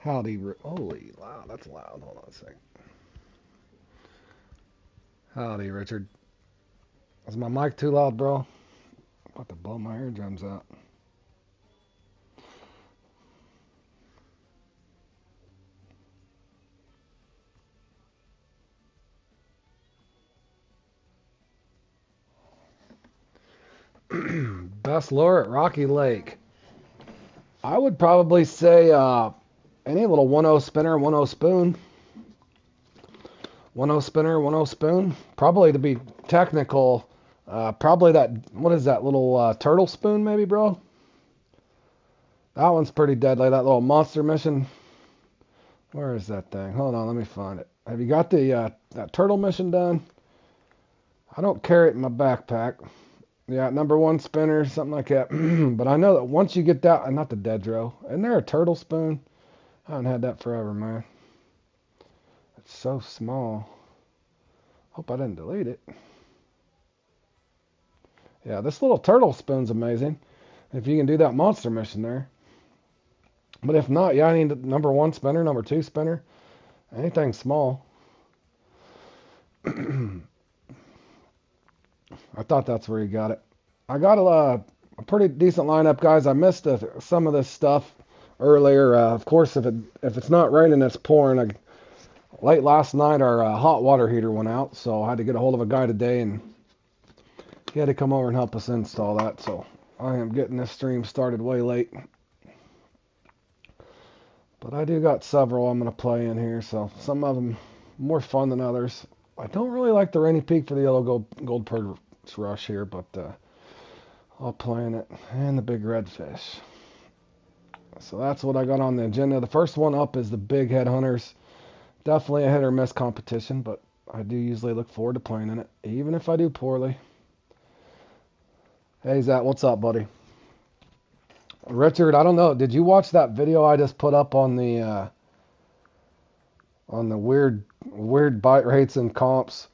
Howdy, holy, wow, that's loud. Hold on a second. Howdy, Richard. Is my mic too loud, bro? I'm about to blow my eardrums out. Best lure at Rocky Lake. I would probably say any little 1-0 spinner, 1-0 spoon. 1-0 spinner, 1-0 spoon. Probably to be technical, probably that, what is that, little turtle spoon maybe, bro? That one's pretty deadly, that little monster mission. Where is that thing? Hold on, let me find it. Have you got the that turtle mission done? I don't carry it in my backpack. Yeah, number one spinner, something like that. But I know that once you get that, not the Dedro. Isn't there a turtle spoon? I haven't had that forever, man. It's so small. Hope I didn't delete it. Yeah, this little turtle spoon's amazing. If you can do that monster mission there. But if not, yeah, I need number one spinner, number two spinner. Anything small. I thought that's where you got it. I got a pretty decent lineup, guys. I missed some of this stuff earlier. Of course, if it's not raining, it's pouring. Late last night, our hot water heater went out, so I had to get a hold of a guy today, and he had to come over and help us install that. So I am getting this stream started way late. But I do got several I'm going to play in here, so some of them more fun than others. I don't really like the Rainy Peak for the yellow gold purse rush here, but I'll play in it. And the big redfish. So that's what I got on the agenda. The first one up is the Big Head Hunters. Definitely a hit or miss competition, but I do usually look forward to playing in it, even if I do poorly. Hey, Zach, what's up, buddy? Richard, I don't know. Did you watch that video I just put up on the weird bite rates and comps?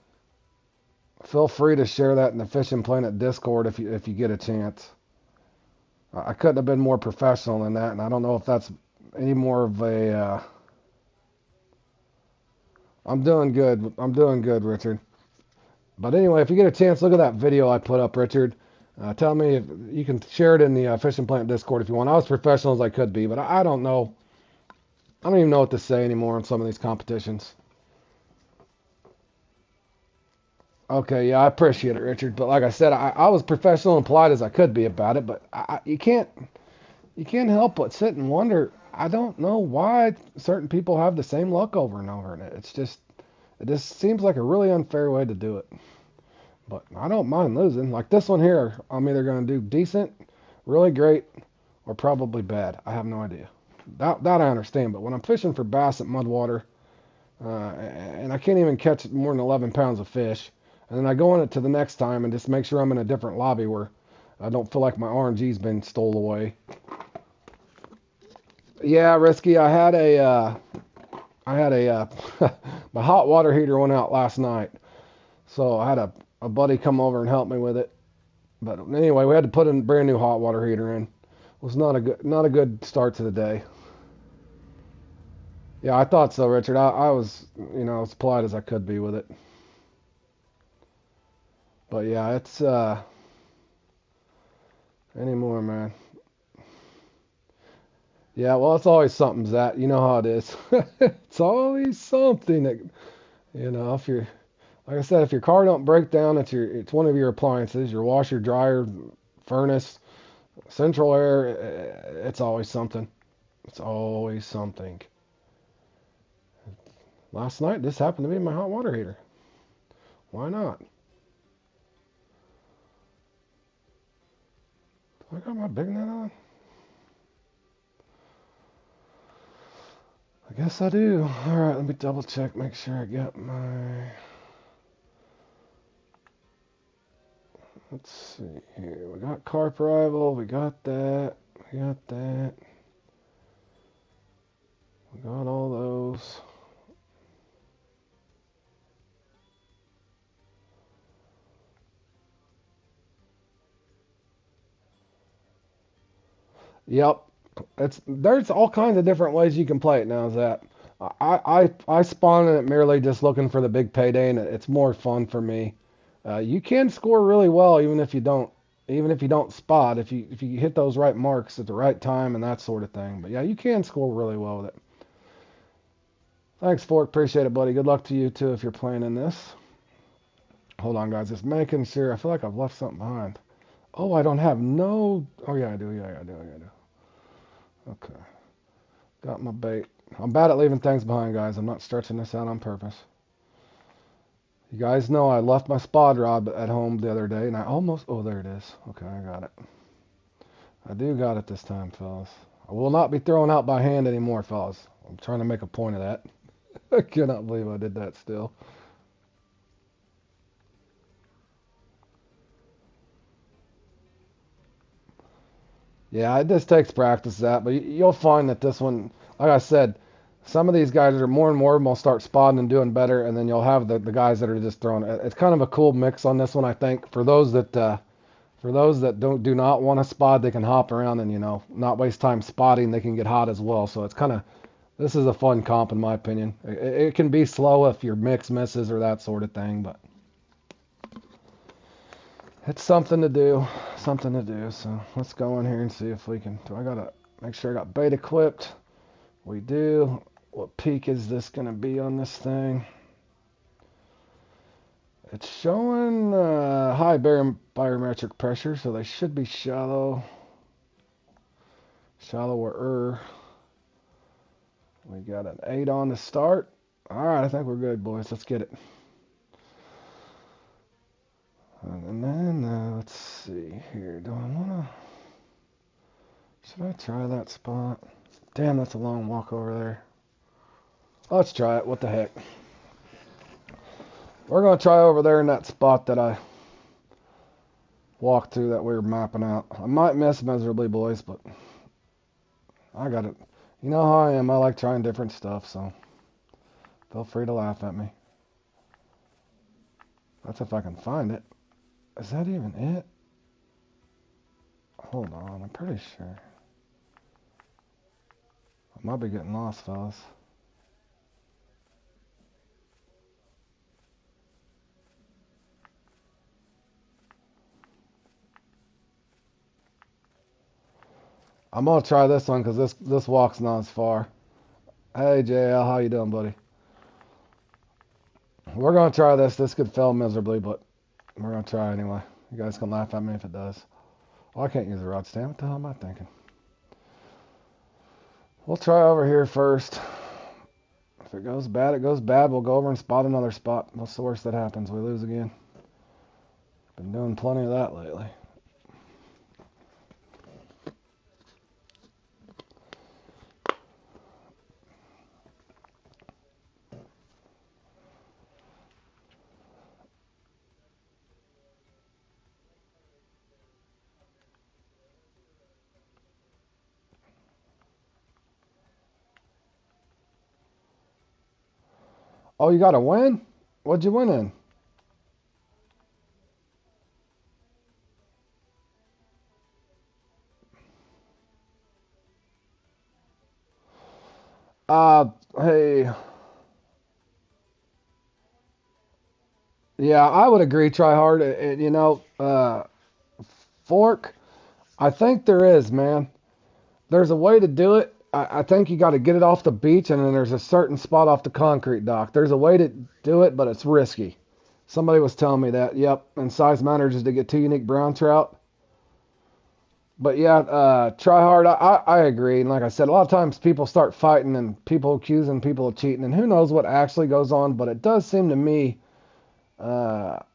Feel free to share that in the Fishing Planet Discord if you get a chance. I couldn't have been more professional than that, and I don't know if that's any more of a. I'm doing good. I'm doing good, Richard. But anyway, if you get a chance, look at that video I put up, Richard. Tell me if you can share it in the Fishing Planet Discord if you want. I was professional as I could be, but I don't know. I don't even know what to say anymore on some of these competitions. Okay, yeah, I appreciate it, Richard. But like I said, I was professional and polite as I could be about it. But you can't help but sit and wonder. I don't know why certain people have the same luck over and over, and it just seems like a really unfair way to do it. But I don't mind losing. Like this one here, I'm either going to do decent, really great, or probably bad. I have no idea. That I understand. But when I'm fishing for bass at mudwater, and I can't even catch more than 11 pounds of fish, and then I go on it to the next time and just make sure I'm in a different lobby where I don't feel like my RNG's been stole away. Yeah, Risky. I had a my hot water heater went out last night, so I had a buddy come over and help me with it. But anyway, we had to put a brand new hot water heater in. It was not a good start to the day. Yeah, I thought so, Richard. I was as polite as I could be with it. But yeah, it's anymore, man. Yeah, well, it's always something, Zach. You know how it is. It's always something that if you're like I said, if your car don't break down, it's one of your appliances, your washer, dryer, furnace, central air. It's always something. It's always something. Last night, this happened to be my hot water heater. Why not? Do I got my big net on? I guess I do. All right, let me double check, make sure I got my. Let's see here. We got Carp Rival. We got that. We got that. We got all those. Yep. There's all kinds of different ways you can play it now, Zach. I spawn in it merely just looking for the big payday, and it's more fun for me. You can score really well even if you don't spot, if you hit those right marks at the right time and that sort of thing. But yeah, you can score really well with it. Thanks, Fork. Appreciate it, buddy. Good luck to you too if you're playing in this. Hold on, guys. Just making sure. I feel like I've left something behind. Oh, I don't have no. Oh yeah, I do. Yeah, I do. Yeah, I do. Okay. Got my bait. I'm bad at leaving things behind, guys. I'm not stretching this out on purpose. You guys know I left my spot rod at home the other day, and I almost... Oh, there it is. Okay, I got it. I do got it this time, fellas. I will not be throwing out by hand anymore, fellas. I'm trying to make a point of that. I cannot believe I did that still. Yeah, it just takes practice, that, but you'll find that this one, like I said, some of these guys are more and more will start spotting and doing better, and then you'll have the guys that are just throwing. It's kind of a cool mix on this one, I think. For those that do not want to spot, they can hop around and not waste time spotting. They can get hot as well. So it's kind of this is a fun comp in my opinion. It can be slow if your mix misses or that sort of thing, but it's something to do. Something to do. So let's go in here and see if we can. Do I gotta make sure I got bait equipped? We do. What peak is this going to be on this thing? It's showing high barometric pressure, so they should be shallower. We got an 8 on the start. All right, I think we're good, boys. Let's get it. And then let's see here. Do I want to... Should I try that spot? Damn, that's a long walk over there. Let's try it. What the heck? We're going to try over there in that spot that I walked through that we were mapping out. I might miss miserably, boys, but I got it. You know how I am. I like trying different stuff, so feel free to laugh at me. That's if I can find it. Is that even it? Hold on. I'm pretty sure. I might be getting lost, fellas. I'm gonna try this one because this walk's not as far. Hey JL, how you doing, buddy? We're gonna try this. This could fail miserably, but we're gonna try anyway. You guys can laugh at me if it does. Oh, I can't use the rod stand. What the hell am I thinking? We'll try over here first. If it goes bad, it goes bad. We'll go over and spot another spot. What's the worst that happens? We lose again. Been doing plenty of that lately. Oh, you got a win? What'd you win in? Hey. Yeah, I would agree. Try hard. Fork. I think there is, man. There's a way to do it. I think you got to get it off the beach, and then there's a certain spot off the concrete dock. There's a way to do it, but it's risky. Somebody was telling me that. Yep, and size matters is to get 2 unique brown trout. But yeah, try hard. I agree. And like I said, a lot of times people start fighting and people accusing people of cheating, and who knows what actually goes on. But it does seem to me, for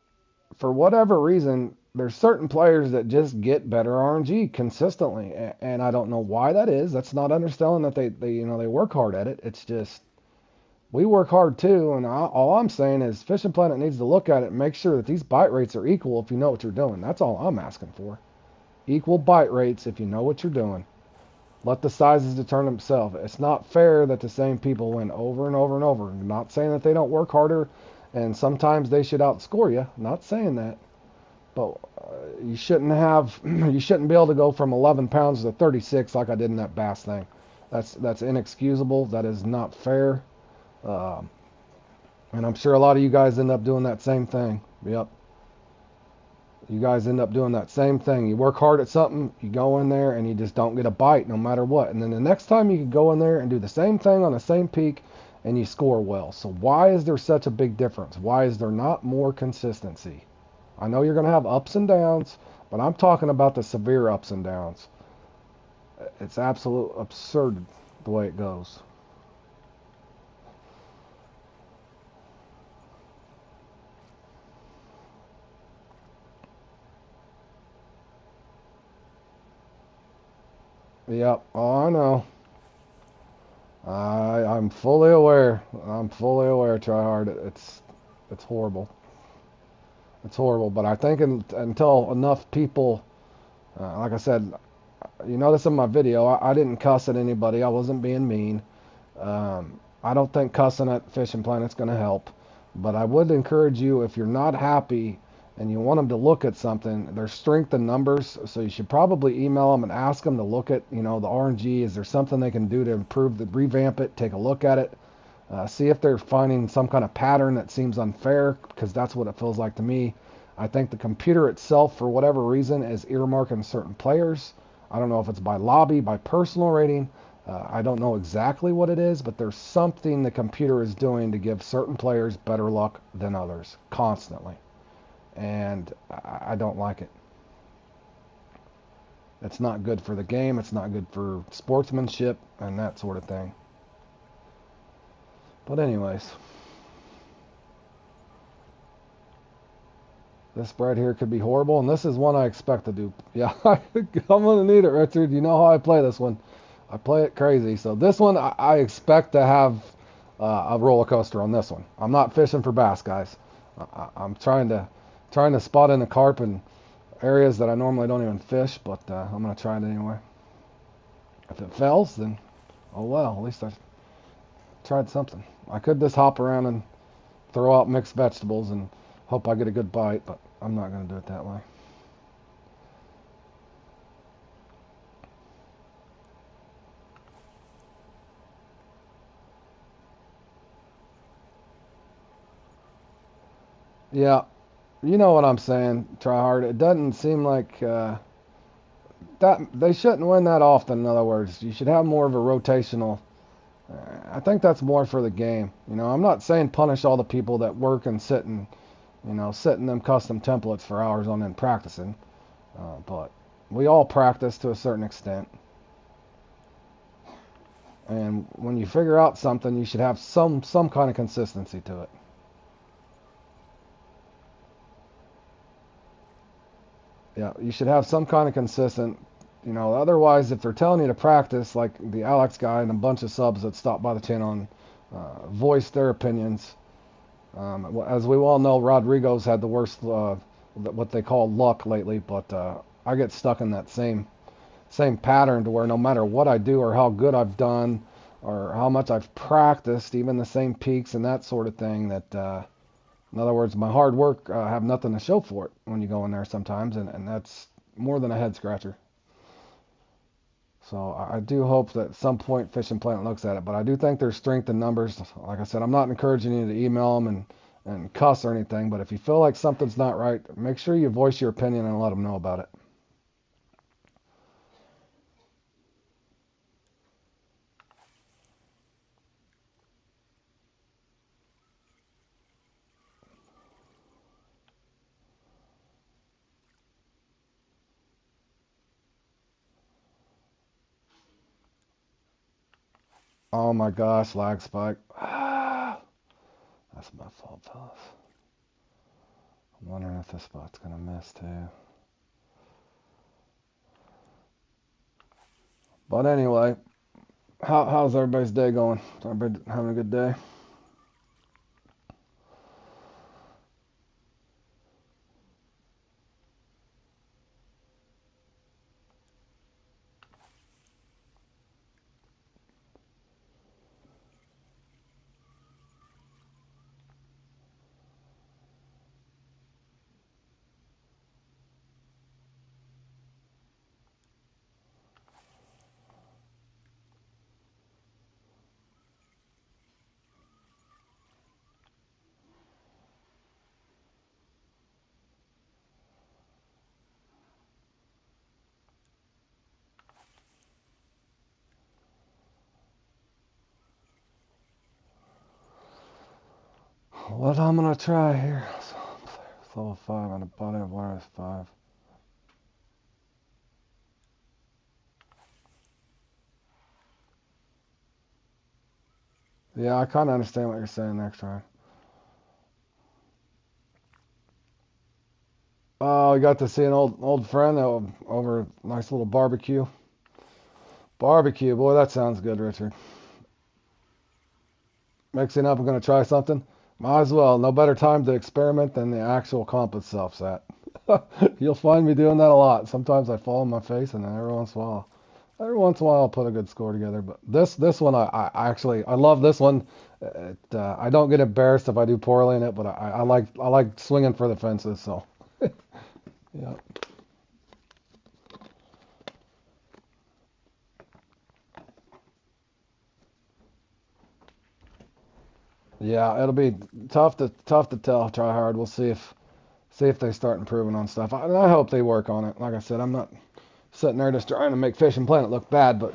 whatever reason, there's certain players that just get better RNG consistently, and I don't know why that is. That's not understanding that they work hard at it. It's just we work hard too, and all I'm saying is Fishing Planet needs to look at it and make sure that these bite rates are equal if you know what you're doing. That's all I'm asking for. Equal bite rates if you know what you're doing. Let the sizes determine themselves. It's not fair that the same people win over and over and over. I'm not saying that they don't work harder, and sometimes they should outscore you. I'm not saying that. But you shouldn't have, you shouldn't be able to go from 11 pounds to 36 like I did in that bass thing. That's inexcusable. That is not fair. Uh, and I'm sure a lot of you guys end up doing that same thing. Yep. You guys end up doing that same thing. You work hard at something, you go in there, and you just don't get a bite no matter what. And then the next time you can go in there and do the same thing on the same peak, and you score well. So why is there such a big difference? Why is there not more consistency? I know you're going to have ups and downs, but I'm talking about the severe ups and downs. It's absolute absurd the way it goes. Yep. Oh, I know. I'm fully aware. I'm fully aware. Try hard. It's horrible. It's horrible. But I think until enough people, like I said, you notice in my video, I didn't cuss at anybody. I wasn't being mean. I don't think cussing at Fishing Planet's going to help. But I would encourage you, if you're not happy and you want them to look at something, there's strength in numbers. So you should probably email them and ask them to look at, the RNG. Is there something they can do to improve revamp it, take a look at it, see if they're finding some kind of pattern that seems unfair, because that's what it feels like to me. I think the computer itself, for whatever reason, is earmarking certain players. I don't know if it's by lobby, by personal rating. I don't know exactly what it is, but there's something the computer is doing to give certain players better luck than others constantly. And I don't like it. It's not good for the game. It's not good for sportsmanship and that sort of thing. But anyways, this spread here could be horrible, and this is one I expect to do. Yeah, I'm going to need it, Richard. You know how I play this one. I play it crazy. So this one, I expect to have a roller coaster on this one. I'm not fishing for bass, guys. I'm trying to spot in the carp in areas that I normally don't even fish, but I'm going to try it anyway. If it fails, then oh well. At least I tried something. I could just hop around and throw out mixed vegetables and hope I get a good bite, but I'm not going to do it that way. Yeah, you know what I'm saying. Try hard. It doesn't seem like that they shouldn't win that often. In other words, you should have more of a rotational. I think that's more for the game. I'm not saying punish all the people that work and sit in them custom templates for hours on end practicing, but we all practice to a certain extent. And when you figure out something, you should have some kind of consistency to it. Yeah, you should have some kind of consistent. Otherwise, if they're telling you to practice, like the Alex guy and a bunch of subs that stopped by the channel and voiced their opinions. As we all know, Rodrigo's had the worst, what they call luck lately, but I get stuck in that same pattern to where no matter what I do or how good I've done or how much I've practiced, even the same peaks and that sort of thing, that in other words, my hard work have nothing to show for it when you go in there sometimes, and that's more than a head scratcher. So I do hope that at some point Fishing Planet looks at it, but I do think there's strength in numbers. Like I said, I'm not encouraging you to email them and cuss or anything, but if you feel like something's not right, make sure you voice your opinion and let them know about it. Oh my gosh, lag spike. That's my fault, fellas. I'm wondering if this spot's gonna miss too. But anyway, how's everybody's day going? Everybody having a good day? What I'm gonna try here. Level 5 on the body of wireless 5. Yeah, I kind of understand what you're saying next time. Oh, I got to see an old friend over a nice little barbecue. Barbecue, boy, that sounds good, Richard. Mixing up, I'm gonna try something. Might as well. No better time to experiment than the actual comp itself, Sat. You'll find me doing that a lot. Sometimes I fall on my face, and then every once in a while, I'll put a good score together. But this one, I actually I love this one. I don't get embarrassed if I do poorly in it, but I like swinging for the fences. So yeah, yeah, it'll be tough to tell. Try hard. We'll see if they start improving on stuff. I hope they work on it. Like I said, I'm not sitting there just trying to make Fishing Planet look bad, but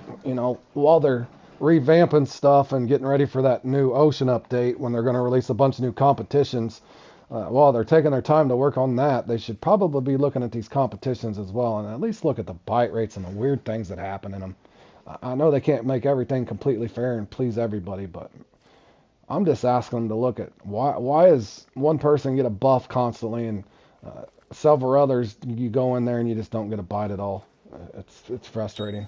while they're revamping stuff and getting ready for that new Ocean update when they're going to release a bunch of new competitions, while they're taking their time to work on that, they should probably be looking at these competitions as well and at least look at the bite rates and the weird things that happen in them. I know they can't make everything completely fair and please everybody, but I'm just asking them to look at why is one person get a buff constantly and several others you go in there and you just don't get a bite at all. It's frustrating.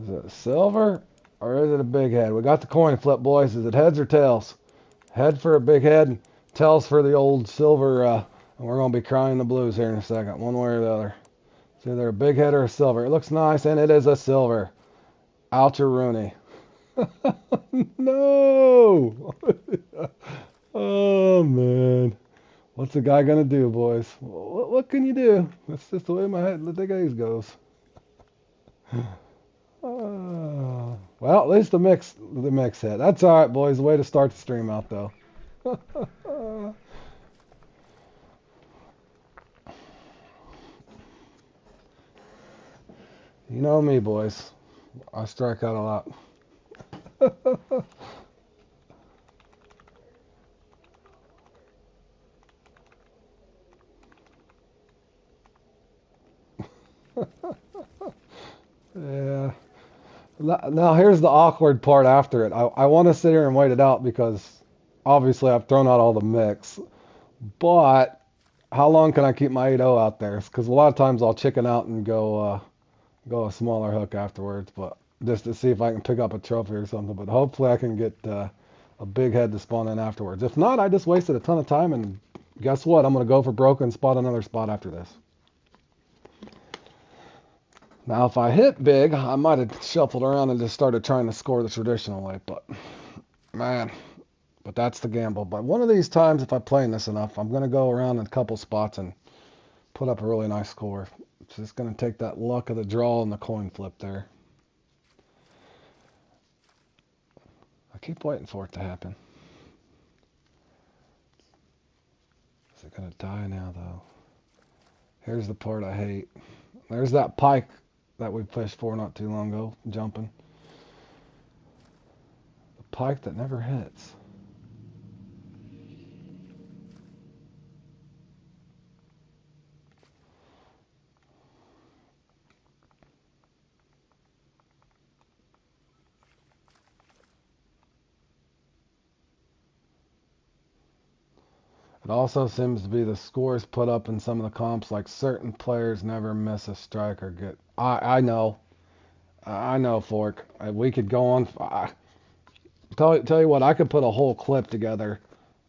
Is it silver or is it a big head? We got the coin flip, boys. Is it heads or tails? Head for a big head, tails for the old silver. And we're gonna be crying the blues here in a second, one way or the other. It's either a big head or a silver. It looks nice, and it is a silver. Ouch, Rooney. No. Oh man. What's the guy gonna do, boys? What can you do? That's just the way the gaze goes. Well, at least the mix hit. That's all right, boys. Way to start the stream out, though. You know me, boys. I strike out a lot. Yeah. Now here's the awkward part after it. I want to sit here and wait it out because obviously I've thrown out all the mix. But how long can I keep my 8.0 out there? Because a lot of times I'll chicken out and go a smaller hook afterwards, but just to see if I can pick up a trophy or something. But hopefully I can get a big head to spawn in afterwards. If not, I just wasted a ton of time, and guess what? I'm gonna go for broke and spot another spot after this. Now, if I hit big, I might have shuffled around and just started trying to score the traditional way, but man, but that's the gamble. But one of these times, if I'm playing this enough, I'm gonna go around in a couple spots and put up a really nice score. It's just gonna take that luck of the draw and the coin flip there. I keep waiting for it to happen. Is it gonna die now though? Here's the part I hate. There's that pike that we fished for not too long ago, jumping. The pike that never hits. It also seems to be the scores put up in some of the comps, like certain players never miss a strike or get. I know, Fork. We could go on. Tell you what, I could put a whole clip together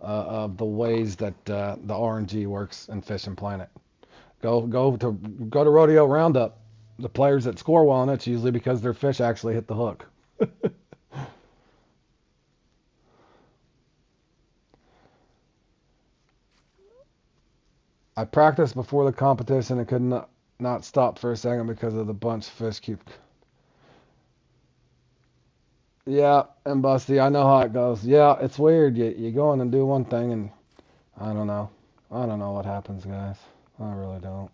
of the ways that the RNG works in Fishing Planet. Go to Rodeo Roundup. The players that score well on it's usually because their fish actually hit the hook. I practiced before the competition and could not stop for a second because of the bunch of fish keep. Yeah, and Busty, I know how it goes. Yeah, it's weird. You go in and do one thing, and I don't know. I don't know what happens, guys. I really don't.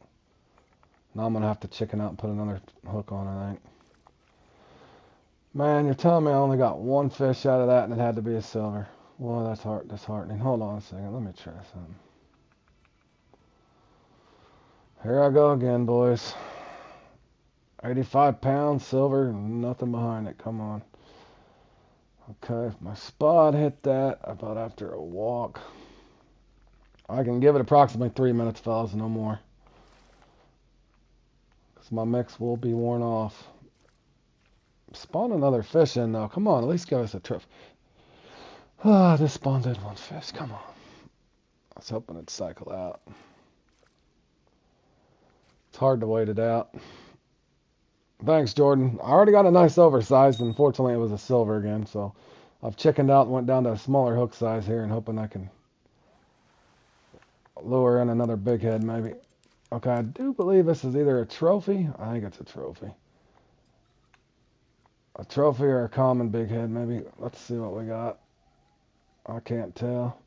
Now I'm gonna have to chicken out and put another hook on, I think. Man, you're telling me I only got one fish out of that, and it had to be a silver. Well, that's disheartening. Hold on a second. Let me try something. Here I go again, boys. 85 pounds, silver, nothing behind it. Come on. Okay, if my spot hit that about after a walk. I can give it approximately 3 minutes, fellas, no more. Because my mix will be worn off. Spawn another fish in, though. Come on, at least give us a trip. Ah, this spawned in one fish. Come on. I was hoping it'd cycle out. It's hard to wait it out. Thanks, Jordan. I already got a nice oversized. Unfortunately, it was a silver again, so I've chickened out and went down to a smaller hook size here and hoping I can lure in another big head, maybe. Okay, I do believe this is either a trophy. I think it's a trophy. A trophy or a common big head, maybe. Let's see what we got. I can't tell.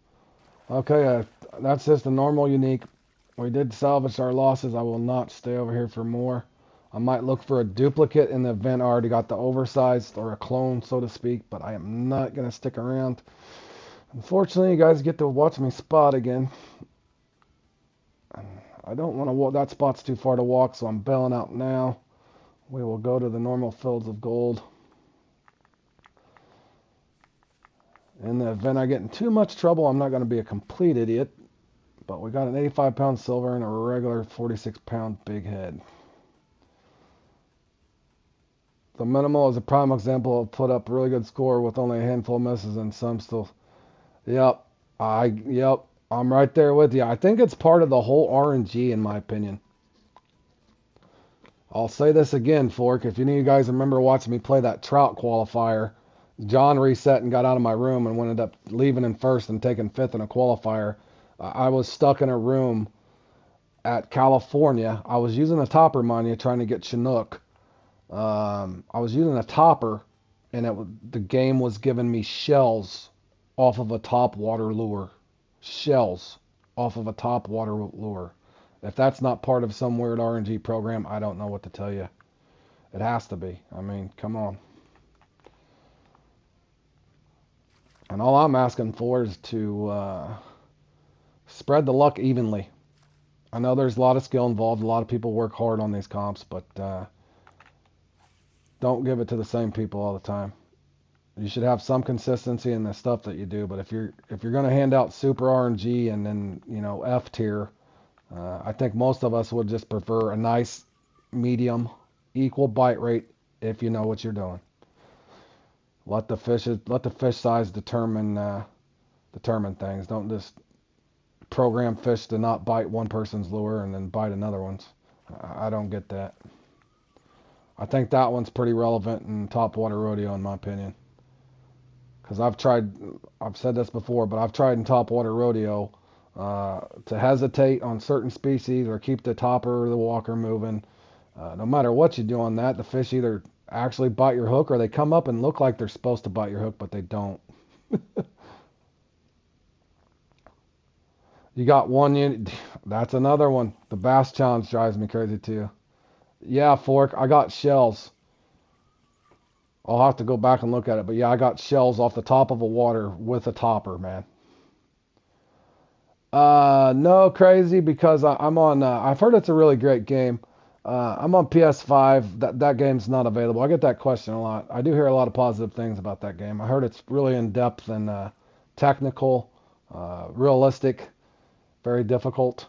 Okay, that's just a normal unique. We did salvage our losses. I will not stay over here for more. I might look for a duplicate in the event I already got the oversized or a clone, so to speak, but I am not going to stick around. Unfortunately, you guys get to watch me spot again. I don't want to walk. That spot's too far to walk, so I'm bailing out now. We will go to the normal fields of gold. In the event I get in too much trouble, I'm not going to be a complete idiot. But we got an 85-pound silver and a regular 46-pound big head. The minimal is a prime example of put up a really good score with only a handful of misses and some still. Yep, yep, I'm right there with you. I think it's part of the whole RNG in my opinion. I'll say this again, Fork. If any of you guys remember watching me play that trout qualifier, John reset and got out of my room and ended up leaving in first and taking fifth in a qualifier. I was stuck in a room at California. I was using a topper, mind you, trying to get Chinook. I was using a topper, and the game was giving me shells off of a top water lure. Shells off of a top water lure. If that's not part of some weird RNG program, I don't know what to tell you. It has to be. I mean, come on. And all I'm asking for is to spread the luck evenly. I know there's a lot of skill involved. A lot of people work hard on these comps, but don't give it to the same people all the time. You should have some consistency in the stuff that you do. But if you're going to hand out super RNG and then F tier, I think most of us would just prefer a nice medium, equal bite rate if you know what you're doing. Let the fish size determine things. Don't just program fish to not bite one person's lure and then bite another one's. I don't get that. I think that one's pretty relevant in top water rodeo in my opinion. Because I've said this before, but I've tried in top water rodeo to hesitate on certain species or keep the topper or the walker moving. No matter what you do on that, the fish either actually bite your hook or they come up and look like they're supposed to bite your hook, but they don't. You got one unit. That's another one. The bass challenge drives me crazy too. Yeah, Fork, I got shells. I'll have to go back and look at it, but yeah, I got shells off the top of a water with a topper, man. No, crazy because I'm on. I've heard it's a really great game. I'm on PS5. That game's not available. I get that question a lot. I do hear a lot of positive things about that game. I heard it's really in depth and technical, realistic, very difficult,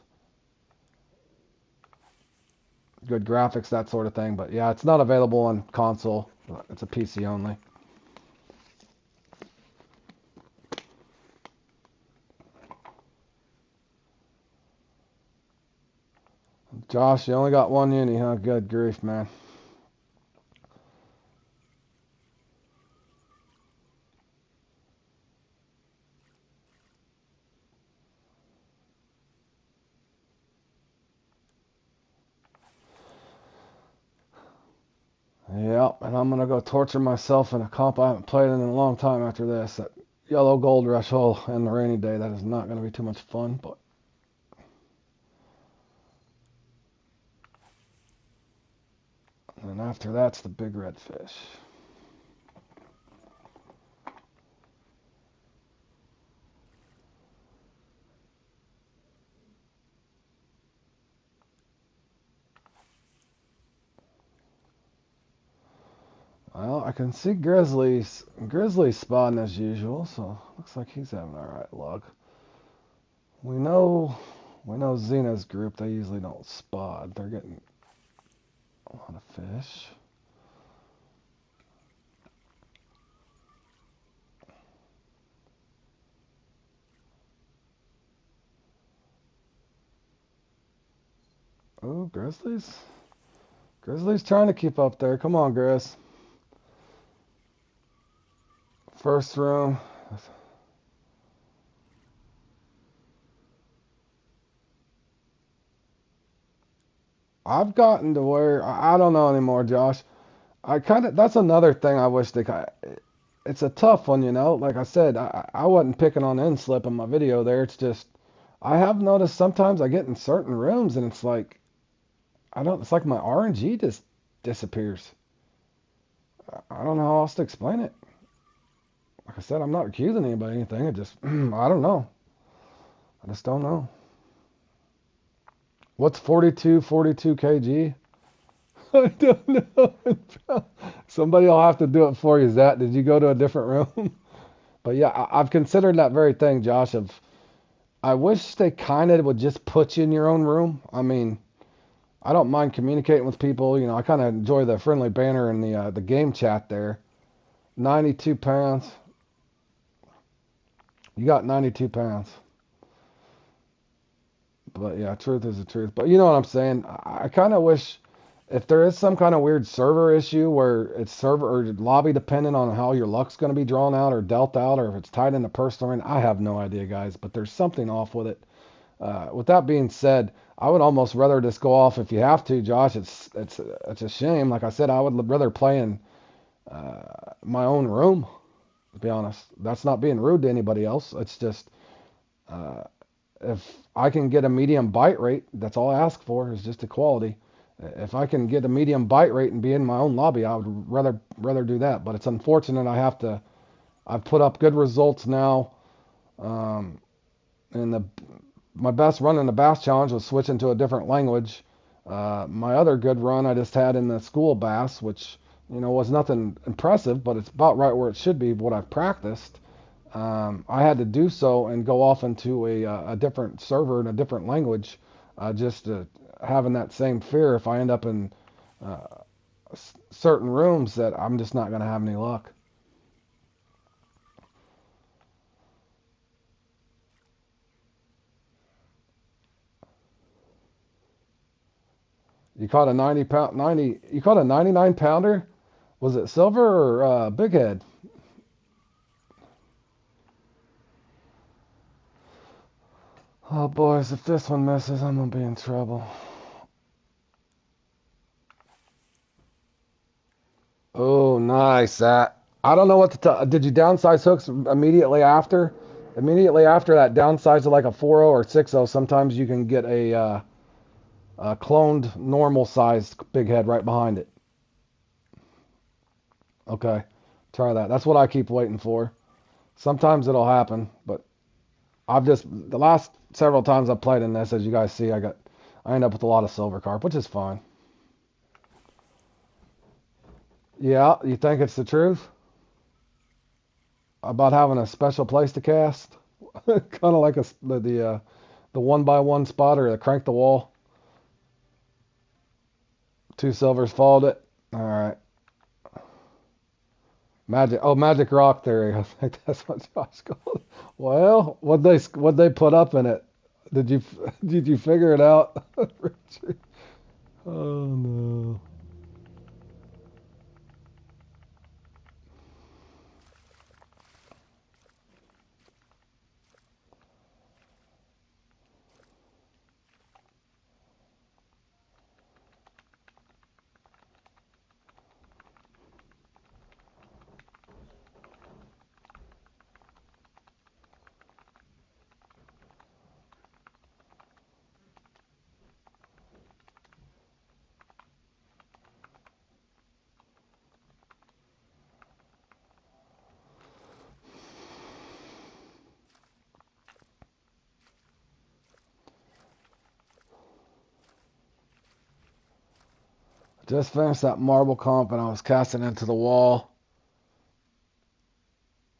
good graphics, that sort of thing. But yeah, it's not available on console. It's a PC only. Josh, you only got one uni, huh? Good grief, man. Yep, and I'm gonna go torture myself in a comp I haven't played in a long time after this. That yellow gold rush hole and the rainy day. That is not gonna be too much fun, but. And after that's the big red fish. Well, I can see Grizzly's spotting as usual, so looks like he's having alright luck. We know Xena's group, they usually don't spot. They're getting a lot of fish. Oh, Grizzly's trying to keep up there. Come on, Grizz. First room. I've gotten to where I don't know anymore, Josh. That's another thing I wish it's a tough one, you know. Like I said, I wasn't picking on Inslip in my video there. It's just I have noticed sometimes I get in certain rooms and it's like it's like my RNG just disappears. I don't know how else to explain it. Like I said, I'm not accusing anybody of anything. It just I don't know. I just don't know. What's 42 kg? I don't know. Somebody will have to do it for you, Zach. Did you go to a different room? But yeah, I've considered that very thing, Josh. I wish they kind of would just put you in your own room. I mean, I don't mind communicating with people. You know, I kind of enjoy the friendly banner and the game chat there. 92 pounds. You got 92 pounds. But yeah, truth is the truth. But you know what I'm saying? I kind of wish if there is some kind of weird server issue where it's server or lobby dependent on how your luck's going to be drawn out or dealt out, or if it's tied into personal rank, I have no idea, guys. But there's something off with it. With that being said, I would almost rather just go off if you have to, Josh. It's a shame. Like I said, I would rather play in my own room. To be honest, that's not being rude to anybody else. It's just uh, if I can get a medium bite rate, that's all I ask for is just equality. If I can get a medium bite rate and be in my own lobby, I would rather do that. But it's unfortunate I've put up good results now. And my best run in the bass challenge was switching to a different language. My other good run I just had in the school bass, which was nothing impressive, but it's about right where it should be, what I've practiced. I had to do so and go off into a different server in a different language, just having that same fear if I end up in certain rooms that I'm just not going to have any luck. You caught a 90. You caught a 99 pounder. Was it silver or big head? Oh boys, if this one misses, I'm gonna be in trouble. Oh, nice. That I don't know what to tell. Did you downsize hooks immediately after? Immediately after that, downsize to like a 4.0 or 6.0. Sometimes you can get a cloned normal sized big head right behind it. Okay, try that. That's what I keep waiting for. Sometimes it'll happen, but the last several times I've played in this, as you guys see, I end up with a lot of silver carp, which is fine. Yeah, you think it's the truth about having a special place to cast, kind of like the 1x1 spot or the crank the wall. 2 silvers followed it. All right. Magic rock theory. I think that's what Josh called. Well, what they put up in it? Did you did you figure it out, Richard? Oh no. Just finished that marble comp and I was casting into the wall.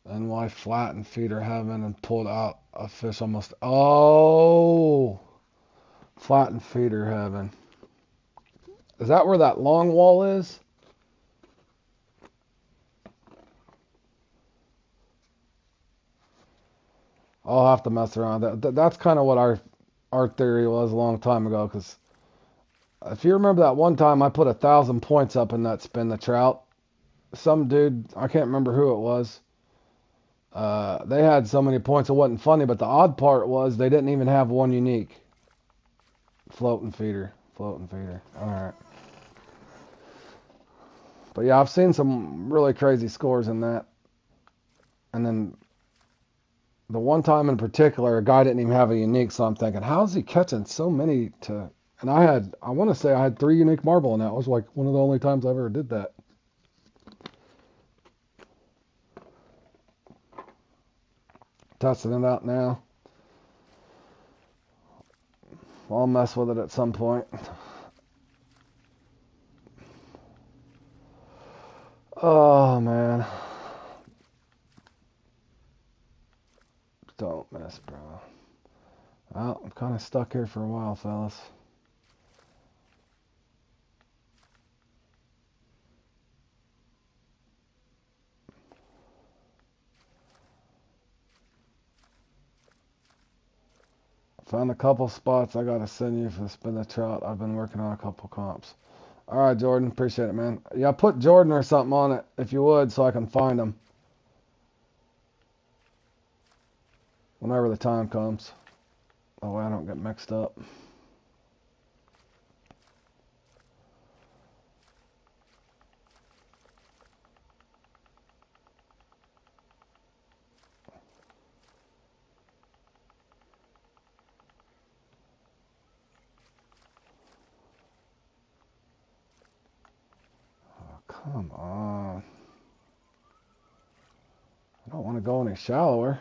NY flat and feeder heaven and pulled out a fish almost. Oh, flat and feeder heaven. Is that where that long wall is? I'll have to mess around. That's kind of what our theory was a long time ago. Because if you remember that one time I put 1,000 points up in that spin the trout, some dude, I can't remember who it was. They had so many points it wasn't funny, but the odd part was they didn't even have one unique. Floating feeder. Alright. But yeah, I've seen some really crazy scores in that. And then the one time in particular, a guy didn't even have a unique, so I'm thinking, how's he catching so many to... And I want to say I had 3 unique marble, and that was like one of the only times I ever did that. Testing it out now. I'll mess with it at some point. Oh, man. Don't miss, bro. Well, I'm kind of stuck here for a while, fellas. Found a couple spots I gotta send you for the spin the trout. I've been working on a couple comps. All right, Jordan, appreciate it, man. Yeah, put Jordan or something on it if you would, so I can find him whenever the time comes. That way I don't get mixed up. Oh, come on. I don't want to go any shallower.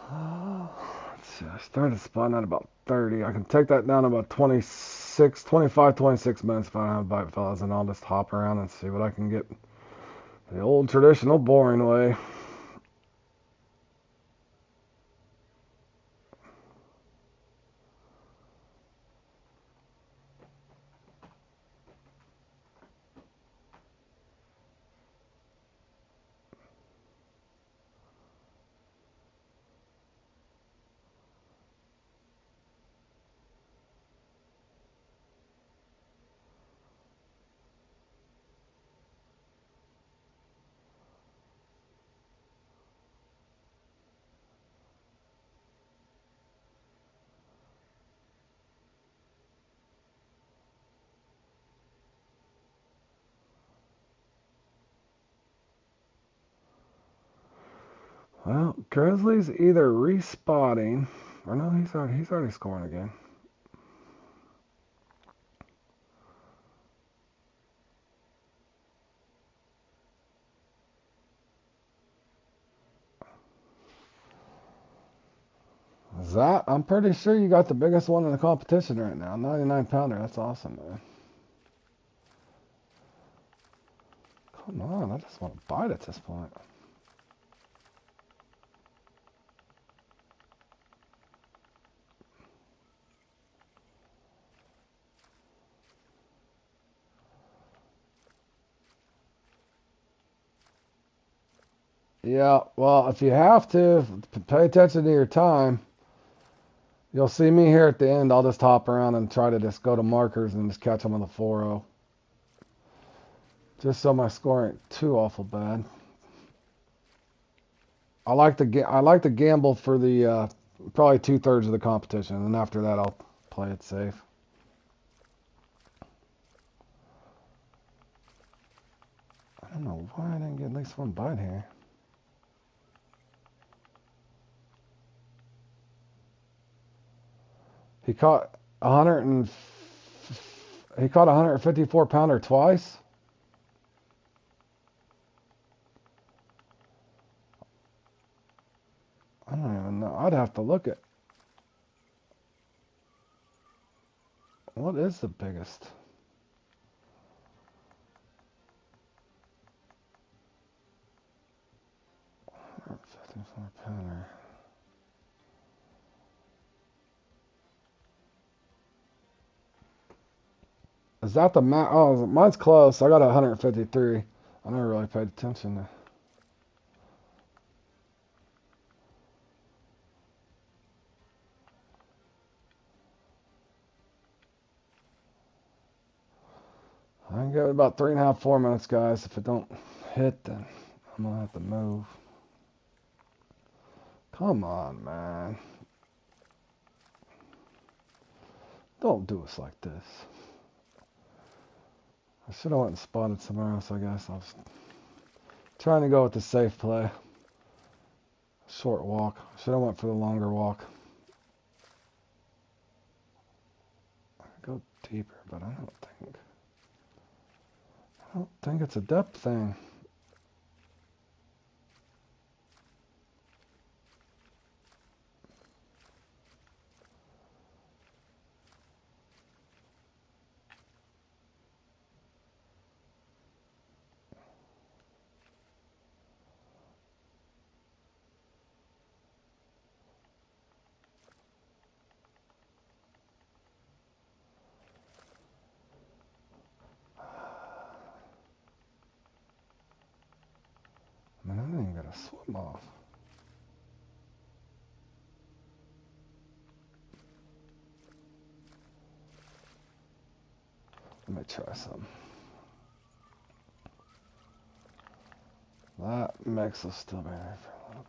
Let's see, I started spotting at about 30. I can take that down to about 26, 25, 26 minutes if I don't have bite, fellas, and I'll just hop around and see what I can get the old traditional boring way. Well, Grizzlies either respotting, or no, he's already scoring again. That I'm pretty sure you got the biggest one in the competition right now, 99 pounder. That's awesome, man. Come on, I just want to bite at this point. Yeah, well, if you have to, pay attention to your time. You'll see me here at the end. I'll just hop around and try to just go to markers and just catch them on the 4-0. Just so my score ain't too awful bad. I like to gamble for the probably 2/3 of the competition, and after that I'll play it safe. I don't know why I didn't get at least one bite here. He caught 100 and He caught a 154 pounder twice. I don't even know. I'd have to look at what is the biggest. 154 pounder. Is that the max? Oh, mine's close. I got a 153. I never really paid attention to. I can give it about 3.5, 4 minutes, guys. If it don't hit, then I'm gonna have to move. Come on, man. Don't do us like this. I should have went and spotted somewhere else, I guess. I was trying to go with the safe play. Short walk. Should have went for the longer walk. I could go deeper, but I don't think it's a depth thing. Man, I didn't even get a swim off. Let me try some. That mix will still be there for a little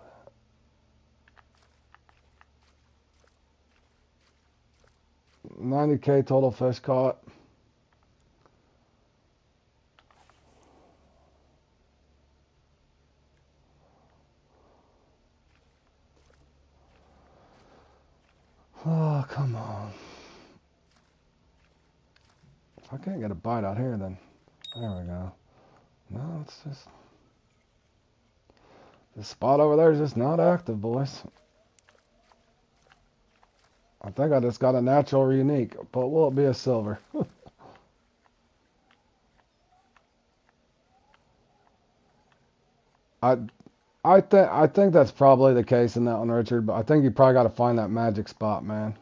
bit. 90K total fish caught. Oh, come on. If I can't get a bite out here, then there we go. No, it's just the spot over there is just not active, boys. I think I just got a natural or unique, but will it be a silver? I I think that's probably the case in that one, Richard. But I think you probably got to find that magic spot, man.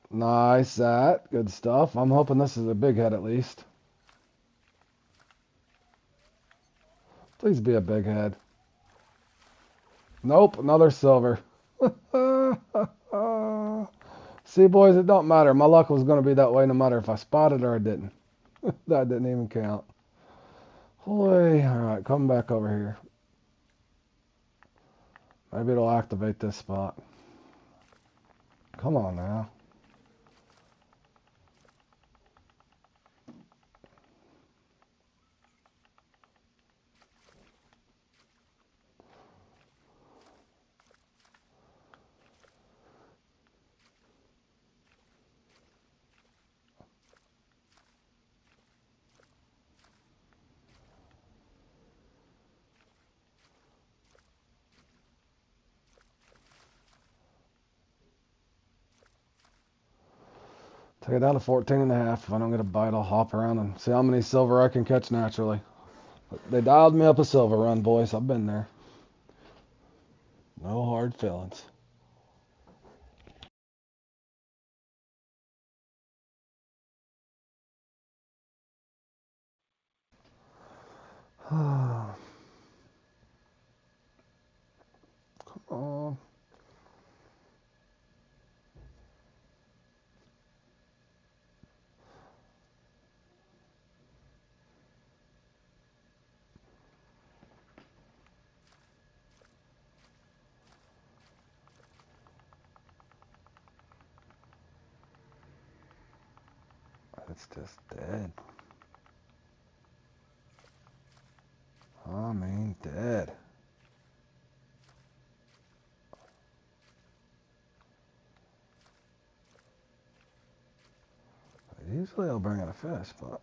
Nice, that good stuff. I'm hoping this is a big head at least. Please be a big head. Nope, another silver. See, boys, it don't matter. My luck was going to be that way no matter if I spotted or I didn't. That didn't even count. Holy, all right, come back over here. Maybe it'll activate this spot. Come on now. Take it down to 14.5. If I don't get a bite, I'll hop around and see how many silver I can catch naturally. But they dialed me up a silver run, boys. I've been there. No hard feelings. Come on. It's just dead. I mean, dead. Usually I'll bring in a fish, but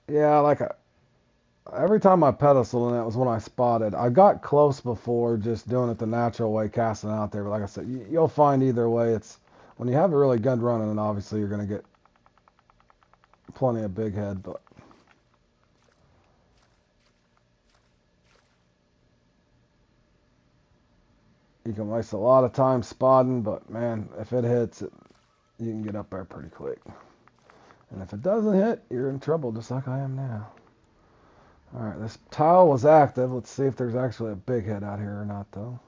yeah, every time I pedestaled and that was when I spotted. I got close before just doing it the natural way, casting out there. But like I said, you'll find either way. It's when you have a really good run, and obviously you're gonna get plenty of big head. But you can waste a lot of time spotting. But man, if it hits, you can get up there pretty quick. And if it doesn't hit, you're in trouble, just like I am now. All right, this tile was active. Let's see if there's actually a big head out here or not, though.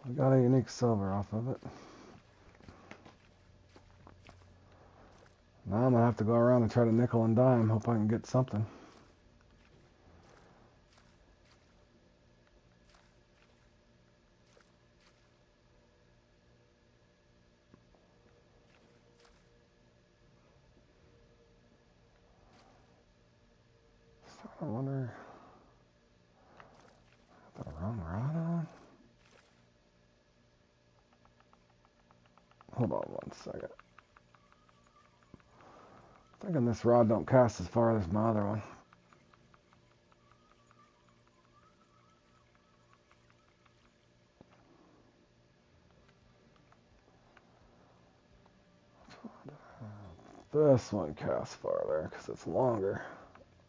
We got a unique silver off of it. Now I'm going to have to go around and try to nickel and dime. Hope I can get something. I wonder... Got the wrong rod on? Hold on one second. I'm thinking this rod don't cast as far as my other one. This one casts farther because it's longer.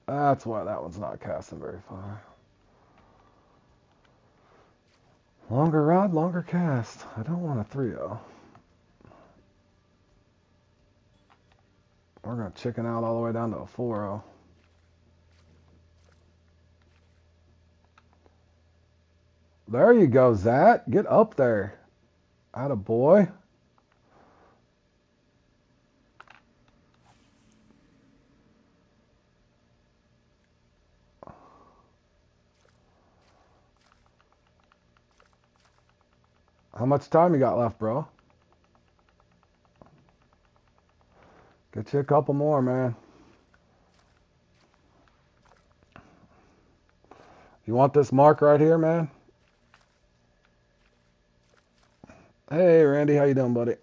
That's why that one's not casting very far. Longer rod, longer cast. I don't want a 3-0. We're going to chicken out all the way down to a 4-0. There you go, Zach. Get up there. Atta boy. How much time you got left, bro? Get you a couple more, man. You want this mark right here, man? Hey, Randy, how you doing, buddy?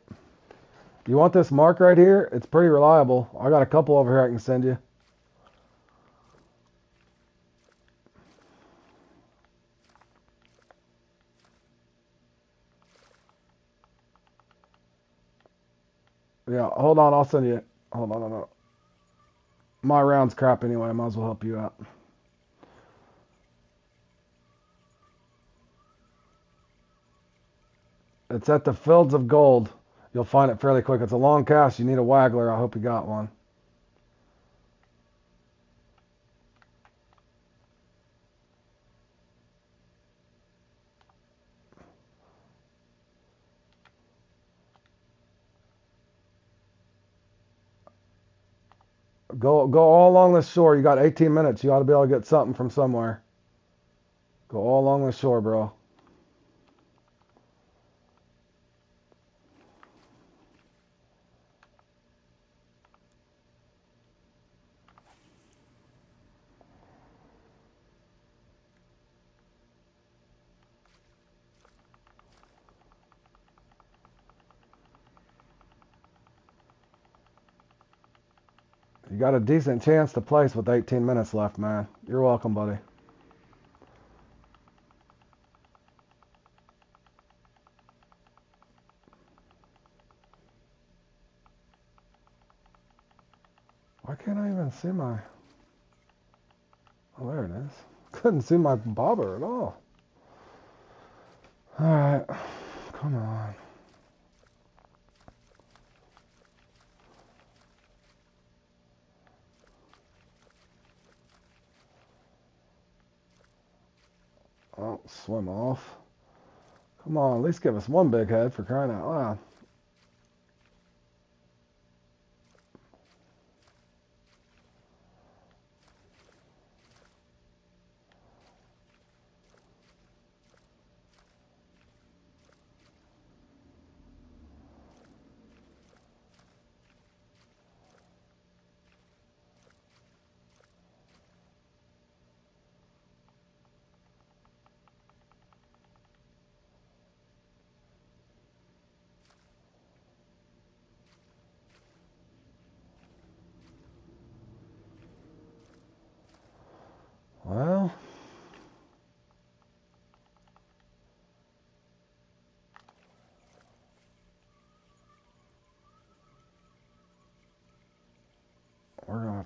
You want this mark right here? It's pretty reliable. I got a couple over here I can send you. Yeah, hold on, I'll send you. Hold on, hold on. My round's crap anyway. I might as well help you out. It's at the Fields of Gold. You'll find it fairly quick. It's a long cast. You need a waggler. I hope you got one. Go all along the shore. You got 18 minutes. You ought to be able to get something from somewhere. Go all along the shore, bro. You got a decent chance to place with 18 minutes left, man. You're welcome, buddy. Why can't I even see my... Oh, there it is. Couldn't see my bobber at all. Alright. Come on. Oh, swim off. Come on, at least give us one big head for crying out loud.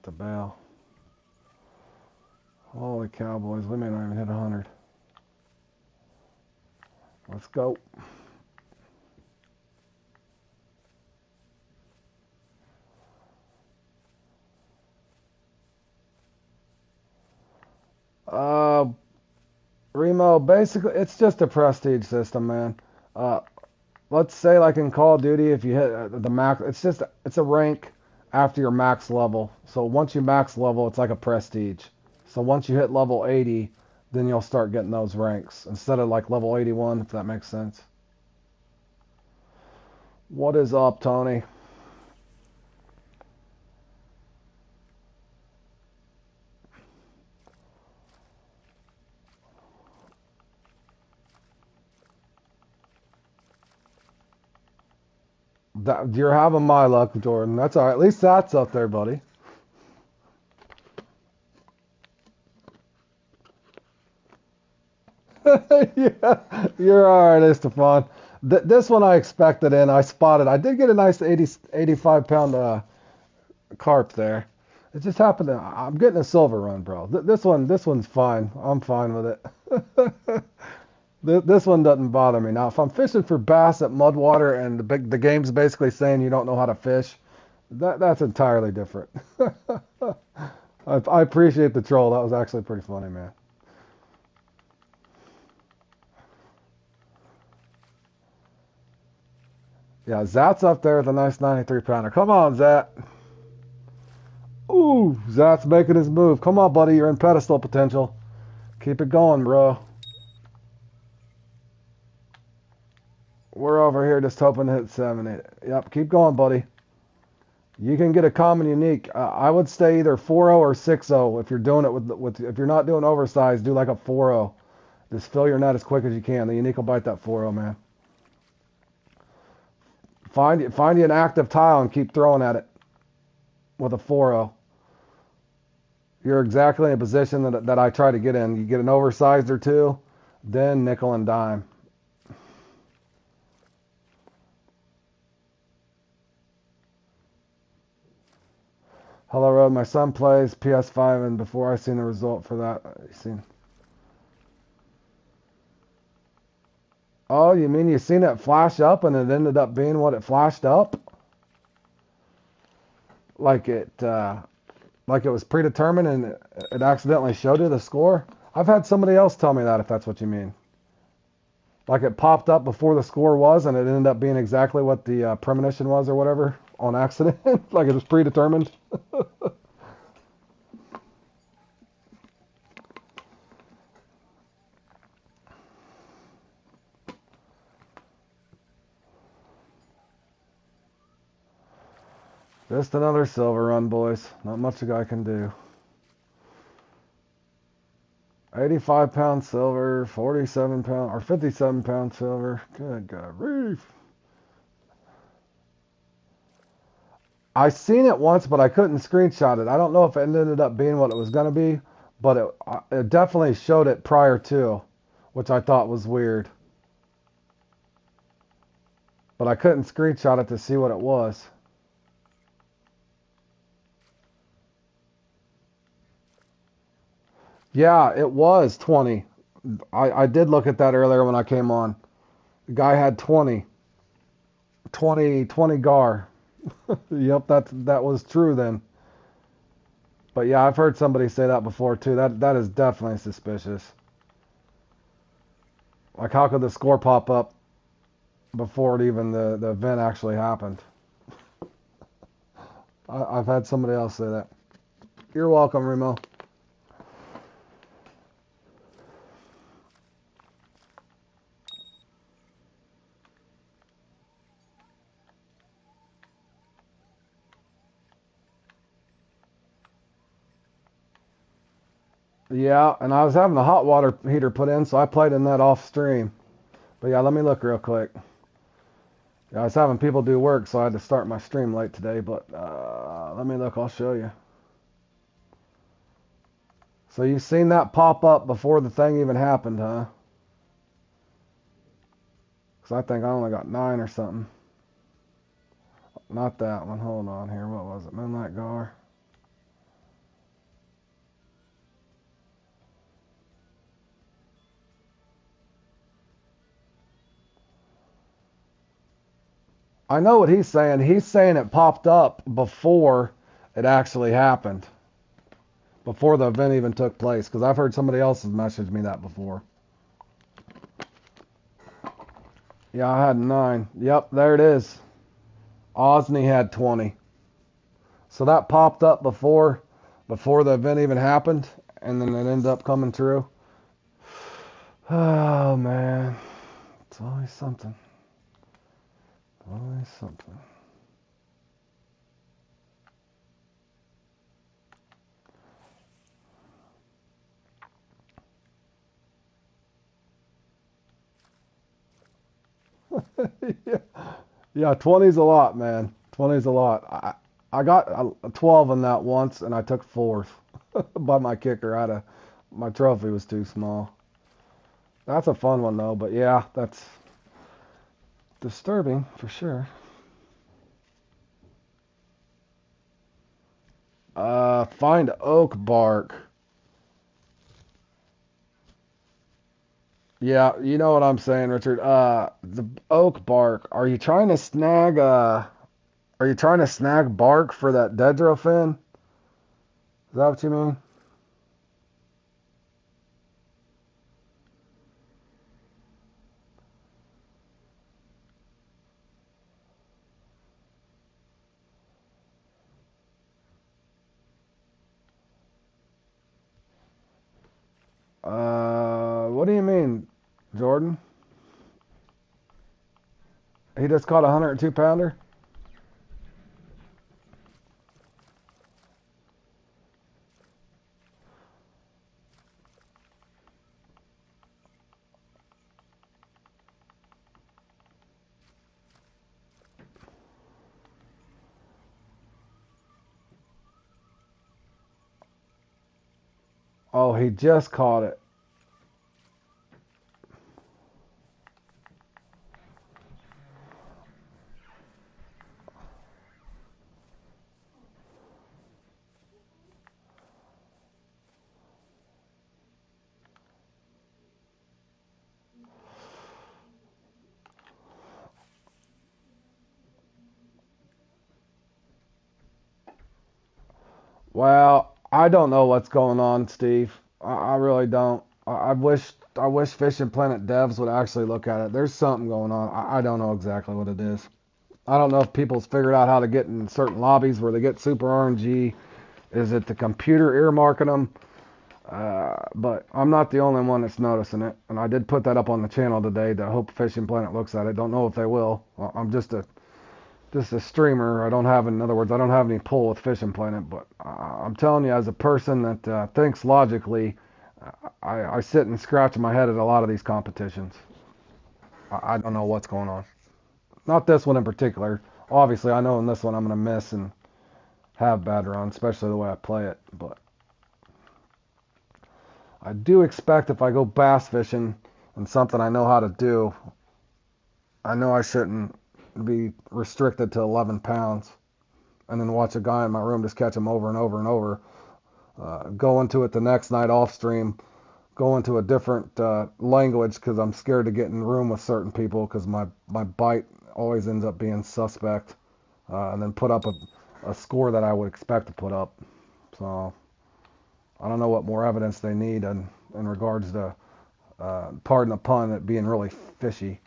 to bail. Holy cowboys, we may not even hit 100. Let's go. Uh, Remo, basically, it's just a prestige system, man. Uh, let's say like in Call of Duty, if you hit the max, it's a rank after your max level. So once you max level, it's like a prestige. So once you hit level 80, then you'll start getting those ranks instead of like level 81, if that makes sense. What is up, Tony? You're having my luck, Jordan. That's all right. At least that's up there, buddy. Yeah, you're all right, Estefan. This one I expected in. I spotted. I did get a nice 85 pound carp there. It just happened to. I'm getting a silver run, bro. This one's fine. I'm fine with it. This one doesn't bother me. Now, if I'm fishing for bass at Mudwater and the game's basically saying you don't know how to fish, that's entirely different. I appreciate the troll. That was actually pretty funny, man. Yeah, Zat's up there with a nice 93 pounder. Come on, Zat. Ooh, Zat's making his move. Come on, buddy. You're in pedestal potential. Keep it going, bro. We're over here just hoping to hit 70. Yep, keep going, buddy. You can get a common unique. I would stay either 4.0 or 6.0 if you're doing it with if you're not doing oversized, do like a 4.0. Just fill your net as quick as you can. The unique will bite that 4.0, man. Find you an active tile and keep throwing at it with a 4.0. You're exactly in a position that I try to get in. You get an oversized or two, then nickel and dime. Hello Road, my son plays PS5, and before I seen the result for that, I seen. Oh, you mean you seen it flash up and it ended up being what it flashed up? Like like it was predetermined and it accidentally showed you the score? I've had somebody else tell me that, if that's what you mean. Like it popped up before the score was and it ended up being exactly what the premonition was or whatever on accident. Like it was predetermined. Just another silver run, boys. Not much a guy can do. 85 pound silver, 47 pound, or 57 pound silver. Good God, reef. I seen it once, but I couldn't screenshot it. I don't know if it ended up being what it was going to be, but it definitely showed it prior to, which I thought was weird. But I couldn't screenshot it to see what it was. Yeah, it was 20. I did look at that earlier when I came on. The guy had 20. 20 gar. Yep, that was true then. But yeah, I've heard somebody say that before too. That is definitely suspicious. Like how could the score pop up before it even the event actually happened? I've had somebody else say that. You're welcome, Remo. Yeah, and I was having the hot water heater put in, so I played in that off stream. But yeah, let me look real quick. Yeah, I was having people do work, so I had to start my stream late today. But let me look. I'll show you. So you've seen that pop up before the thing even happened, huh? Because I think I only got 9 or something. Not that one. Hold on here. What was it? Moonlight Gar. I know what he's saying. He's saying it popped up before it actually happened, before the event even took place. Because I've heard somebody else has messaged me that before. Yeah, I had 9. Yep, there it is. Osney had 20. So that popped up before the event even happened, and then it ended up coming true. Oh man, it's always something. Always something. Yeah, yeah, 20's a lot, man. 20's a lot. I got a 12 in that once, and I took fourth by my kicker. My trophy was too small. That's a fun one though, but yeah, that's disturbing for sure. Find oak bark. Yeah, you know what I'm saying, Richard. The oak bark. Are you trying to snag bark for that Dedrofin? Is that what you mean? What do you mean, Jordan? He just caught a 102 pounder? Oh, he just caught it. Well, I don't know what's going on, Steve. I really don't. I wish Fishing Planet devs would actually look at it. There's something going on. I don't know exactly what it is. I don't know if people's figured out how to get in certain lobbies where they get super RNG. Is it the computer earmarking them? But I'm not the only one that's noticing it. And I did put that up on the channel today. I hope Fishing Planet looks at it. Don't know if they will. I'm just a streamer. In other words, I don't have any pull with Fishing Planet. But I'm telling you, as a person that thinks logically, I sit and scratch my head at a lot of these competitions. I don't know what's going on. Not this one in particular. Obviously, I know in this one I'm going to miss and have bad runs, especially the way I play it. But I do expect if I go bass fishing and something I know how to do, I know I shouldn't be restricted to 11 pounds and then watch a guy in my room just catch him over and over and over. Go into it the next night off stream, go into a different language because I'm scared to get in room with certain people because my bite always ends up being suspect, and then put up a score that I would expect to put up. So I don't know what more evidence they need in regards to, pardon the pun, it being really fishy.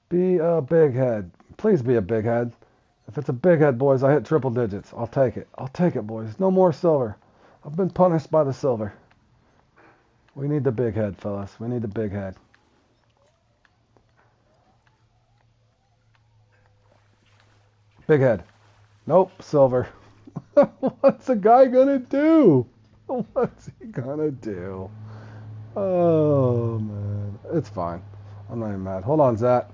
Be a big head. Please be a big head. If it's a big head, boys, I hit triple digits. I'll take it. I'll take it, boys. No more silver. I've been punished by the silver. We need the big head, fellas. We need the big head. Big head. Nope, silver. What's the guy gonna do? What's he gonna do? Oh, man. It's fine. I'm not even mad. Hold on, Zach.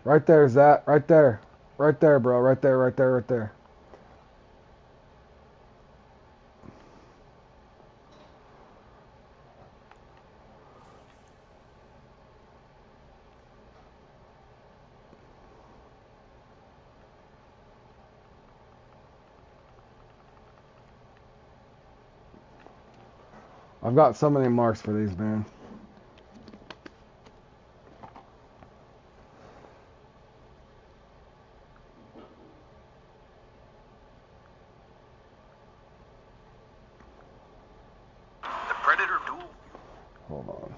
Right there, Zach. Right there. Right there, bro. Right there, right there, right there. I've got so many marks for these, man. The Predator Duel. Hold on.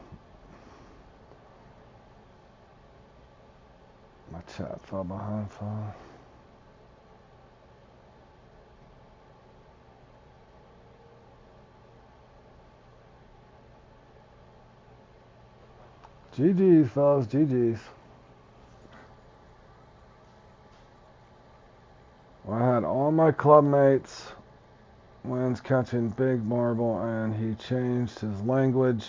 My chat fell behind phone. GG's, fellas. GG's. I had all my club mates wins catching big marble, and he changed his language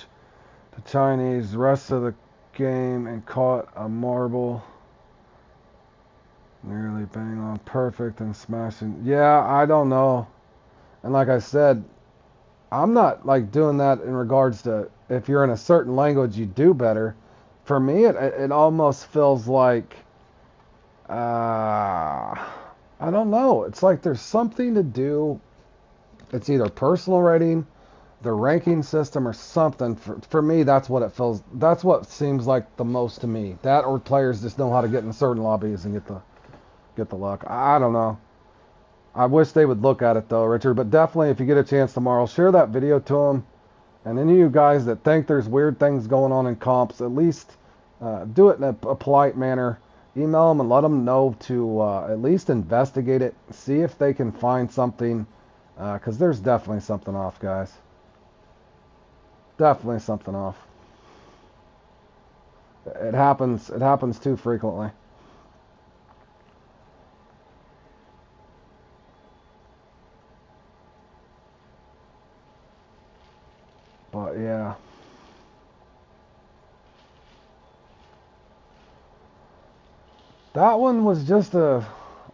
to Chinese the rest of the game and caught a marble. Nearly bang on perfect and smashing. Yeah, I don't know. And like I said, I'm not like doing that in regards to if you're in a certain language you do better. For me, it almost feels like I don't know. It's like there's something to do. It's either personal rating, the ranking system, or something. For me, that's what it feels. That's what seems like the most to me. That or players just know how to get in certain lobbies and get the luck. I don't know. I wish they would look at it though, Richard. But definitely, if you get a chance tomorrow, share that video to them. And any of you guys that think there's weird things going on in comps, at least do it in a polite manner. Email them and let them know to at least investigate it, see if they can find something, because there's definitely something off, guys. Definitely something off. It happens. It happens too frequently. But yeah. That one was just a.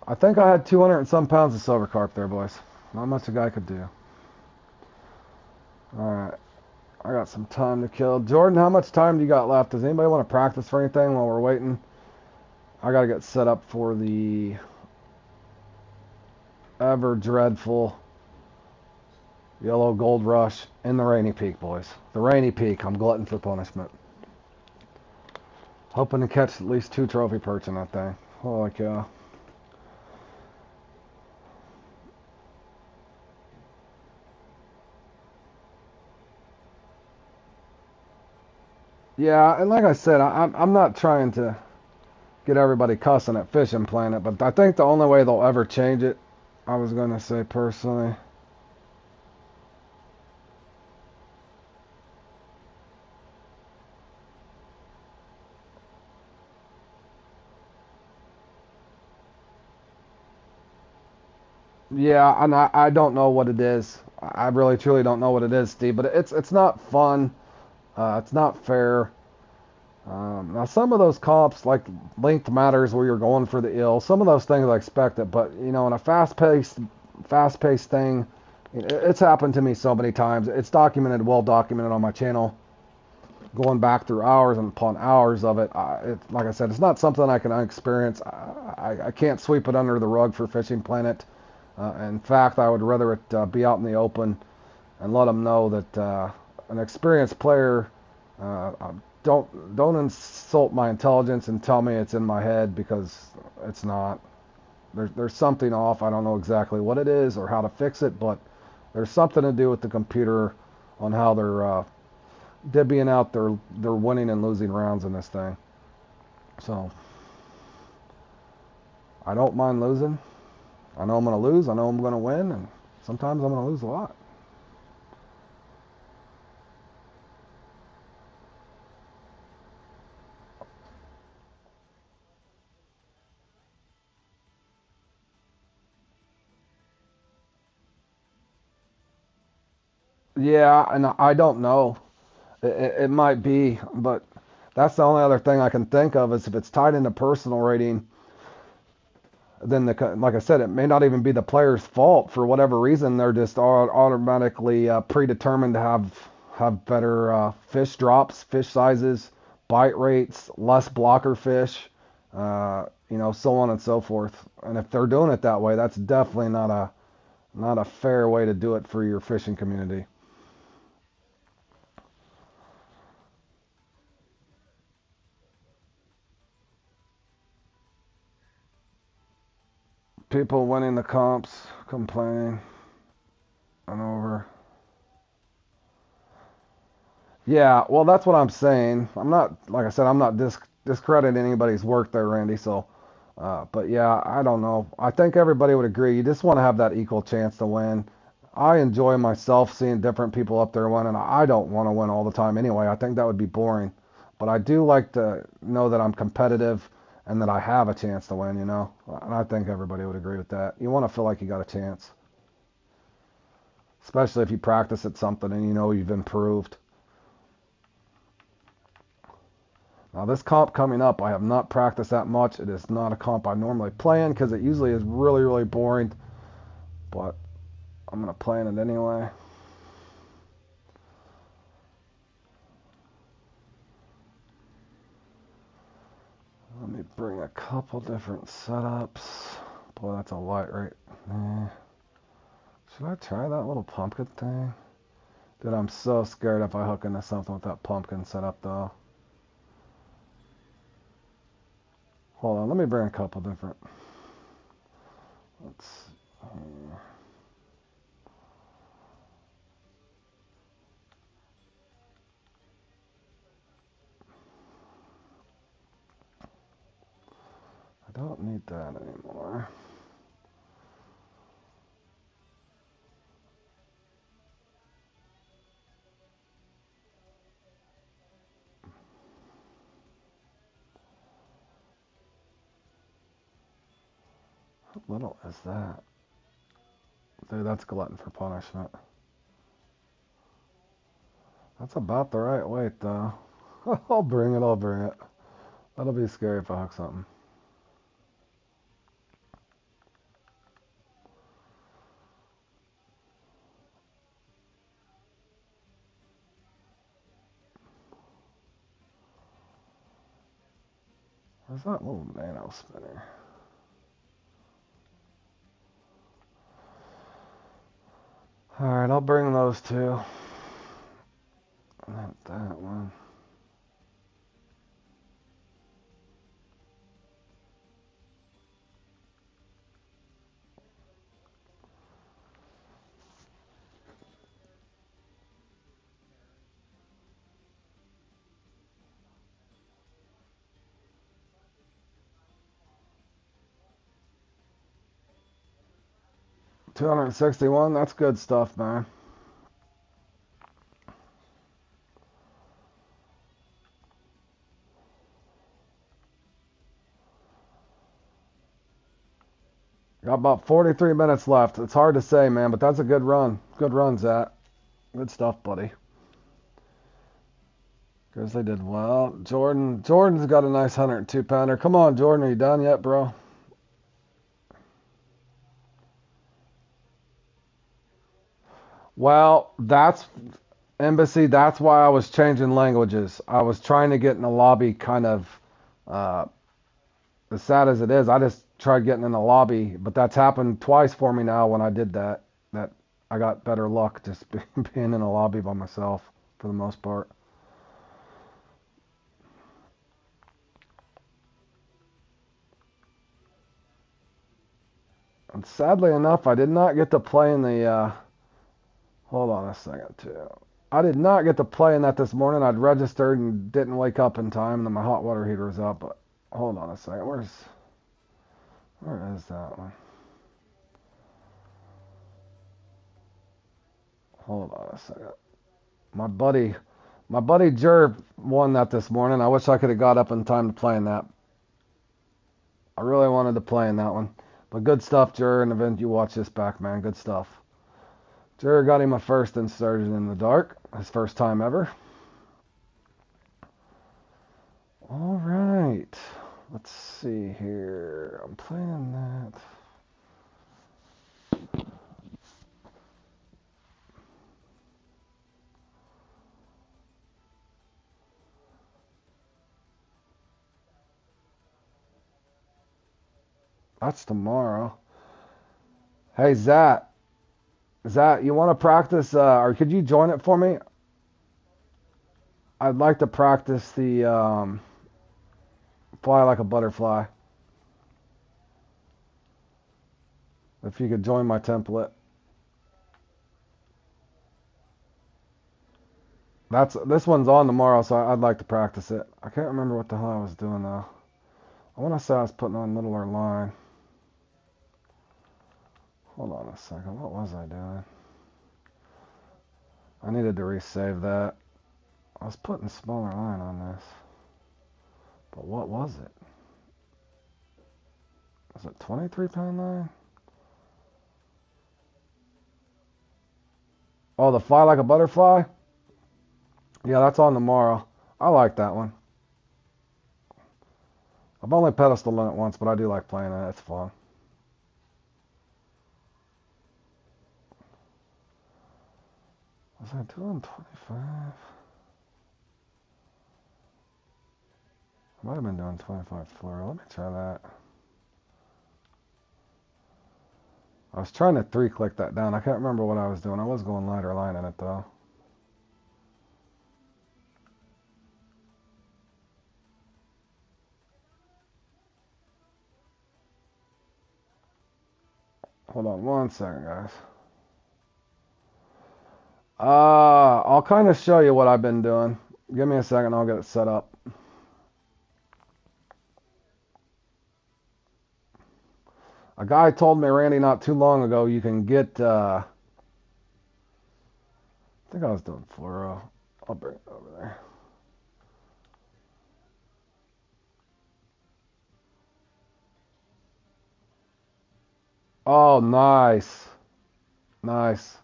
I think I had 200 and some pounds of silver carp there, boys. Not much a guy could do. All right. I got some time to kill. Jordan, how much time do you got left? Does anybody want to practice for anything while we're waiting? I got to get set up for the ever dreadful yellow gold rush in the Rainy Peak, boys. The Rainy Peak. I'm glutton for punishment. Hoping to catch at least 2 trophy perch in that thing. Holy cow. Yeah, and like I said, I'm not trying to get everybody cussing at Fishing Planet, but I think the only way they'll ever change it, I was going to say personally. Yeah, and I don't know what it is. I really truly don't know what it is, Steve, but it's not fun. It's not fair. Now some of those comps, like length matters where you're going for the ill. Some of those things I expect it, but you know, in a fast-paced thing, it's happened to me so many times. It's documented, well documented on my channel, going back through hours and upon hours of it. Like I said, it's not something I can experience. I can't sweep it under the rug for Fishing Planet. In fact, I would rather it be out in the open and let them know that an experienced player don't insult my intelligence and tell me it's in my head, because it's not. There's something off. I don't know exactly what it is or how to fix it, but there's something to do with the computer on how they're divvying out their winning and losing rounds in this thing. So I don't mind losing. I know I'm going to lose. I know I'm going to win, and sometimes I'm going to lose a lot. Yeah, and I don't know. It might be, but that's the only other thing I can think of is if it's tied into personal rating, then like I said, it may not even be the player's fault for whatever reason. They're just automatically predetermined to have better fish drops, fish sizes, bite rates, less blocker fish, so on and so forth. And if they're doing it that way, that's definitely not a fair way to do it for your fishing community. People winning the comps, complaining, and over. Yeah, well, that's what I'm saying. I'm not, like I said, I'm not discrediting anybody's work there, Randy. So, but yeah, I don't know. I think everybody would agree. You just want to have that equal chance to win. I enjoy myself seeing different people up there winning. I don't want to win all the time anyway. I think that would be boring. But I do like to know that I'm competitive and that I have a chance to win, And I think everybody would agree with that. You want to feel like you got a chance, especially if you practice at something and you know you've improved. Now this comp coming up, I have not practiced that much. It is not a comp I normally play in because it usually is really, really boring. But I'm going to play in it anyway. Let me bring a couple different setups. Boy, that's a light rate. Should I try that little pumpkin thing? Dude, I'm so scared if I hook into something with that pumpkin setup though. Hold on, let me bring a couple different. Let's. I don't need that anymore. How little is that? Dude, that's glutton for punishment. That's about the right weight, though. I'll bring it. That'll be scary if I hook something. Where's that little nano spinner? Alright, I'll bring those two. Not that one. $261, that's good stuff, man. Got about 43 minutes left. It's hard to say, man, but that's a good run. Good run, Zach. Good stuff, buddy. Grizzly did well. Jordan's got a nice 102 pounder. Come on, Jordan, are you done yet, bro? Well, that's Embassy. That's why I was changing languages. I was trying to get in the lobby kind of, uh, as sad as it is, I just tried getting in the lobby, but that's happened twice for me now when I did that. That I got better luck just being in a lobby by myself for the most part. And sadly enough, I did not get to play in the. Hold on a second, too. I did not get to play in that this morning. I'd registered and didn't wake up in time, and then my hot water heater was up. But hold on a second. Where is that one? Hold on a second. My buddy Jer won that this morning. I wish I could have got up in time to play in that. I really wanted to play in that one. But good stuff, Jer, and event you watch this back, man. Good stuff. Jer got him a first insertion in the dark. His first time ever. All right. Let's see here. I'm playing that. That's tomorrow. Hey, Zach. Zach, you want to practice, or could you join it for me? I'd like to practice the fly like a butterfly. If you could join my template. This one's on tomorrow, so I'd like to practice it. I can't remember what the hell I was doing though. I want to say I was putting on middle or line. Hold on a second. What was I doing? I needed to resave that. I was putting smaller line on this. But what was it? Was it 23-pound line? Oh, the fly like a butterfly? Yeah, that's on tomorrow. I like that one. I've only pedestaled on it once, but I do like playing it. It's fun. Was I doing 25? I might have been doing 25 floor. Let me try that. I was trying to 3-click that down. I can't remember what I was doing. I was going lighter line in it though. Hold on one second, guys. I'll kind of show you what I've been doing. Give me a second, I'll get it set up. A guy told me, Randy, not too long ago, you can get, I think I was doing fluoro. I'll bring it over there. Oh, nice. Nice.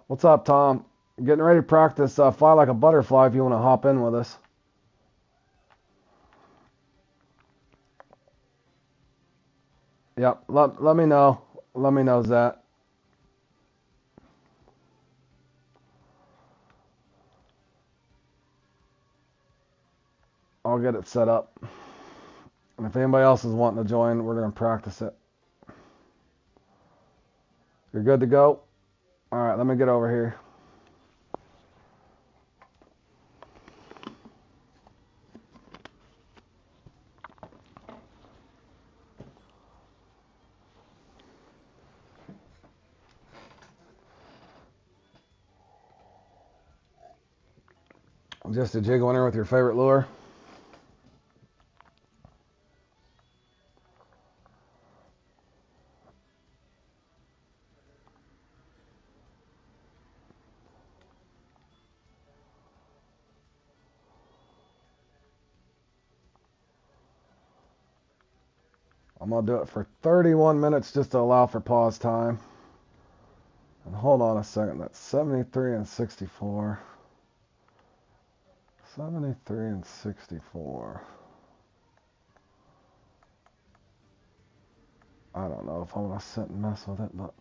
What's up, Tom? Getting ready to practice fly like a butterfly if you want to hop in with us. Yep, let me know. Let me know, Zach. I'll get it set up. And if anybody else is wanting to join, we're going to practice it. You're good to go? All right, let me get over here. Just a jig winner with your favorite lure. I'm going to do it for 31 minutes just to allow for pause time. And hold on a second. That's 73 and 64. 73 and 64. I don't know if I want to sit and mess with it, but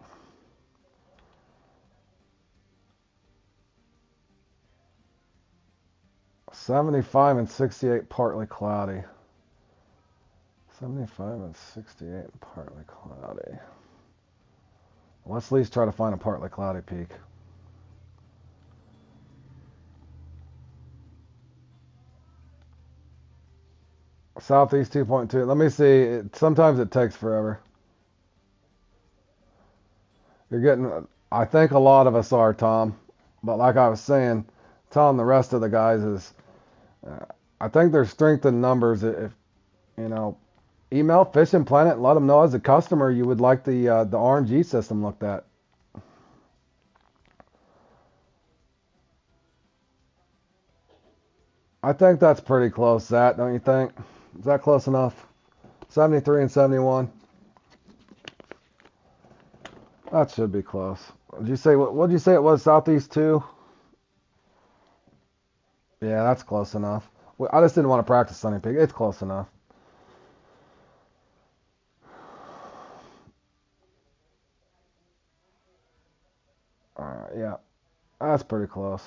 75 and 68 partly cloudy. 75 and 68 partly cloudy. Let's at least try to find a partly cloudy peak. Southeast 2.2. Let me see. Sometimes it takes forever. You're getting, I think a lot of us are, Tom. But like I was saying, telling the rest of the guys is, I think there's strength in numbers. If, you know, email Fishing Planet and let them know as a customer you would like the RNG system looked at. I think that's pretty close, Zach, don't you think? Is that close enough? 73 and 71. That should be close. Did you say what did you say it was? Southeast 2? Yeah, that's close enough. Well, I just didn't want to practice Sunny Peak. It's close enough. Alright, yeah. That's pretty close.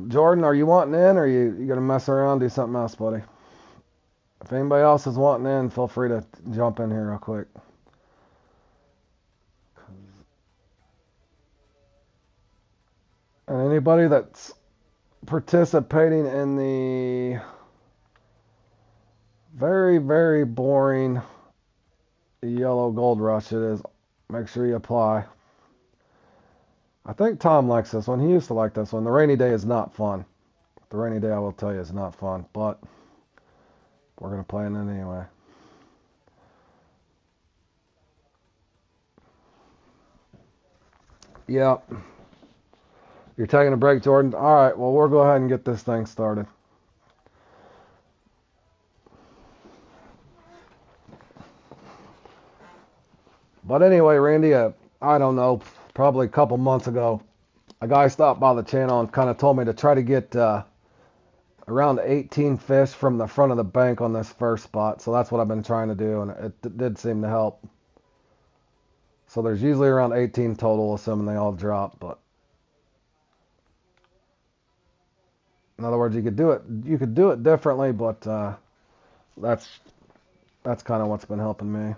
Jordan, are you wanting in, or you gonna mess around, do something else, buddy? If anybody else is wanting in, feel free to jump in here real quick. And anybody that's participating in the very, very boring yellow gold rush it is, make sure you apply. I think Tom likes this one. He used to like this one. The rainy day is not fun. The rainy day, I will tell you, is not fun, but we're going to play in it anyway. Yep. You're taking a break, Jordan? All right, well, we'll go ahead and get this thing started. But anyway, Randy, I don't know, probably a couple months ago, a guy stopped by the channel and kind of told me to try to get around 18 fish from the front of the bank on this first spot. So that's what I've been trying to do, and it did seem to help. So there's usually around 18 total, assuming they all drop. But in other words, you could do it differently, but that's kind of what's been helping me.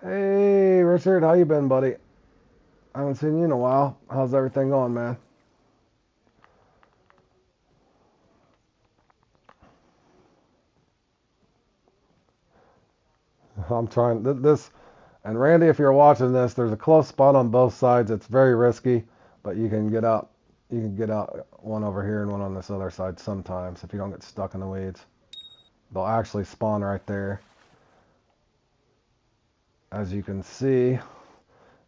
Hey, Richard, how you been, buddy? I haven't seen you in a while. How's everything going, man? I'm trying this, and Randy, if you're watching this, there's a close spot on both sides. It's very risky, but you can get out. You can get out one over here and one on this other side sometimes if you don't get stuck in the weeds. They'll actually spawn right there. As you can see,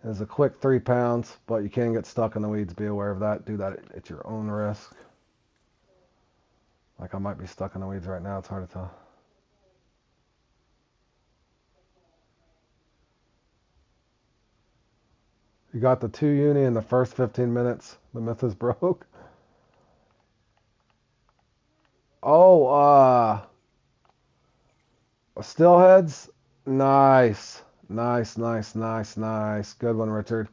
it's a quick 3 pounds, but you can get stuck in the weeds. Be aware of that. Do that at your own risk. Like I might be stuck in the weeds right now. It's hard to tell. You got the 2 uni in the first 15 minutes. The myth is broke. Oh, stillheads. Nice. Nice. Good one, Richard.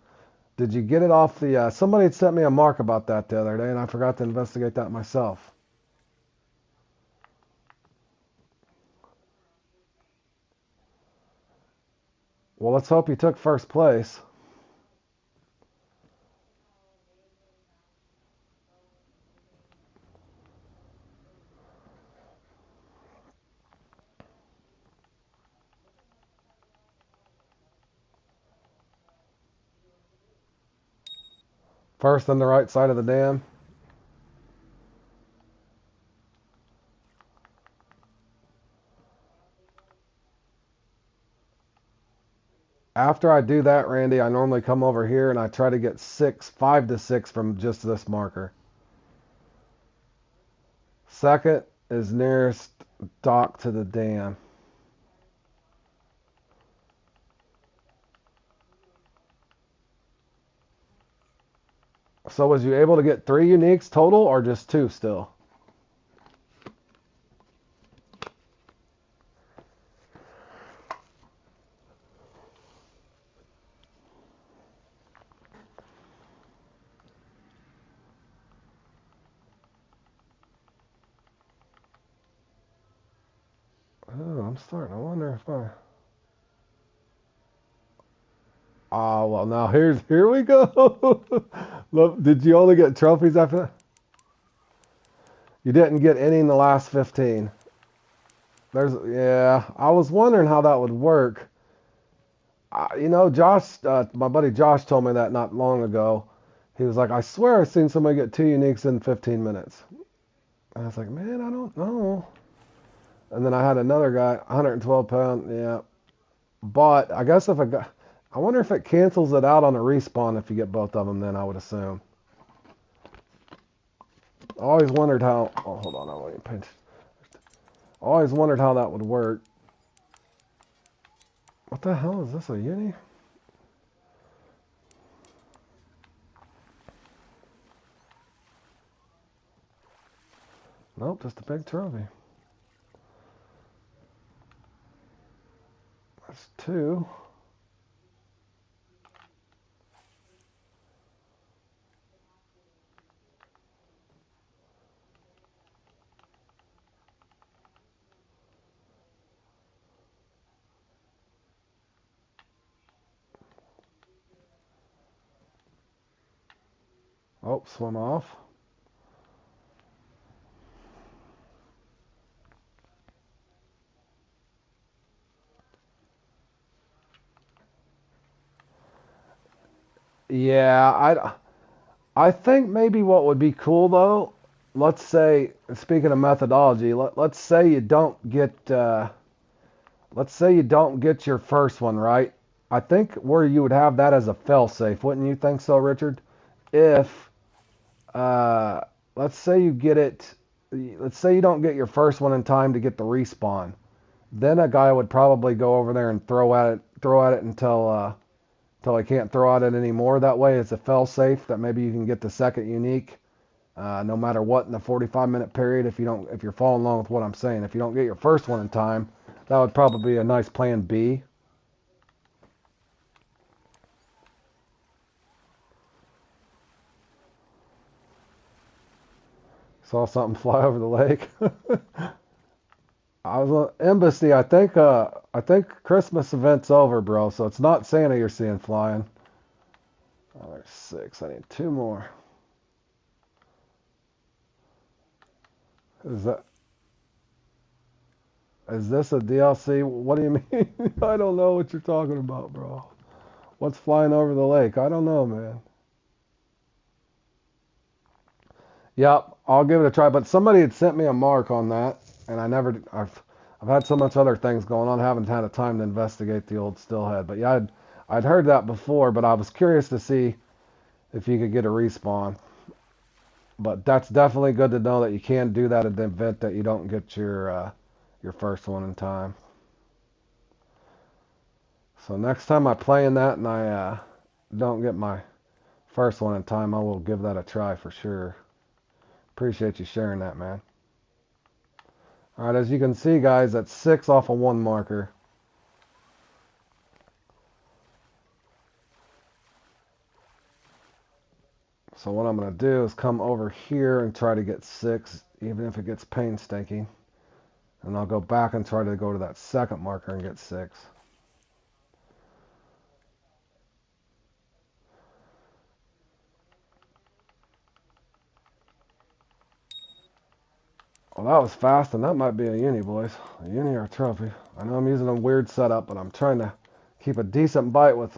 Did you get it off the... somebody had sent me a mark about that the other day, and I forgot to investigate that myself. Well, let's hope you took first place. First on the right side of the dam. After I do that, Randy, I normally come over here and I try to get 5 to 6 from just this marker. Second is nearest dock to the dam. So was you able to get 3 uniques total or just 2 still? Oh, I'm starting to wonder if I... Oh, well, now here we go. Look, did you only get trophies after that? You didn't get any in the last 15. Yeah, I was wondering how that would work. You know, Josh, my buddy Josh told me that not long ago. He was like, I swear I've seen somebody get 2 uniques in 15 minutes. And I was like, man, I don't know. And then I had another guy, 112 pound, yeah. But I guess if I wonder if it cancels it out on a respawn if you get both of them, then I would assume. I always wondered how, oh, hold on, I want you to pinch. I always wondered how that would work. What the hell is this, a uni? Nope, just a big trophy. That's 2. Oh, swim off. Yeah, I think maybe what would be cool though, let's say, speaking of methodology, let's say you don't get your first one right. I think where you would have that as a fail safe, wouldn't you think so, Richard? If uh, let's say you get it, let's say you don't get your first one in time to get the respawn, then a guy would probably go over there and throw at it until I can't throw at it anymore. That way, it's a fail safe that maybe you can get the second unique, no matter what in the 45-minute period. If you're following along with what I'm saying, if you don't get your first one in time, that would probably be a nice plan B. Saw something fly over the lake. I was on Embassy. I think Christmas event's over, bro. So it's not Santa you're seeing flying. Oh, there's 6. I need 2 more. Is that is this a DLC? What do you mean? I don't know what you're talking about, bro. What's flying over the lake? I don't know, man. Yep, I'll give it a try. But somebody had sent me a mark on that, and I've had so much other things going on, I haven't had a time to investigate the old stillhead. But yeah, I'd heard that before, but I was curious to see if you could get a respawn. But that's definitely good to know that you can do that in the event that you don't get your first one in time. So next time I play in that and I don't get my first one in time, I will give that a try for sure. Appreciate you sharing that, man. All right, as you can see, guys, that's 6 off of 1 marker. So what I'm going to do is come over here and try to get 6, even if it gets painstaking. And I'll go back and try to go to that second marker and get 6. Well, that was fast, and that might be a uni, boys. A uni or a trophy. I know I'm using a weird setup, but I'm trying to keep a decent bite with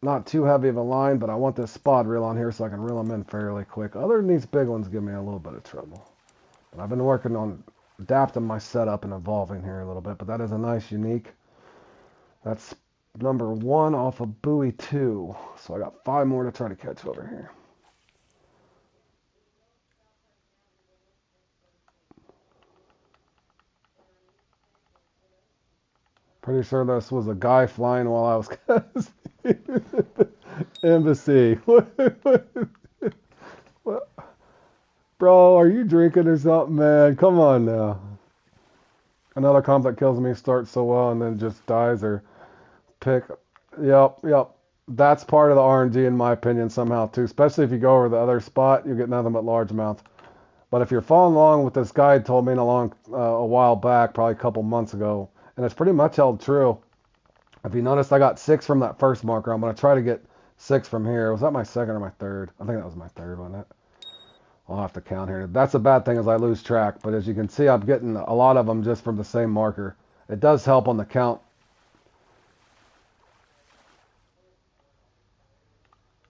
not too heavy of a line, but I want this spot reel on here so I can reel them in fairly quick. Other than these big ones give me a little bit of trouble. But I've been working on adapting my setup and evolving here a little bit, but that is a nice unique. That's number 1 off of buoy 2. So I got 5 more to try to catch over here. Pretty sure this was a guy flying while I was Embassy. What? Bro, are you drinking or something, man? Come on now. Another comp that kills me starts so well and then just dies or pick. Yep. That's part of the RNG in my opinion somehow too. Especially if you go over the other spot, you get nothing but largemouth. But if you're following along with this guide told me a while back, probably a couple months ago, and it's pretty much held true. If you noticed, I got 6 from that first marker. I'm going to try to get 6 from here. Was that my second or my third? I think that was my third, wasn't it? I'll have to count here. That's the bad thing is I lose track. But as you can see, I'm getting a lot of them just from the same marker. It does help on the count.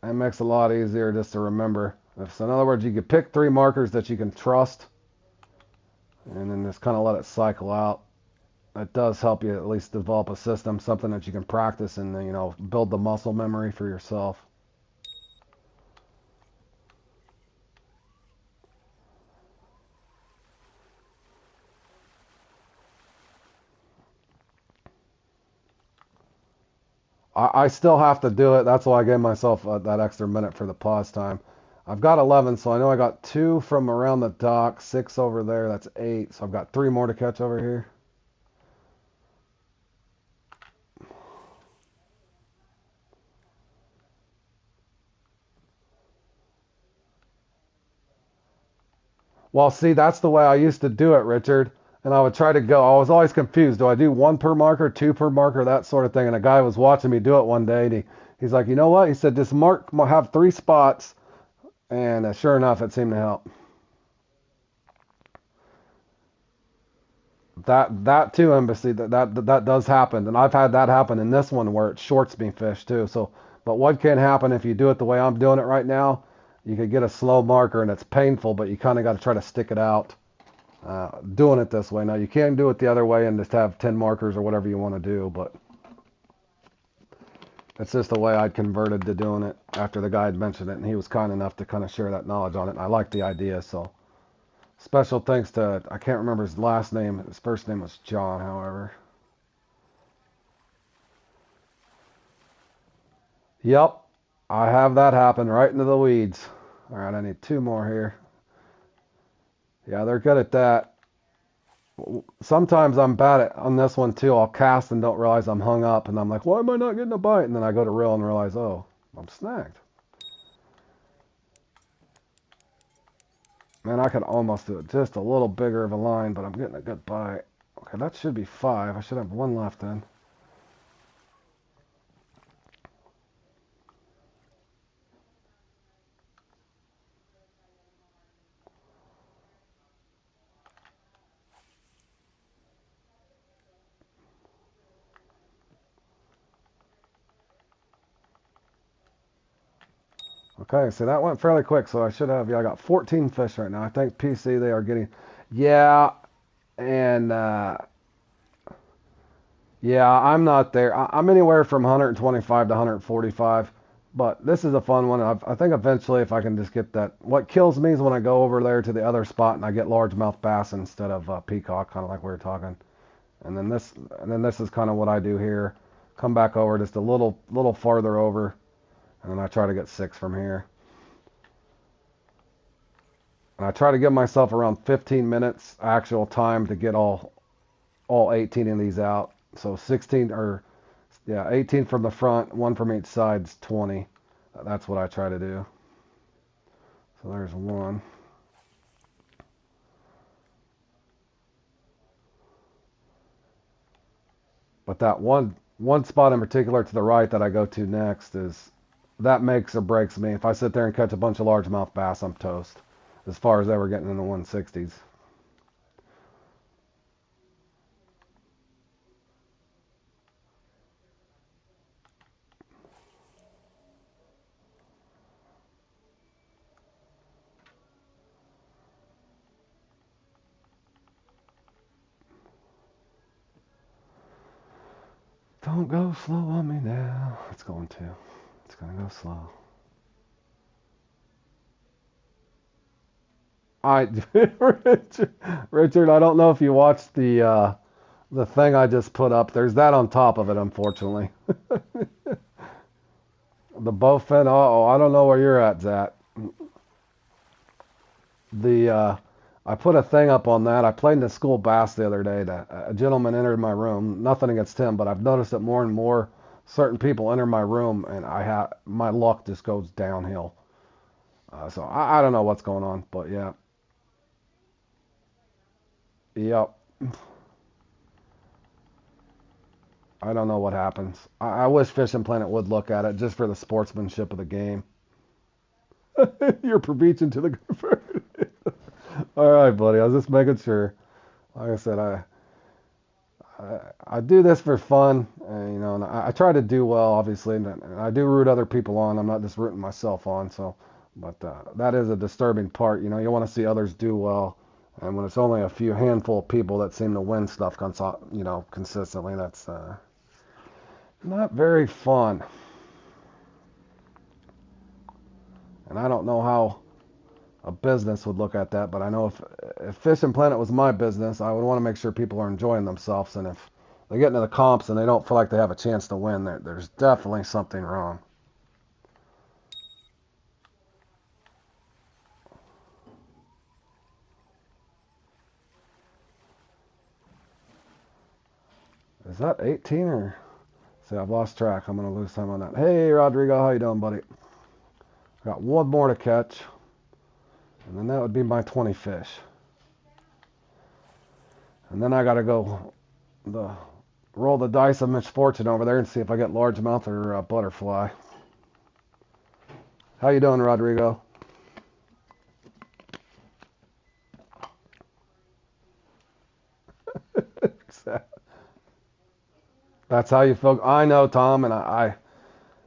It makes it a lot easier just to remember. So in other words, you can pick 3 markers that you can trust, and then just kind of let it cycle out. It does help you at least develop a system, something that you can practice and, build the muscle memory for yourself. I still have to do it. That's why I gave myself that extra minute for the pause time. I've got 11, so I know I got 2 from around the dock, 6 over there. That's 8. So I've got 3 more to catch over here. Well, see, that's the way I used to do it, Richard. And I would try to go. I was always confused. Do I do 1 per marker, 2 per marker, that sort of thing? And a guy was watching me do it one day, and he's like, you know what? He said, just have 3 spots. And sure enough, it seemed to help. That too, Embassy. That does happen, and I've had that happen in this one where it shorts me fish too. So, but what can happen if you do it the way I'm doing it right now? You could get a slow marker, and it's painful, but you kind of got to try to stick it out. Doing it this way. Now you can do it the other way and just have 10 markers or whatever you want to do, but it's just the way I'd converted to doing it after the guy had mentioned it, and he was kind enough to kind of share that knowledge on it. And I like the idea, so special thanks to, I can't remember his last name. His first name was John, however. Yep, I have that happen right into the weeds. All right, I need 2 more here. Yeah, they're good at that. Sometimes I'm bad at on this one too. I'll cast and don't realize I'm hung up, and I'm like, why am I not getting a bite? And then I go to reel and realize, oh, I'm snagged. Man, I could almost do it just a little bigger of a line, but I'm getting a good bite. Okay, that should be 5. I should have 1 left then. Okay, so that went fairly quick, so I should have, yeah, I got 14 fish right now. I think PC, they are getting, yeah, and, yeah, I'm not there. I'm anywhere from 125 to 145, but this is a fun one. I think eventually if I can just get that, what kills me is when I go over there to the other spot and I get largemouth bass instead of peacock, kind of like we were talking. And then this is kind of what I do here. Come back over just a little farther over, and then I try to get 6 from here. And I try to give myself around 15 minutes actual time to get all 18 of these out. So 16 or yeah, 18 from the front, 1 from each side's 20. That's what I try to do. So there's 1. But that one spot in particular to the right that I go to next is that makes or breaks me. If I sit there and catch a bunch of largemouth bass, I'm toast. As far as ever getting in the 160s. Don't go slow on me now. It's going to. It's going to go slow. Richard, I don't know if you watched the thing I just put up. There's that on top of it, unfortunately. The bowfin. Oh, I don't know where you're at, Zach. I put a thing up on that. I played in the school bass the other day. A gentleman entered my room. Nothing against him, but I've noticed that more and more certain people enter my room, and my luck just goes downhill. So I don't know what's going on, but yeah. Yep. I don't know what happens. I wish Fishing Planet would look at it just for the sportsmanship of the game. You're preaching to the converted. All right, buddy. I was just making sure. Like I said, I do this for fun, and I try to do well, obviously, and I do root other people on. I'm not just rooting myself on. So, but that is a disturbing part. You want to see others do well, and when it's only a few handful of people that seem to win stuff, consistently, that's not very fun. And I don't know how a business would look at that, but I know if Fishing Planet was my business, I would want to make sure people are enjoying themselves, and if they get into the comps and they don't feel like they have a chance to win, there's definitely something wrong. Is that 18 or? See, I've lost track. I'm gonna lose time on that. Hey, Rodrigo, how you doing, buddy? Got one more to catch, and then that would be my 20 fish. And then I gotta go roll the dice of misfortune over there and see if I get largemouth or butterfly. How you doing, Rodrigo? That's how you feel. I know, Tom, and I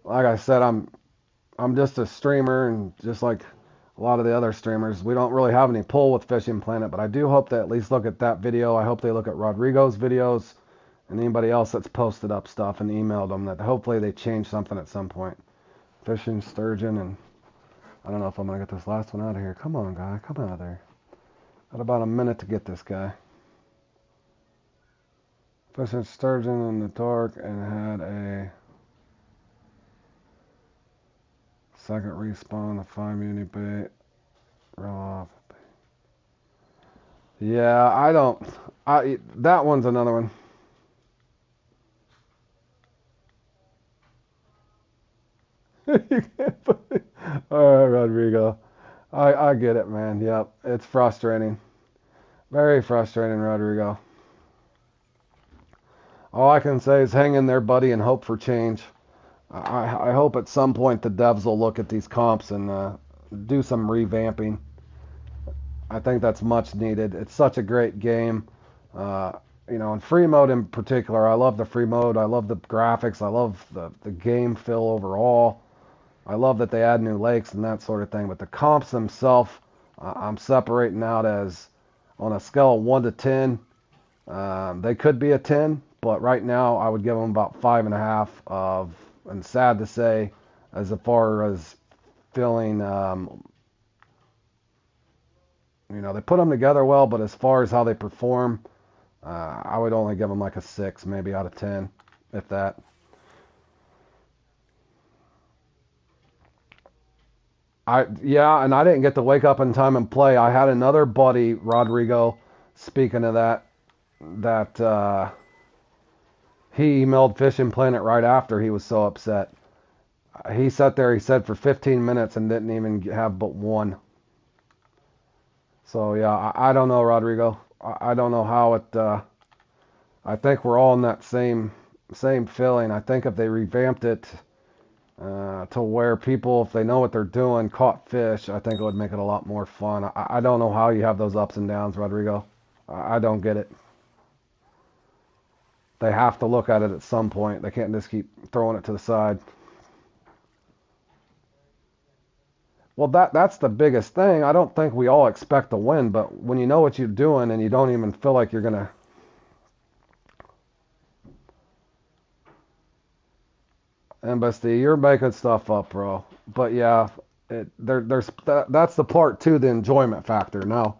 like I said, I'm just a streamer, and just like a lot of the other streamers, we don't really have any pull with Fishing Planet, but I do hope they at least look at that video. I hope they look at Rodrigo's videos and anybody else that's posted up stuff and emailed them, that hopefully they change something at some point. Fishing sturgeon, and I don't know if I'm going to get this last one out of here. Come on, guy. Come out of there. Got about a minute to get this guy. Fishing sturgeon in the dark and had a second respawn, a 5 uni bait. Roll off. Yeah, that one's another one. All right, Rodrigo. I get it, man. Yep, it's frustrating. Very frustrating, Rodrigo. All I can say is hang in there, buddy, and hope for change. I hope at some point the devs will look at these comps and do some revamping. I think that's much needed. It's such a great game. In free mode in particular, I love the free mode. I love the graphics. I love the game feel overall. I love that they add new lakes and that sort of thing. But the comps themselves, I'm separating out as on a scale of 1 to 10. They could be a 10, but right now I would give them about 5.5 of, and sad to say, as far as feeling, they put them together well, but as far as how they perform, I would only give them like a 6, maybe out of 10, if that. And I didn't get to wake up in time and play. I had another buddy, Rodrigo, speaking of that he emailed Fishing Planet right after. He was so upset. He sat there, he said, for 15 minutes and didn't even have but one. So, yeah, I don't know, Rodrigo. I don't know how it... I think we're all in that same feeling. I think if they revamped it to where people, if they know what they're doing, caught fish, I think it would make it a lot more fun. I don't know how you have those ups and downs, Rodrigo. I don't get it. They have to look at it at some point. They can't just keep throwing it to the side. Well, that's the biggest thing. I don't think we all expect to win, but when you know what you're doing and you don't even feel like you're going to... Embassy, you're making stuff up, bro. But yeah, that's the part too, the enjoyment factor. Now,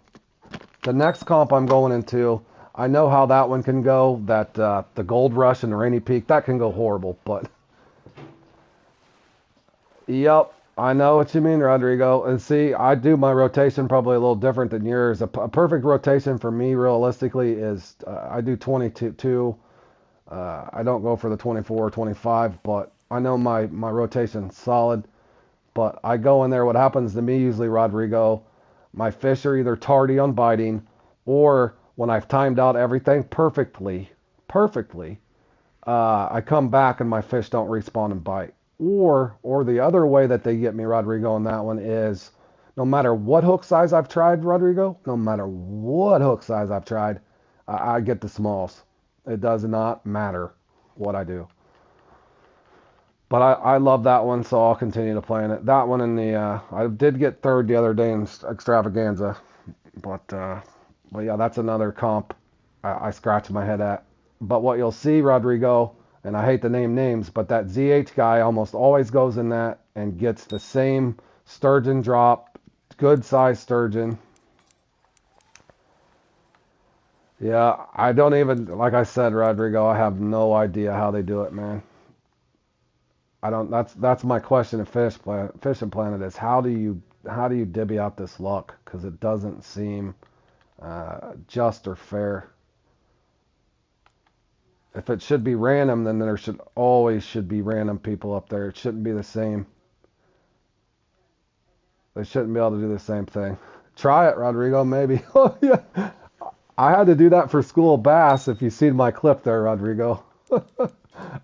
the next comp I'm going into, I know how that one can go. That the Gold Rush and the Rainy Peak, that can go horrible. But yep, I know what you mean, Rodrigo. And see, I do my rotation probably a little different than yours. A perfect rotation for me, realistically, is I do 22. I don't go for the 24 or 25, but I know my rotation's solid. But I go in there, what happens to me usually, Rodrigo, my fish are either tardy on biting, or when I've timed out everything perfectly, I come back and my fish don't respawn and bite. Or the other way that they get me, Rodrigo, on that one is no matter what hook size I've tried, Rodrigo, no matter what hook size I've tried, I get the smalls. It does not matter what I do. But I love that one, so I'll continue to play in it. That one and the I did get third the other day in Extravaganza, but yeah, that's another comp I scratch my head at. But what you'll see, Rodrigo, and I hate to name names, but that ZH guy almost always goes in that and gets the same sturgeon drop, good size sturgeon. Yeah, I don't even, like I said, Rodrigo, I have no idea how they do it, man. I don't. That's my question of Fishing Planet is how do you divvy out this luck? Because it doesn't seem just or fair. If it should be random, then there should be random people up there. It shouldn't be the same. They shouldn't be able to do the same thing. Try it, Rodrigo. Maybe. Oh yeah. I had to do that for school bass. If you seen my clip there, Rodrigo.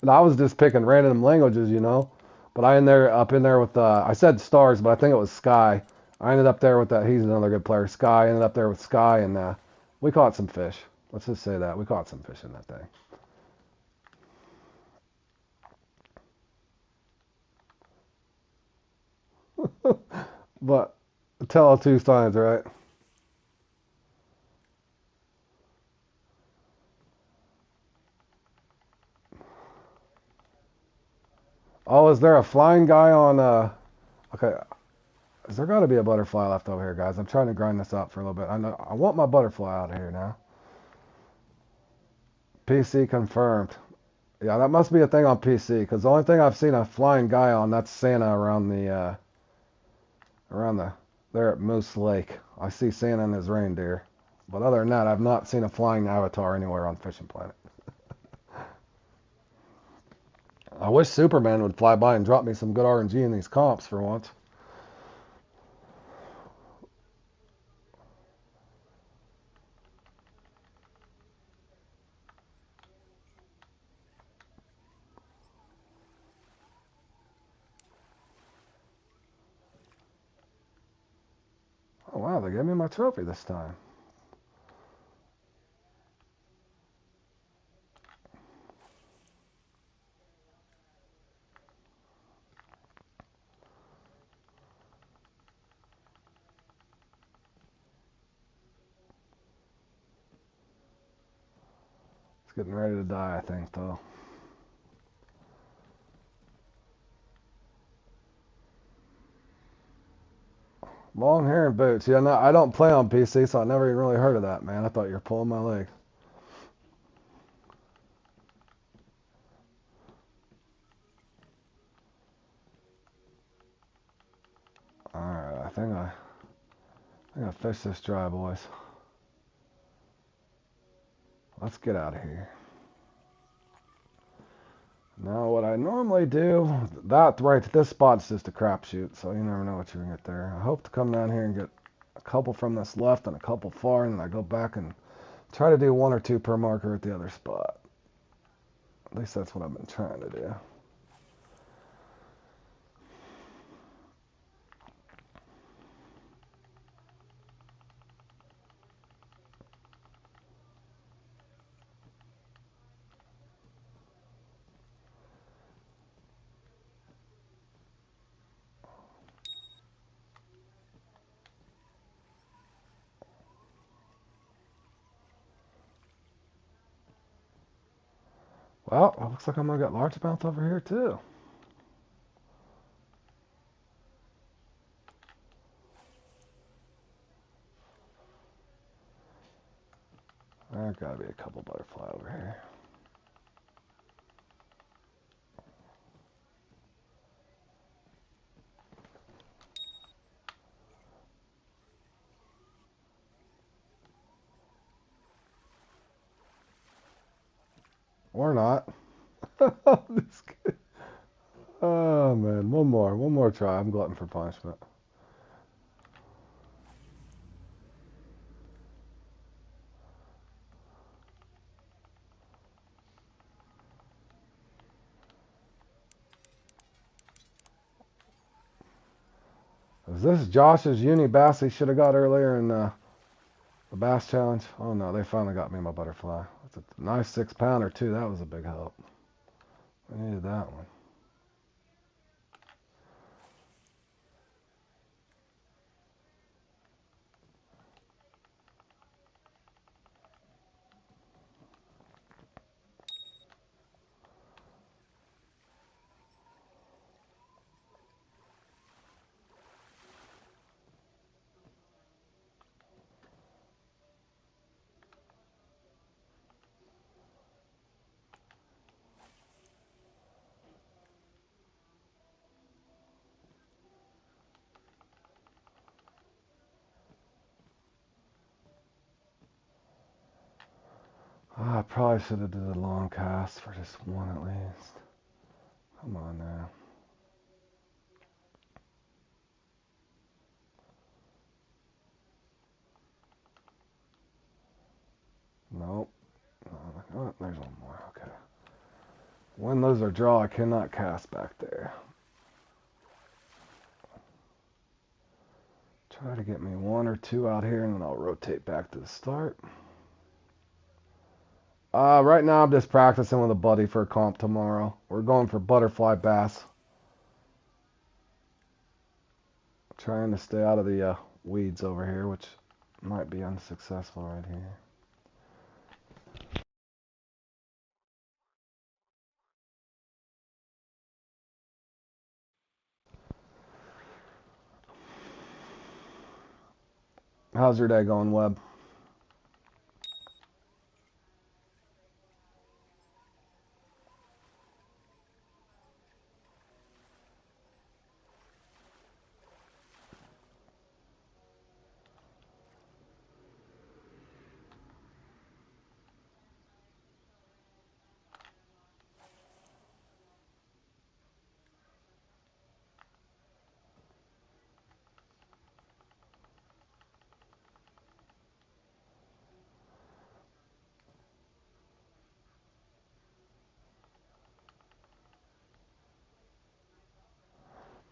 And I was just picking random languages, you know. But I up in there with I said stars, but I think it was Sky. I ended up there with that. He's another good player. Sky ended up there with Sky, and we caught some fish. Let's just say that we caught some fish in that thing. But tell it two times, right? Oh, is there a flying guy on? Okay, is there got to be a butterfly left over here, guys? I'm trying to grind this out for a little bit. I want my butterfly out of here now. PC confirmed. Yeah, that must be a thing on PC because the only thing I've seen a flying guy on that's Santa around the there at Moose Lake. I see Santa and his reindeer, but other than that, I've not seen a flying avatar anywhere on Fishing Planet. I wish Superman would fly by and drop me some good RNG in these comps for once. Oh wow, they gave me my trophy this time. It's getting ready to die, I think, though. Long hair and boots. Yeah, no, I don't play on PC, so I never even really heard of that, man. I thought you were pulling my leg. Alright, I think I fished this dry, boys. Let's get out of here. Now, what I normally do, that right, this spot's just a crapshoot, so you never know what you're gonna get there. I hope to come down here and get a couple from this left and a couple far, and then I go back and try to do one or two per marker at the other spot. At least that's what I've been trying to do. Well, it looks like I'm gonna get largemouth over here too. There's gotta be a couple butterfly over here. Or not. Oh man, one more try. I'm glutton for punishment. Is this Josh's uni bass he should have got earlier in the bass challenge? Oh no, they finally got me my butterfly. That's a nice 6-pounder too. That was a big help. I needed that one. I probably should have did a long cast for just one at least. Come on now. Nope. Oh, there's one more. Okay. Win, lose, or draw. I cannot cast back there. Try to get me 1 or 2 out here, and then I'll rotate back to the start. Right now I'm just practicing with a buddy for a comp tomorrow. We're going for butterfly bass. Trying to stay out of the weeds over here, which might be unsuccessful right here. How's your day going, Webb?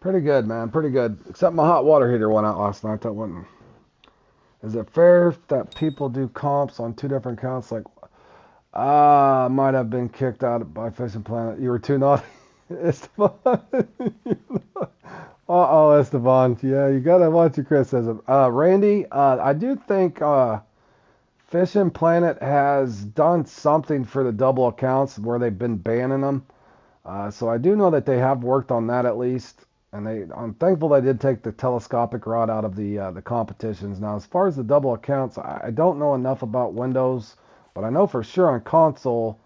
Pretty good, man. Pretty good. Except my hot water heater went out last night. That wasn't. Is it fair that people do comps on 2 different accounts? Like, I might have been kicked out by Fishing Planet. You were too naughty, Esteban. Uh-oh, Esteban. Yeah, you gotta watch your criticism. Randy, I do think Fishing Planet has done something for the double accounts where they've been banning them. So I do know that they have worked on that at least. And I'm thankful they did take the telescopic rod out of the competitions. Now, as far as the double accounts, I don't know enough about Windows, but I know for sure on console,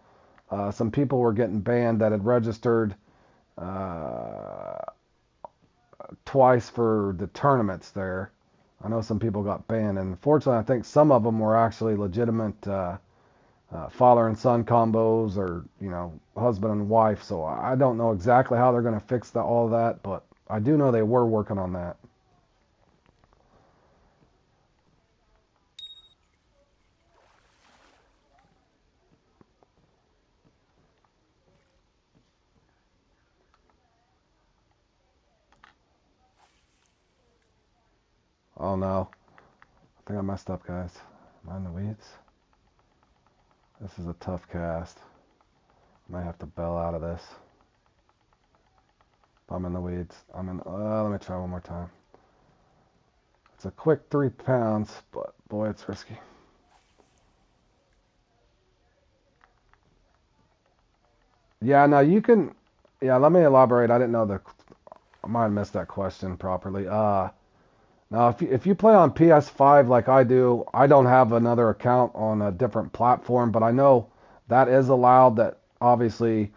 some people were getting banned that had registered twice for the tournaments there. I know some people got banned, and fortunately, I think some of them were actually legitimate father and son combos, or husband and wife. So I don't know exactly how they're going to fix all of that, but I do know they were working on that. Oh no, I think I messed up, guys. Am I in the weeds? This is a tough cast. Might have to bail out of this. I'm in the weeds. Let me try one more time. It's a quick 3 pounds, but boy, it's risky. Yeah, no, you can. Yeah, let me elaborate. I didn't know I might have missed that question properly. Now if you play on PS5 like I do, I don't have another account on a different platform, but I know that is allowed. That obviously,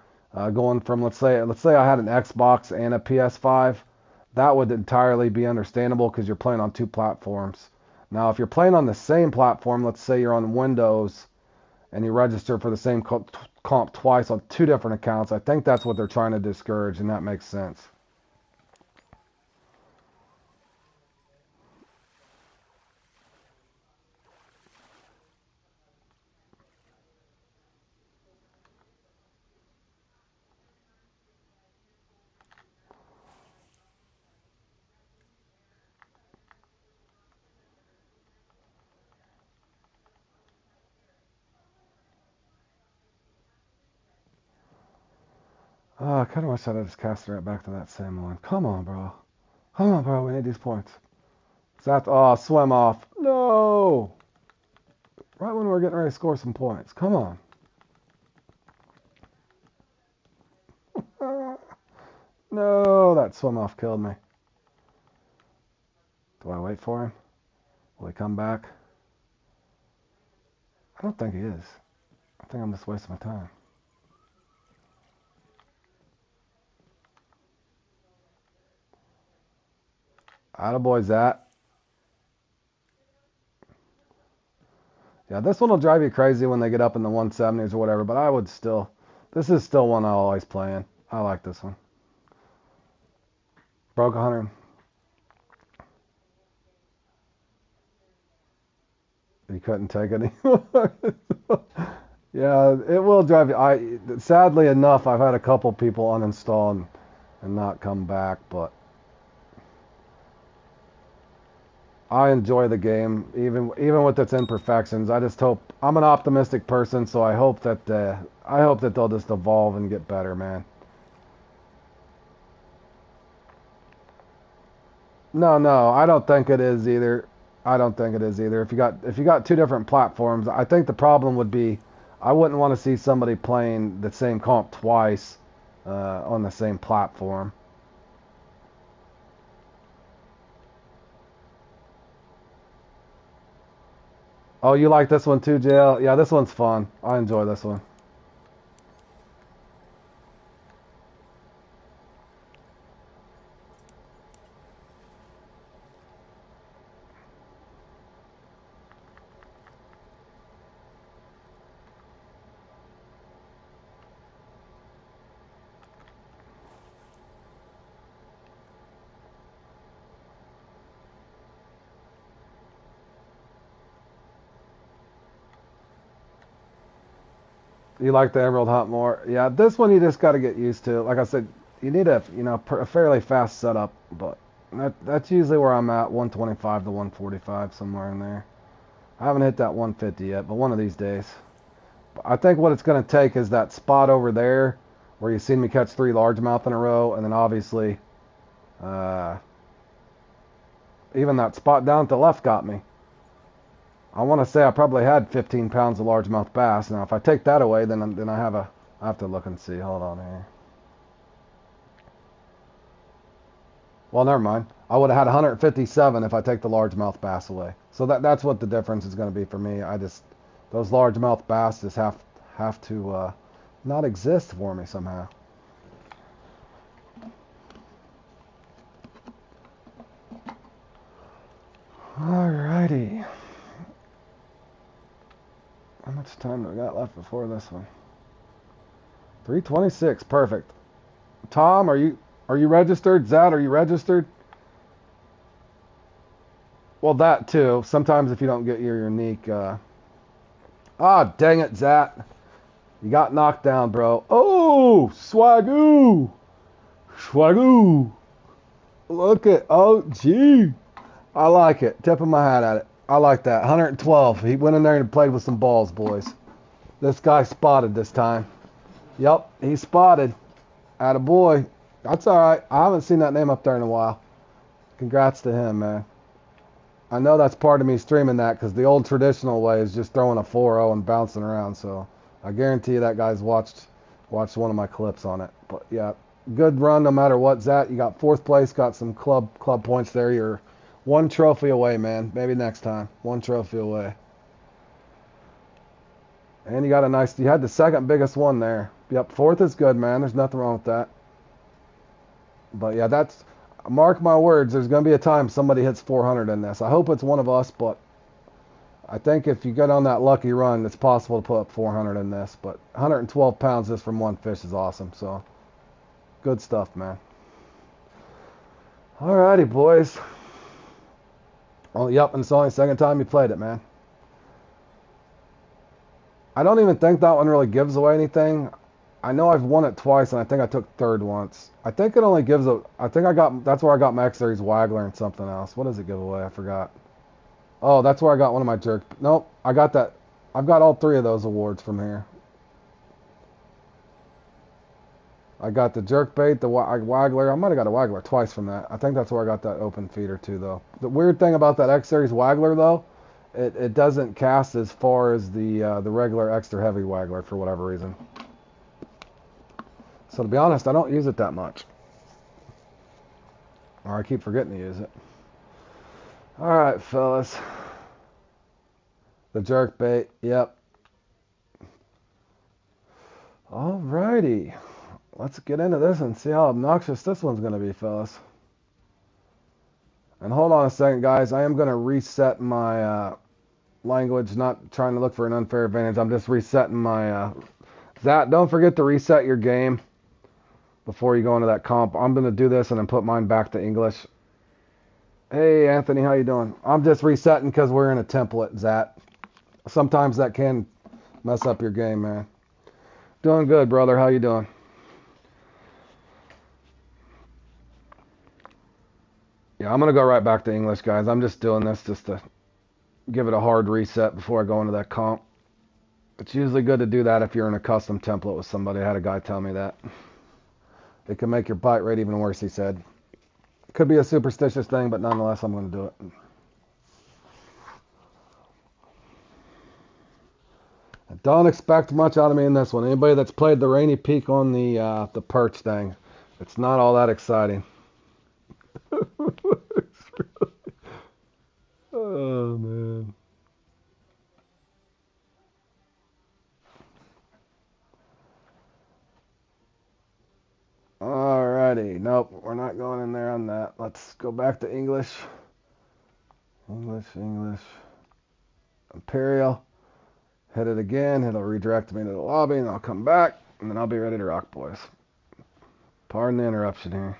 going from let's say I had an Xbox and a PS5, that would entirely be understandable because you're playing on 2 platforms. Now, if you're playing on the same platform, let's say you're on Windows and you register for the same comp twice on 2 different accounts, I think that's what they're trying to discourage, and that makes sense. Oh, I kind of wish I'd have just cast it right back to that same one. Come on, bro. Come on, bro. We need these points. Oh, swim off. No! Right when we're getting ready to score some points. Come on. No, that swim off killed me. Do I wait for him? Will he come back? I don't think he is. I think I'm just wasting my time. Attaboy, that. Yeah, this one will drive you crazy when they get up in the 170s or whatever, but I would still... This is still one I'll always play in. I like this one. Broke 100. You couldn't take it anymore. Yeah, it will drive you. Sadly enough, I've had a couple people uninstall and not come back, but I enjoy the game, even with its imperfections. I just hope I'm an optimistic person, so I hope that they'll just evolve and get better, man. No, I don't think it is either. I don't think it is either. If you got two different platforms, I think the problem would be I wouldn't want to see somebody playing the same comp twice on the same platform. Oh, you like this one too, JL? Yeah, this one's fun. I enjoy this one. You like the Emerald Hunt more? Yeah, this one you just got to get used to. Like I said, you need a fairly fast setup, but that's usually where I'm at, 125 to 145, somewhere in there. I haven't hit that 150 yet, but one of these days. I think what it's going to take is that spot over there where you seen me catch 3 largemouth in a row, and then obviously uh, even that spot down at the left got me. I want to say I probably had 15 pounds of largemouth bass. Now, if I take that away, then I have to look and see. Hold on here. Well, never mind. I would have had 157 if I take the largemouth bass away. So that's what the difference is going to be for me. Those largemouth bass just have to not exist for me somehow. Alrighty. How much time do we got left before this one? 3:26. Perfect. Tom, are you registered? Zad, are you registered? Well, that too. Sometimes if you don't get your unique... dang it, Zat. You got knocked down, bro. Oh, swagoo. Swagoo. Look at OG. I like it. Tipping my hat at it. I like that. 112. He went in there and played with some balls, boys. This guy spotted this time. Yep, he spotted. Attaboy. That's all right. I haven't seen that name up there in a while. Congrats to him, man. I know that's part of me streaming that because the old traditional way is just throwing a 4-0 and bouncing around. So I guarantee you that guy's watched one of my clips on it. But yeah, good run no matter what's at. You got 4th place, got some club points there. You're 1 trophy away, man. Maybe next time. 1 trophy away. And you had the 2nd biggest one there. Yep, 4th is good, man. There's nothing wrong with that. But yeah, mark my words, there's going to be a time somebody hits 400 in this. I hope it's one of us, but I think if you get on that lucky run, it's possible to put up 400 in this. But 112 pounds just from one fish is awesome. So, good stuff, man. Alrighty, boys. Oh, yep, and it's only the 2nd time you played it, man. I don't even think that one really gives away anything. I know I've won it twice, and I think I took 3rd once. I think it only gives that's where I got my X Series Waggler and something else. What does it give away? I forgot. Oh, that's where I got one of my jerk. Nope, I got that. I've got all 3 of those awards from here. I got the jerkbait, the waggler. I might have got a waggler twice from that. I think that's where I got that open feeder too, though. The weird thing about that X Series waggler, though, it doesn't cast as far as the regular extra heavy waggler for whatever reason. So to be honest, I don't use it that much, or I keep forgetting to use it. All right, fellas. The jerkbait. Yep. All righty. Let's get into this and see how obnoxious this one's going to be, fellas. And hold on a second, guys. I am going to reset my language, not trying to look for an unfair advantage. I'm just resetting my... Zach, don't forget to reset your game before you go into that comp. I'm going to do this and then put mine back to English. Hey, Anthony, how you doing? I'm just resetting because we're in a template, Zach. Sometimes that can mess up your game, man. Doing good, brother. How you doing? Yeah, I'm going to go right back to English, guys. I'm just doing this just to give it a hard reset before I go into that comp. It's usually good to do that if you're in a custom template with somebody. I had a guy tell me that. It can make your bite rate even worse, he said. Could be a superstitious thing, but nonetheless, I'm going to do it. Don't expect much out of me in this one. Anybody that's played the Rainy Peak on the perch thing, it's not all that exciting. Oh, man. Alrighty. Nope, we're not going in there on that. Let's go back to English. English. Imperial. Hit it again. It'll redirect me to the lobby, and I'll come back, and then I'll be ready to rock, boys. Pardon the interruption here.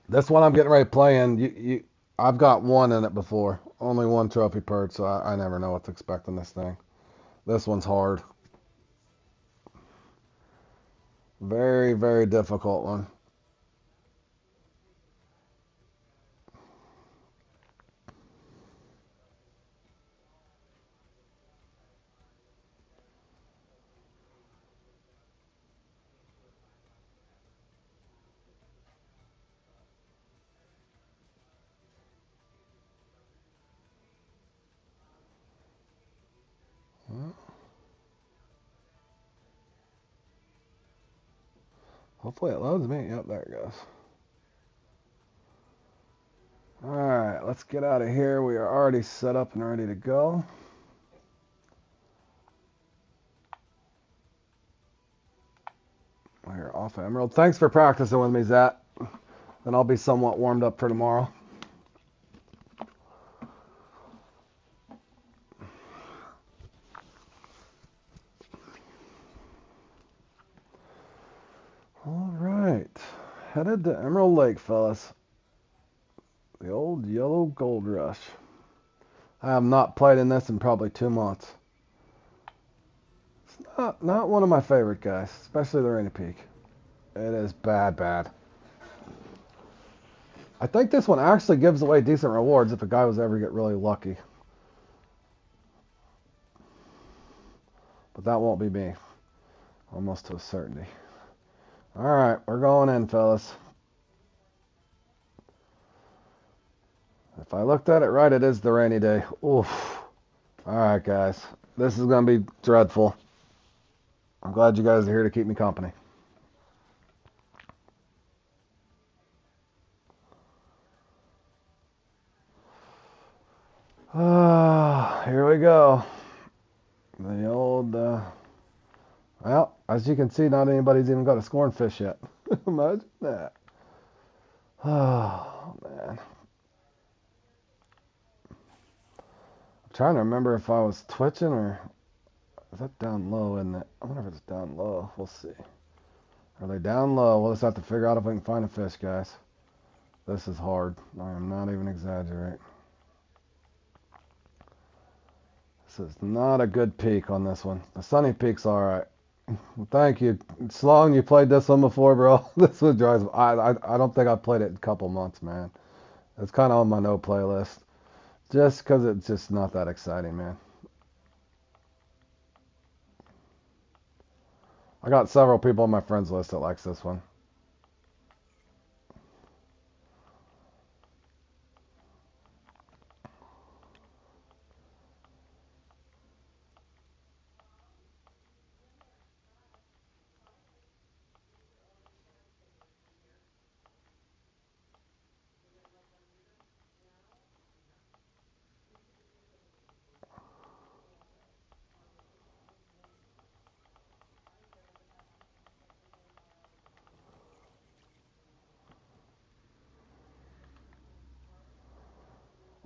This one I'm getting ready to play in, I've got one in it before. Only one trophy perch, so I never know what to expect in this thing. This one's hard. Very, very difficult one. Hopefully it loads me. Yep, there it goes. Alright, let's get out of here. We are already set up and ready to go. We're off Emerald. Thanks for practicing with me, Zach. Then I'll be somewhat warmed up for tomorrow. Alright. Headed to Emerald Lake, fellas. The old yellow gold rush. I have not played in this in probably 2 months. It's not one of my favorite guys, especially the Rainy Peak. It is bad. I think this one actually gives away decent rewards if a guy was ever get really lucky. But that won't be me. Almost to a certainty. Alright, we're going in, fellas. If I looked at it right, it is the rainy day. Oof. Alright, guys. This is going to be dreadful. I'm glad you guys are here to keep me company. Here we go. The old, well, as you can see, not anybody's even got a scornfish yet. Imagine that. Oh, man. I'm trying to remember if I was twitching or... Is that down low, isn't it? I wonder if it's down low. We'll see. Are they down low? We'll just have to figure out if we can find a fish, guys. This is hard. I am not even exaggerating. This is not a good peak on this one. The sunny peak's alright. Well, thank you. Sloan, you played this one before, bro. This one drives. I don't think I've played it in a couple months, man. It's kind of on my no playlist, just because it's just not that exciting, man. I got several people on my friends list that likes this one.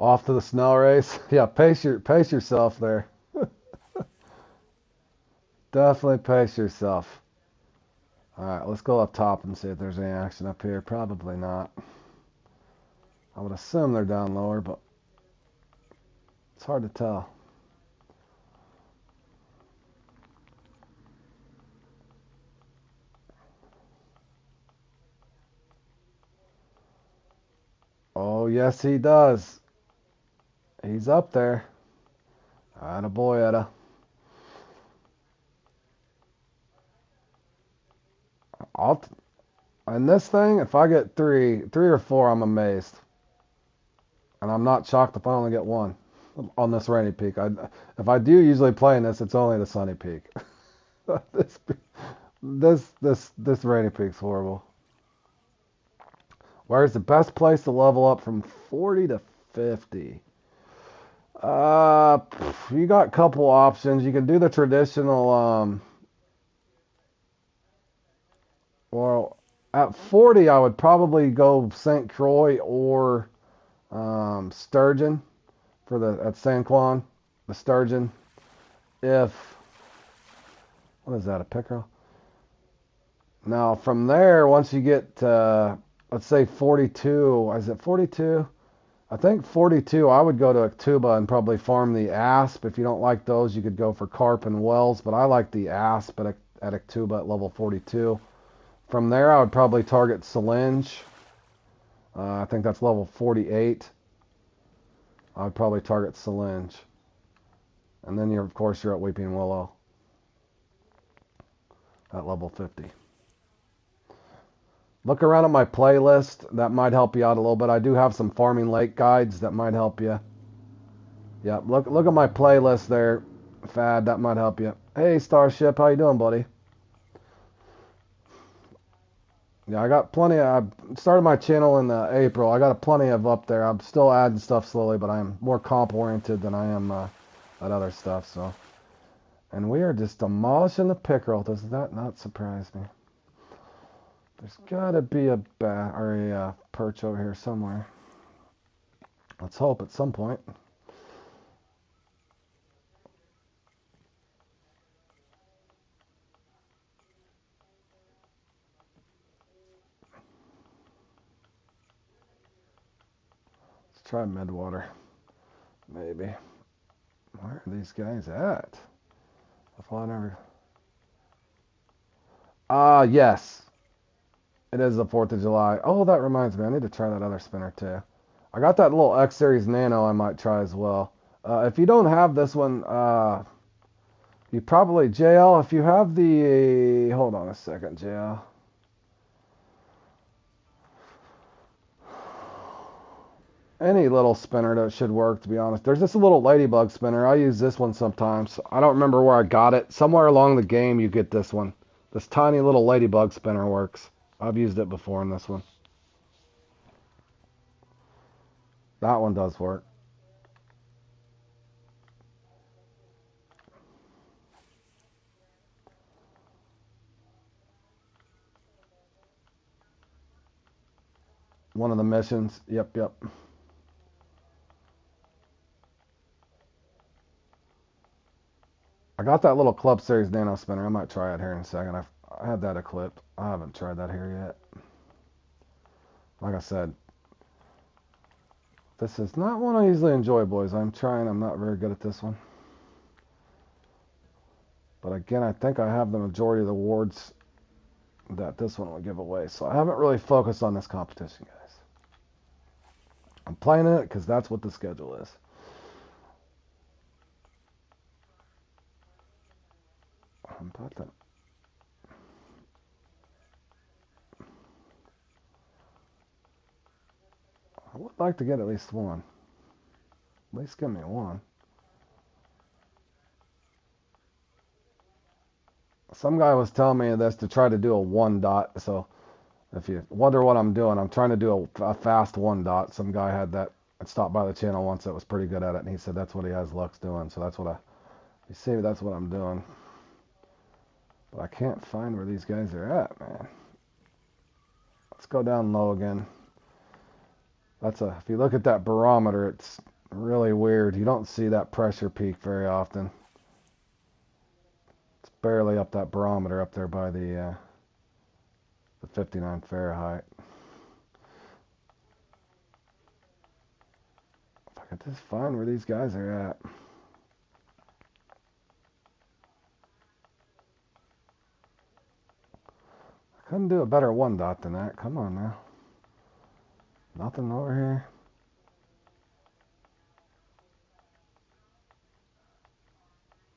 Off to the Snell race. Yeah, pace yourself there. Definitely pace yourself. All right, let's go up top and see if there's any action up here. Probably not. I would assume they're down lower, but it's hard to tell. Oh, yes, he does. He's up there. Attaboy, Etta. I'll, in this thing, if I get three or four, I'm amazed. And I'm not shocked if I only get one on this rainy peak. If I do usually play in this, it's only the sunny peak. this, this rainy peak's horrible. Where's the best place to level up from 40 to 50? You got a couple options. You can do the traditional, well, at 40, I would probably go St. Croix or Sturgeon for the at San Juan, the Sturgeon. If what is that, a pickerel? Now from there, once you get let's say 42, is it 42? I think 42, I would go to Actuba and probably farm the asp. If you don't like those, you could go for carp and wells, but I like the asp at Actuba at level 42. From there, I would probably target Salinge. I think that's level 48. I would probably target Salinge. And then, of course, you're at Weeping Willow at level 50. Look around at my playlist. That might help you out a little bit. I do have some farming lake guides that might help you. Yeah, look at my playlist there, Fad. That might help you. Hey, Starship, how you doing, buddy? Yeah, I got plenty. I started my channel in April. I got plenty of up there. I'm still adding stuff slowly, but I'm more comp oriented than I am at other stuff. So, and we are just demolishing the pickerel. Does that not surprise me? There's gotta be a bat or a perch over here somewhere. Let's hope at some point. Let's try midwater. Maybe. Where are these guys at? If I never. Yes. It is the 4th of July. Oh, that reminds me. I need to try that other spinner too. I got that little X Series Nano I might try as well. If you don't have this one, you probably, JL, if you have the, hold on a second, JL. Any little spinner that should work, to be honest. There's this little ladybug spinner. I use this one sometimes. I don't remember where I got it. Somewhere along the game you get this one. This tiny little ladybug spinner works. I've used it before in this one. That one does work. One of the missions. Yep, yep. I got that little Club Series Nano spinner. I might try it here in a second. I had that equipped. I haven't tried that here yet. Like I said, this is not one I usually enjoy, boys. I'm trying. I'm not very good at this one. But again, I think I have the majority of the wards that this one will give away. So I haven't really focused on this competition, guys. I'm playing it because that's what the schedule is. I'm about to... I would like to get at least one. At least give me one. Some guy was telling me this to try to do a 1 dot. So if you wonder what I'm doing, I'm trying to do a fast 1 dot. Some guy had that. I stopped by the channel once that was pretty good at it, and he said that's what he has Lux doing. So that's what you see, that's what I'm doing. But I can't find where these guys are at, man. Let's go down low again. If you look at that barometer, it's really weird. You don't see that pressure peak very often. It's barely up that barometer up there by the 59 Fahrenheit. If I could just find where these guys are at. I couldn't do a better 1 dot than that. Come on now. Nothing over here.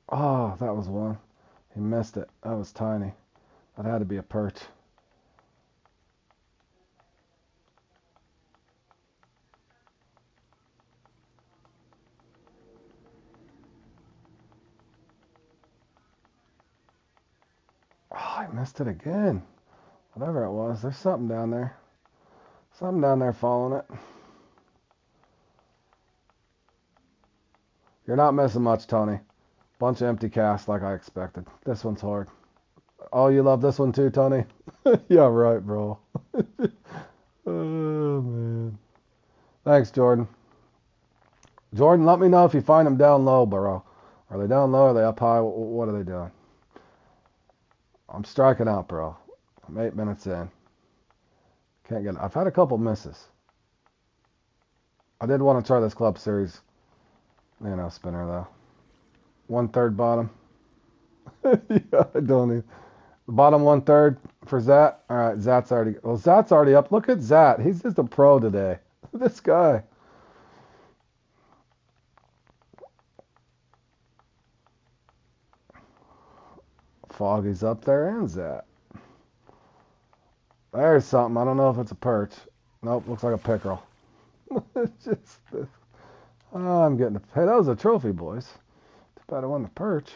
Oh, that was one. He missed it. That was tiny. That had to be a perch. Oh, I missed it again. Whatever it was, there's something down there. Something down there following it. You're not missing much, Tony. Bunch of empty casts like I expected. This one's hard. Oh, you love this one too, Tony? Yeah, right, bro. Oh, man. Thanks, Jordan. Jordan, let me know if you find them down low, bro. Are they down low? Are they up high? What are they doing? I'm striking out, bro. I'm 8 minutes in. Can't get it. I've had a couple misses. I did want to try this Club Series, spinner, though. 1/3 bottom. Yeah, I don't even. The bottom 1/3 for Zat. All right, Zat's already up. Look at Zat. He's just a pro today. This guy. Foggy's up there and Zat. There's something. I don't know if it's a perch. Nope, looks like a pickerel. It's just, I'm getting hey, that was a trophy, boys. Too bad I won the perch.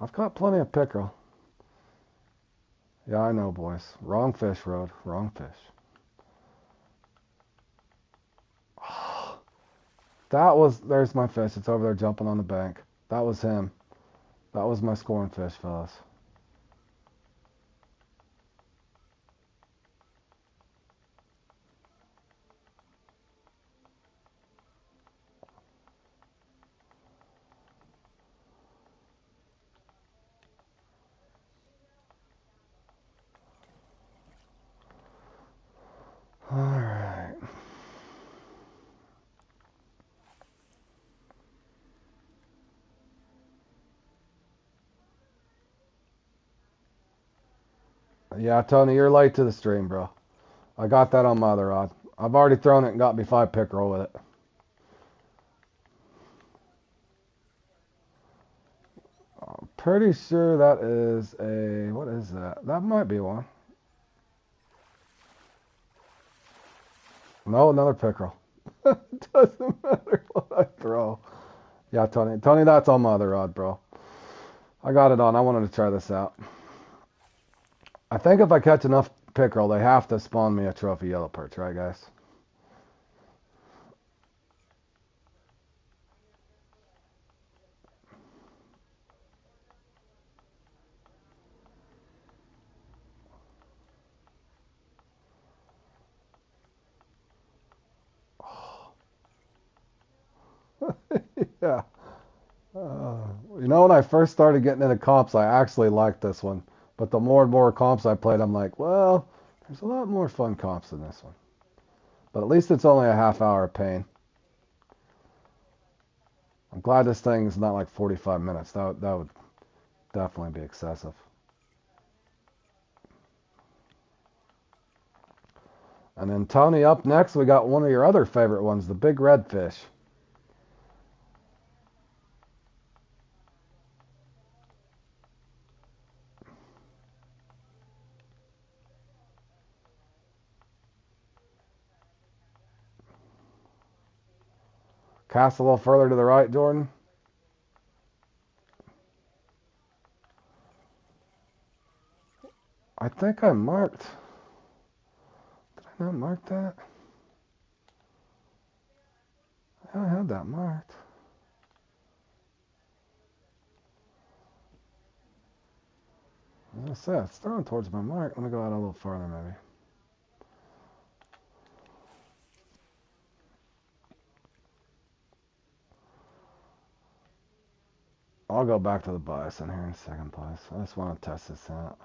I've caught plenty of pickerel. Yeah, I know, boys. Wrong fish, Road. Wrong fish. There's my fish. It's over there jumping on the bank. That was him. That was my scoring fish, fellas. All right. Yeah, Tony, you're late to the stream, bro. I got that on my other rod. I've already thrown it and got me 5 pickerel with it. I'm pretty sure that is what is that? That might be one. No, another pickerel. It doesn't matter what I throw. Yeah, Tony, that's on my other rod, bro. I got it on. I wanted to try this out. I think if I catch enough pickerel, they have to spawn me a trophy yellow perch, right, guys? Yeah. When I first started getting into comps, I actually liked this one. But the more and more comps I played, I'm like, well, there's a lot more fun comps than this one. But at least it's only a half hour of pain. I'm glad this thing's not like 45 minutes. That would definitely be excessive. And then Tony, up next, we got one of your other favorite ones, the big redfish. Cast a little further to the right, Jordan. I think I marked. Did I not mark that? Yeah, I had that marked. As I said, it's throwing towards my mark. Let me go out a little farther, maybe. I'll go back to the bison here in second place. I just want to test this out.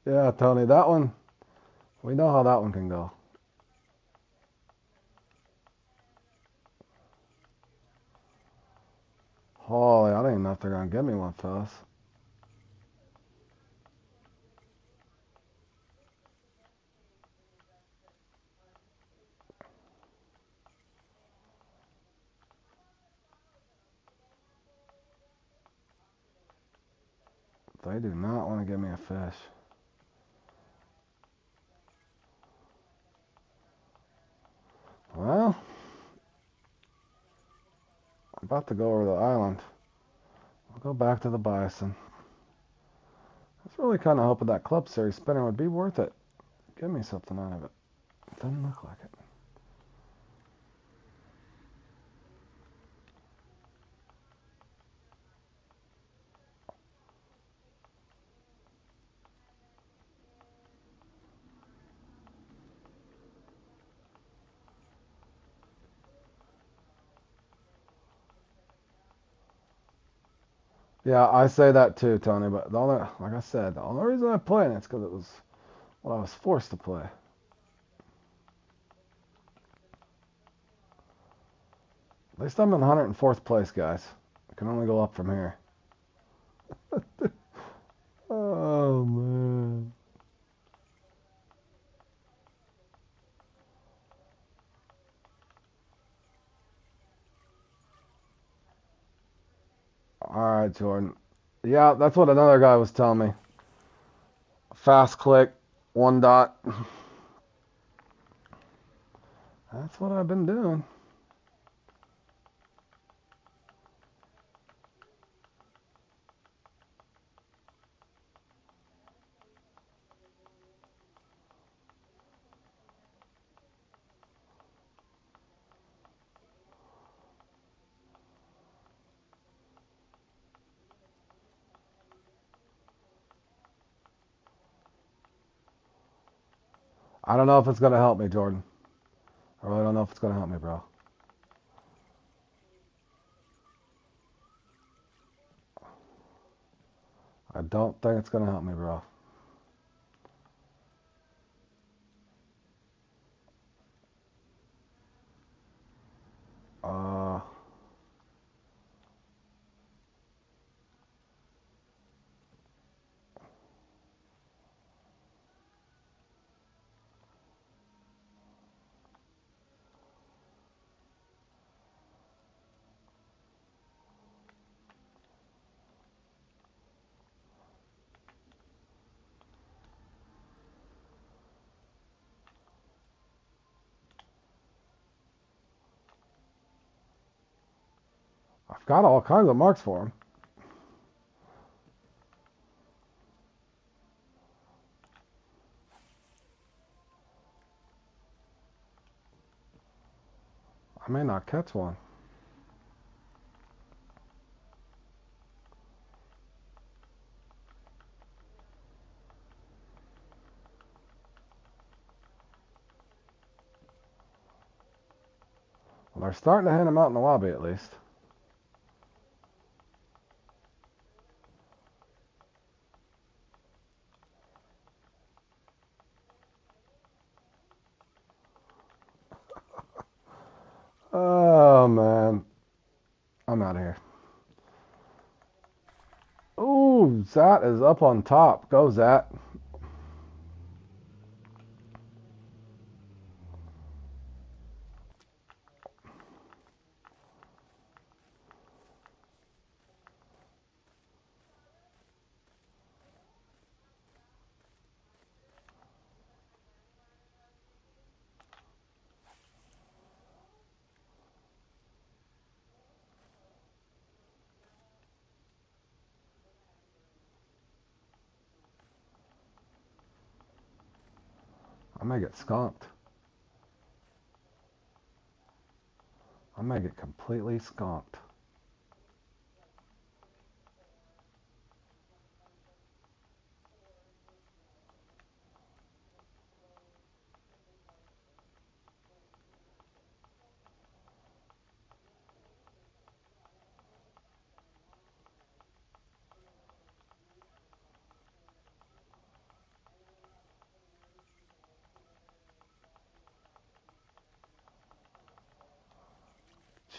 Yeah, Tony, that one, we know how that one can go. Holy, I don't even know if they're going to give me one, fellas. They do not want to give me a fish. Well, I'm about to go over the island. I'll go back to the bison. I was really kind of hoping that Club Series spinner would be worth it. Give me something out of it. It doesn't look like it. Yeah, I say that too, Tony. But the only, like I said, the only reason I play it is because it was what I was forced to play. At least I'm in 104th place, guys. I can only go up from here. Oh man. All right, Jordan. Yeah, that's what another guy was telling me. Fast click, one dot. That's what I've been doing. I don't know if it's gonna help me, Jordan. I really don't know if it's gonna help me, bro. I don't think it's gonna help me, bro. Uh, I've got all kinds of marks for him. I may not catch one. Well, they're starting to hand him out in the lobby at least. Oh, man. I'm out of here. Ooh, Zat is up on top. Go, Zat. I may get skunked. I may get completely skunked.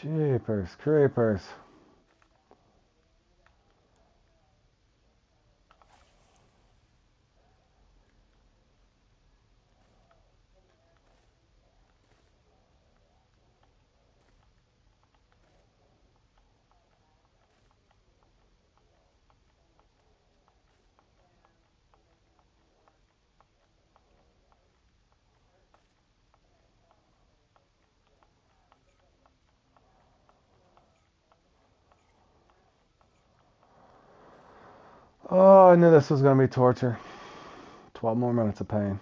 Jeepers creepers. Oh, I knew this was going to be torture. 12 more minutes of pain.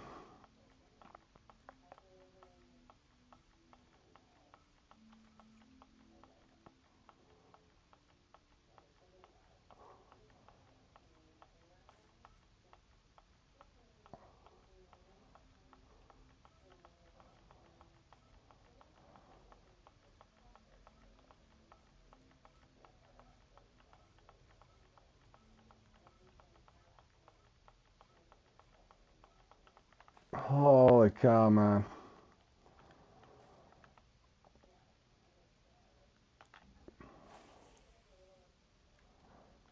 Holy cow, man.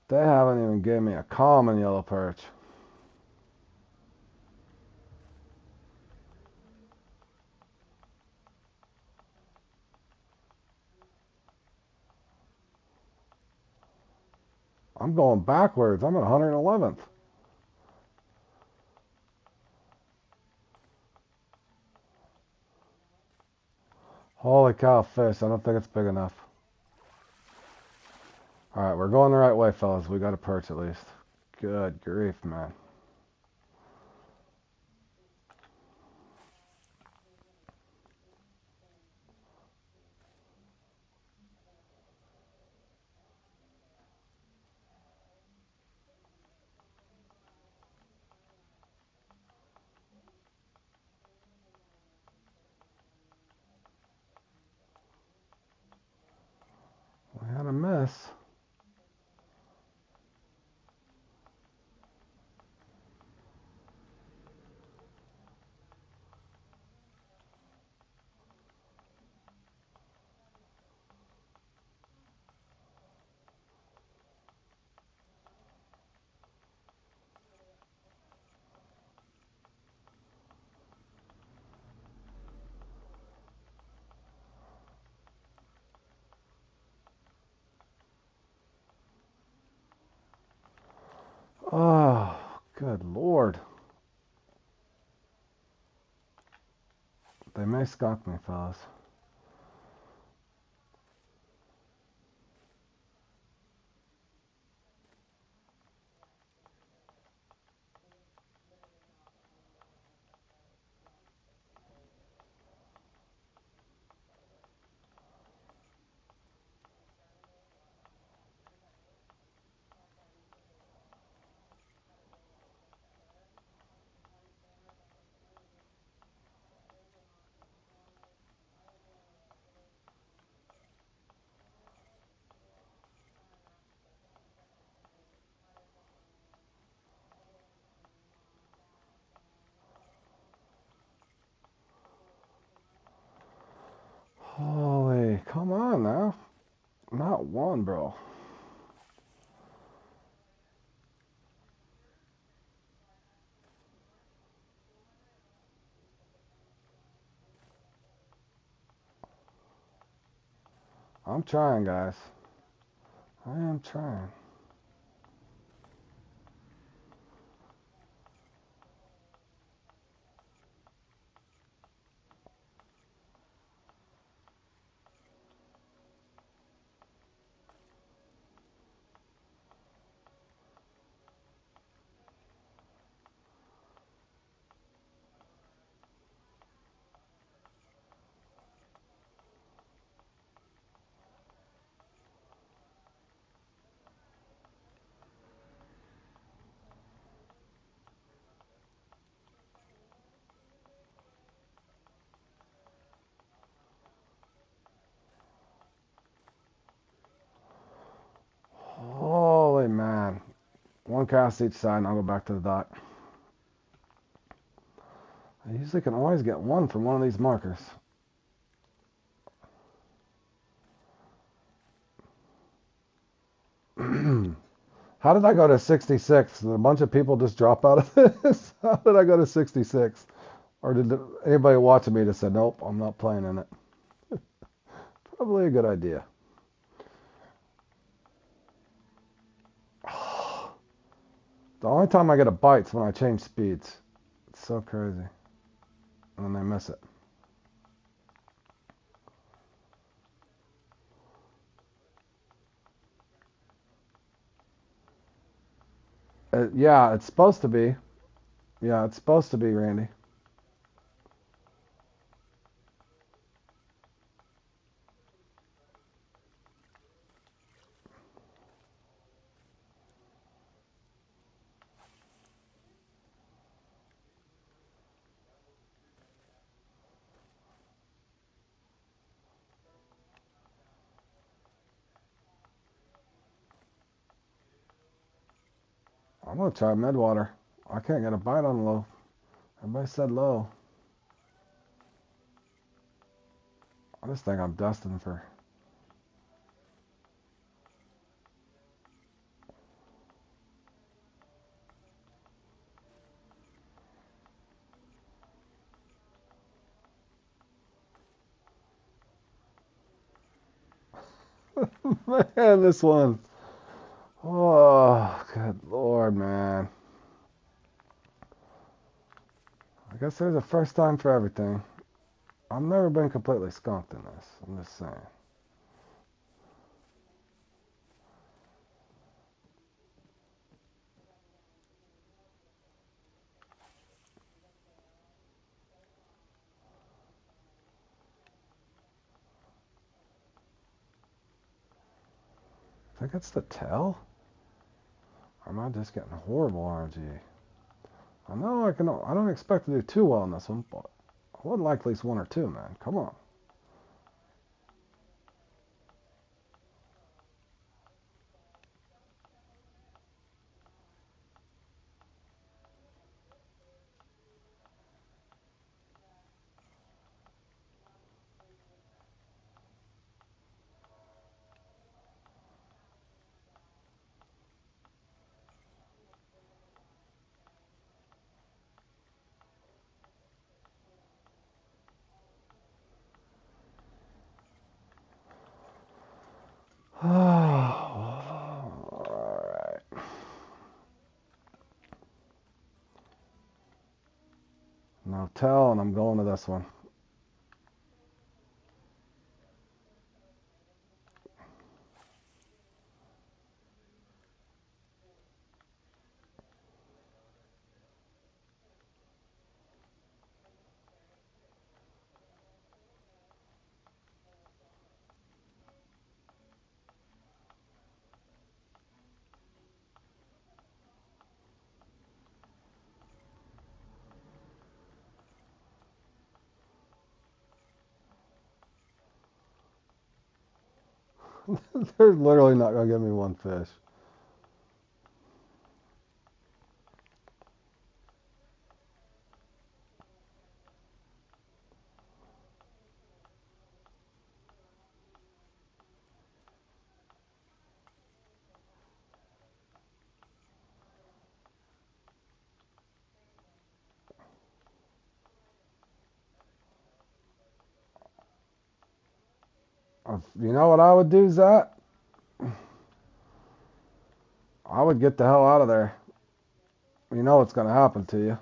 They haven't even given me a common yellow perch. I'm going backwards. I'm at 111th. Holy cow, fish. I don't think it's big enough. Alright, we're going the right way, fellas. We got a perch at least. Good grief, man. We had a miss. Oh, good lord. They may skunk me, fellas. Holy. Come on now. Not one, bro. I'm trying, guys. I am trying. Holy man. One cast each side and I'll go back to the dot. I usually can always get one from one of these markers. How did I go to 66? Did a bunch of people just drop out of this? How did I go to 66? Or did anybody watching me just say, nope, I'm not playing in it? Probably a good idea. The only time I get a bite's when I change speeds. It's so crazy. And then I miss it. Yeah, it's supposed to be. Yeah, it's supposed to be, Randy. I'm going to try Midwater. I can't get a bite on low. Everybody said low. I just think I'm destined for... Man, this one. Oh, good Lord, man. I guess there's a first time for everything. I've never been completely skunked in this. I'm just saying. I think it's the tail. Or am I just getting horrible RNG? I know I don't expect to do too well in this one, but I would like at least one or two, man. Come on. Alright. No tell, and I'm going to this one. They're literally not going to give me one fish. You know what I would do, Zach? I would get the hell out of there. You know what's going to happen to you.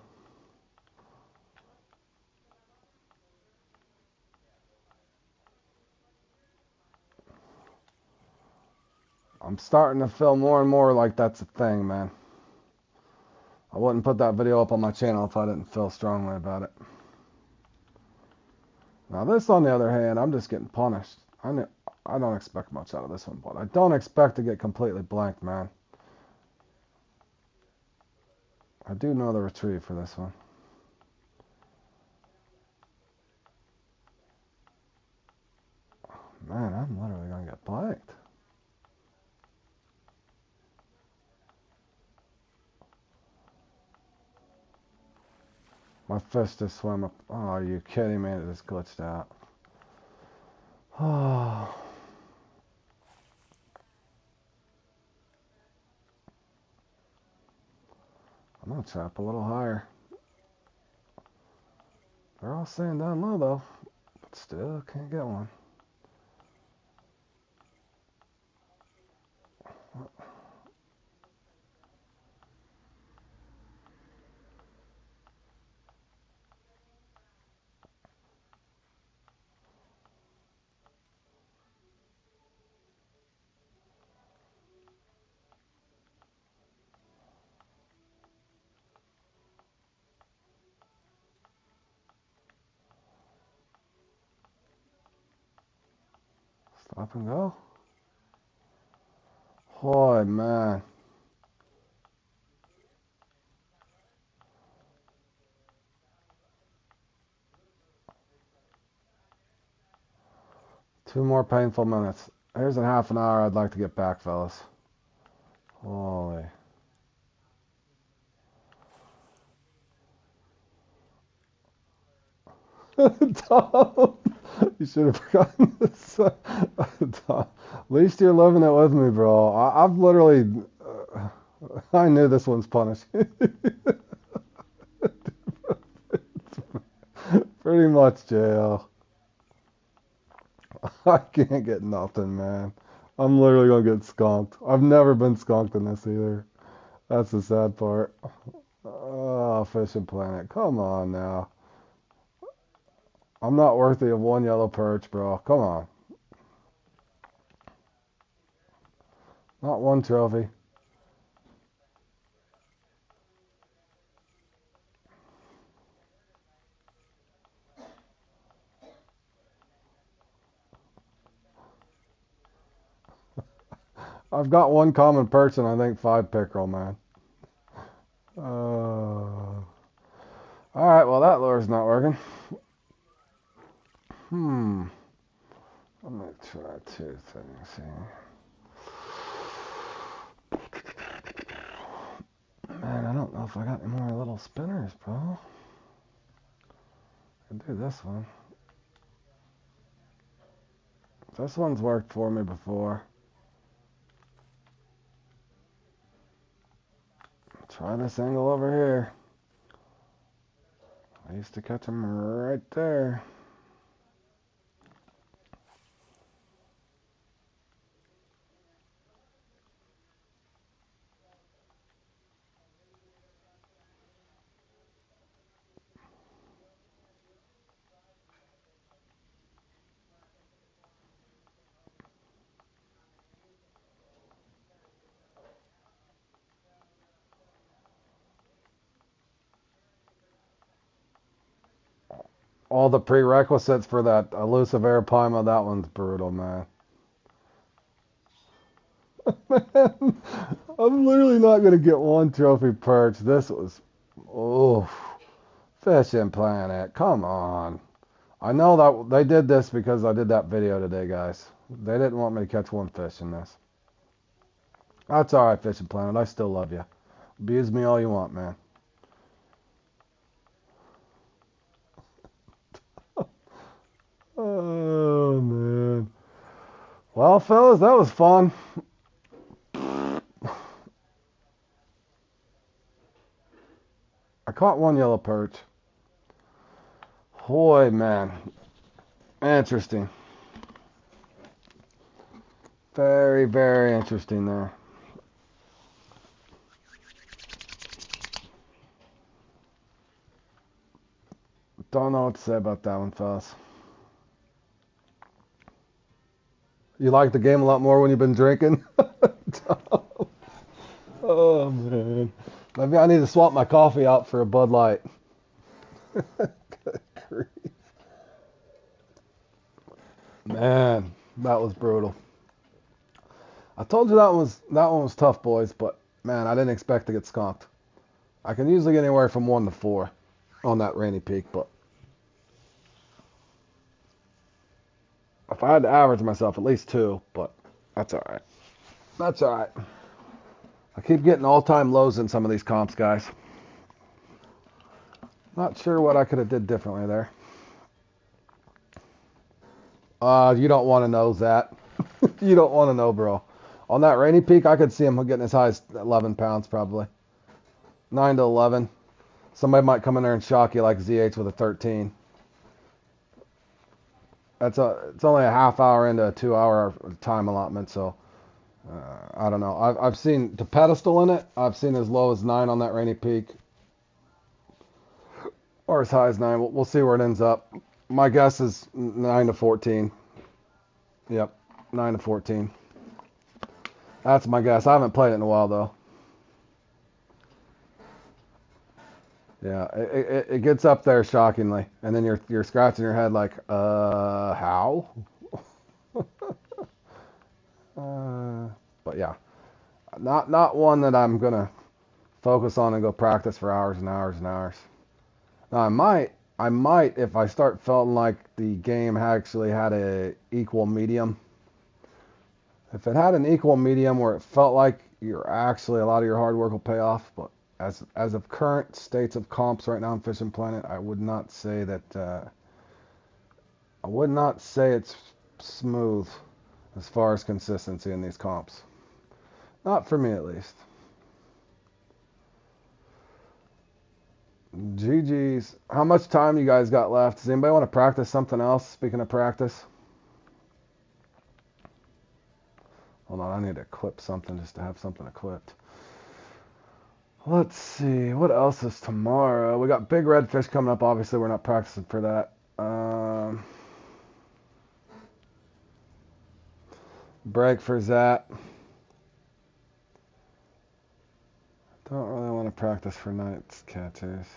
I'm starting to feel more and more like that's a thing, man. I wouldn't put that video up on my channel if I didn't feel strongly about it. Now this, on the other hand, I'm just getting punished. I don't expect much out of this one, but I don't expect to get completely blanked, man. I do know the retrieve for this one. Man, I'm literally going to get blanked. My fish just swam up. Oh, are you kidding me? It just glitched out. Oh. I'm going to trap a little higher. They're all staying down low, though. But still can't get one. Stop and go. Boy, man. Two more painful minutes. Here's in half an hour I'd like to get back, fellas. Holy. Tom, you should have forgotten this. Tom, at least you're living it with me, bro. I've literally... I knew this one's punished. Pretty much jail. I can't get nothing, man. I'm literally going to get skunked. I've never been skunked in this either. That's the sad part. Oh, Fishing Planet. Come on now. I'm not worthy of one yellow perch, bro. Come on. Not one trophy. I've got one common perch and I think 5 pickerel, man. Alright, well that lure's not working. I'm going to try 2 things here. Man, I don't know if I got any more little spinners, bro. I could do this one. This one's worked for me before. Try this angle over here. I used to catch them right there. All the prerequisites for that elusive arapaima, that one's brutal, man. Man, I'm literally not going to get one trophy perch. This was, oh, Fishing Planet, come on. I know that they did this because I did that video today, guys. They didn't want me to catch one fish in this. That's alright, Fishing Planet. I still love you. Abuse me all you want, man. Oh, man. Well, fellas, that was fun. I caught one yellow perch. Boy, man. Interesting. Very, very interesting there. Don't know what to say about that one, fellas. You like the game a lot more when you've been drinking? Oh, man. Maybe I need to swap my coffee out for a Bud Light. Good grief. Man, that was brutal. I told you that one was tough, boys, but man, I didn't expect to get skunked. I can usually get anywhere from 1 to 4 on that Rainy Peak, but if I had to average myself, at least 2, but that's all right. That's all right. I keep getting all-time lows in some of these comps, guys. Not sure what I could have did differently there. You don't want to know that. You don't want to know, bro. On that Rainy Peak, I could see him getting as high as 11 pounds, probably. 9 to 11. Somebody might come in there and shock you like ZH with a 13. It's only a half hour into a 2-hour time allotment, so I don't know. I've seen the pedestal in it. I've seen as low as 9 on that Rainy Peak, or as high as 9. We'll see where it ends up. My guess is 9 to 14. Yep, 9 to 14. That's my guess. I haven't played it in a while though. Yeah, it gets up there shockingly, and then you're scratching your head like, how? But yeah, not one that I'm gonna focus on and go practice for hours and hours and hours. Now I might if I start feeling like the game actually had a equal medium. If it had an equal medium where it felt like you're actually a lot of your hard work will pay off, but as of current states of comps right now on Fishing Planet, I would not say that. I would not say it's smooth as far as consistency in these comps. Not for me, at least. GG's. How much time you guys got left? Does anybody want to practice something else? Speaking of practice. Hold on, I need to clip something just to have something to clip. Let's see, what else is tomorrow? We got big redfish coming up. Obviously, we're not practicing for that. Break for Zat. Don't really want to practice for nights catchers.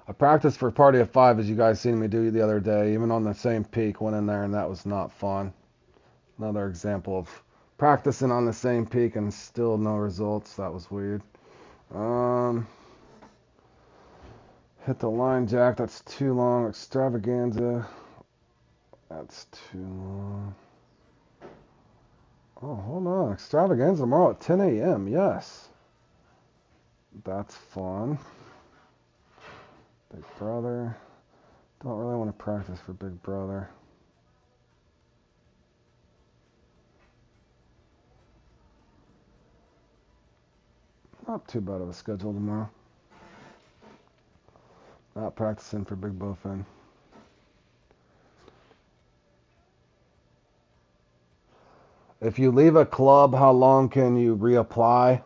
I practiced for Party of 5, as you guys seen me do the other day. Even on the same peak, went in there, and that was not fun. Another example of practicing on the same peak and still no results. That was weird. Hit the line jack. That's too long. Extravaganza. That's too long. Oh, hold on. Extravaganza tomorrow at 10 a.m. Yes. That's fun. Big Brother. Don't really want to practice for Big Brother. Not too bad of a schedule tomorrow. Not practicing for Big Bowfin. If you leave a club, how long can you reapply?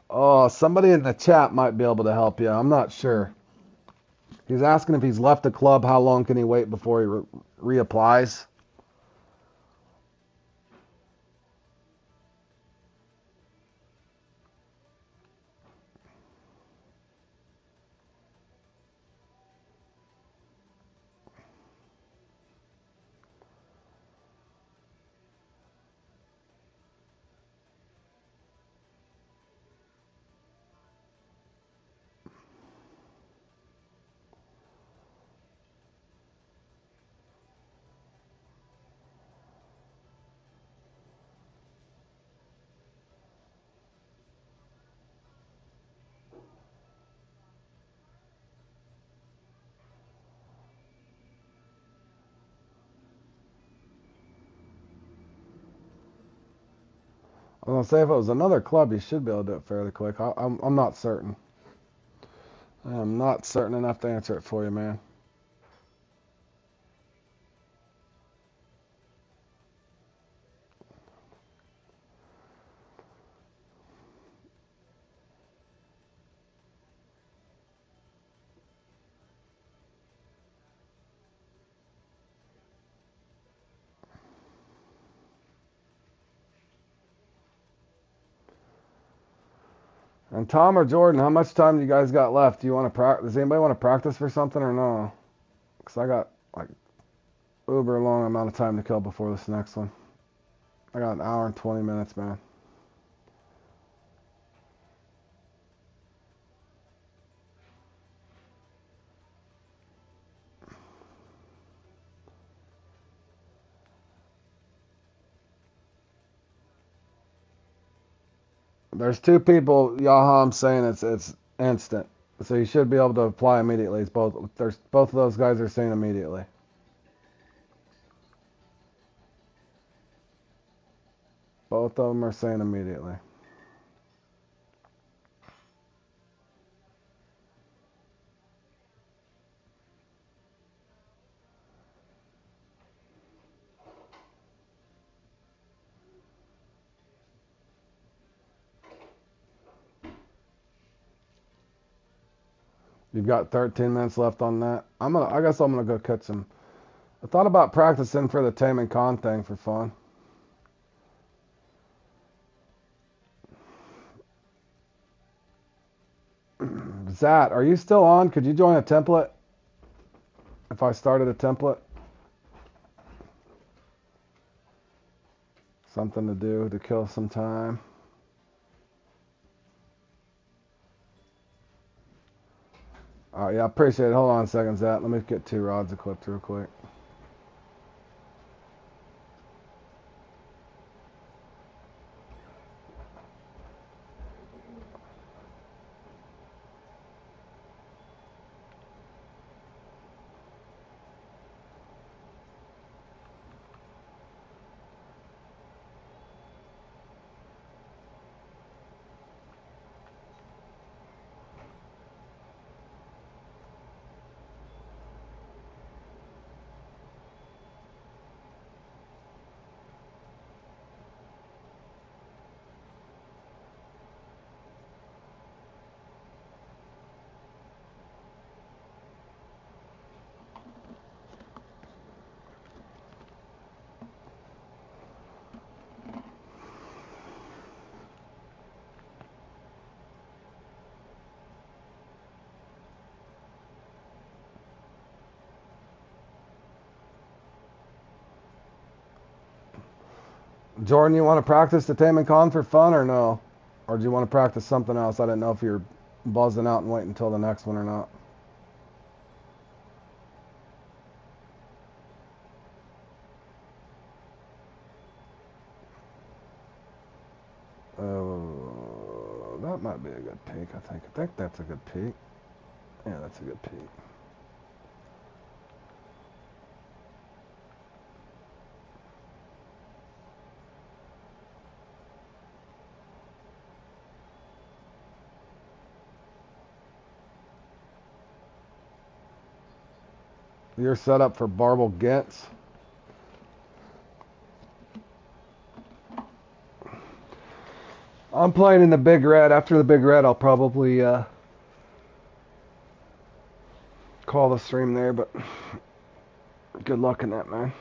Oh, somebody in the chat might be able to help you. I'm not sure. He's asking if he's left a club, how long can he wait before he reapplies? I was gonna say if it was another club, you should be able to do it fairly quick. I'm not certain. I am not certain enough to answer it for you, man. And Tom or Jordan, how much time do you guys got left? Do you want to practice? Does anybody want to practice for something or no? Because I got like uber long amount of time to kill before this next one. I got an hour and 20 minutes, man. There's two people, Yaha, I'm saying it's instant. So you should be able to apply immediately. It's both both of those guys are saying immediately. Both of them are saying immediately. You've got 13 minutes left on that. I guess I'm gonna go cut some. I thought about practicing for the Tame and Con thing for fun. Zat, are you still on? Could you join a template? If I started a template? Something to do to kill some time. Alright, yeah, I appreciate it. Hold on a second, Zat. Let me get 2 rods equipped real quick. Jordan, you want to practice the Tame and Con for fun or no? Or do you want to practice something else? I didn't know if you're buzzing out and waiting until the next one or not. That might be a good peak, I think. I think that's a good peak. Yeah, that's a good peak. You're set up for Barbel Gents. I'm playing in the Big Red. After the Big Red, I'll probably call the stream there, but good luck in that, man.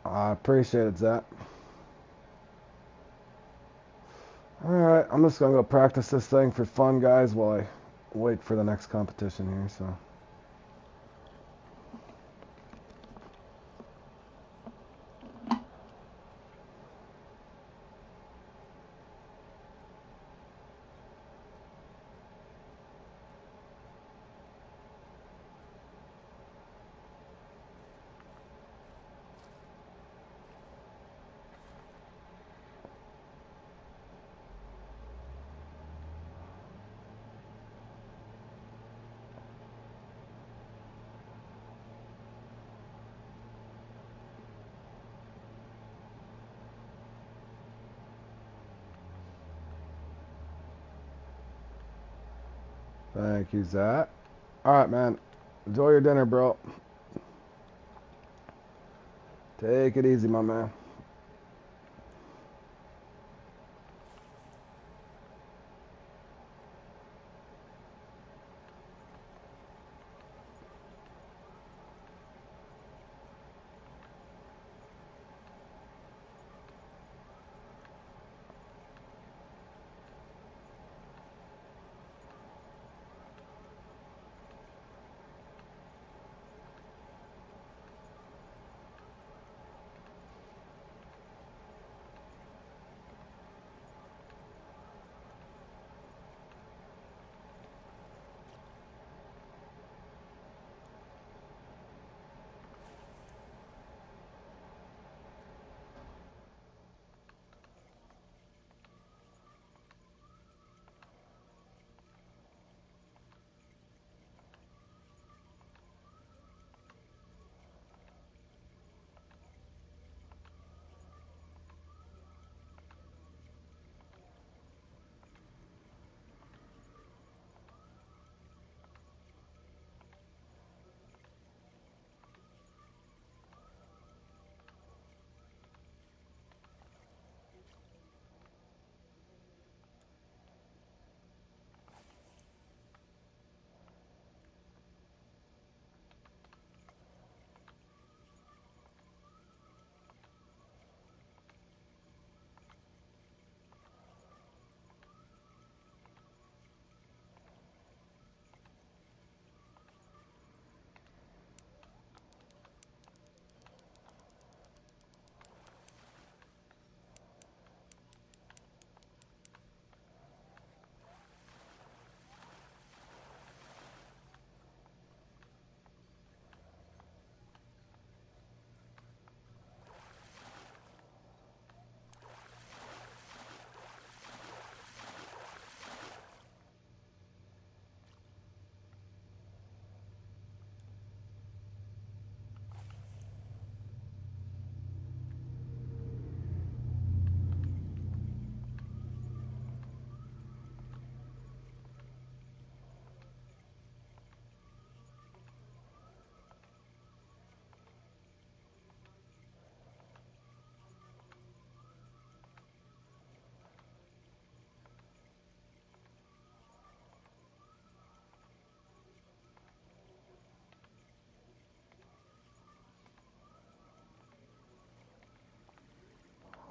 I appreciate it, Zach. Alright, I'm just going to go practice this thing for fun, guys, while I wait for the next competition here, so. Thank you, Zach. All right, man. Enjoy your dinner, bro. Take it easy, my man.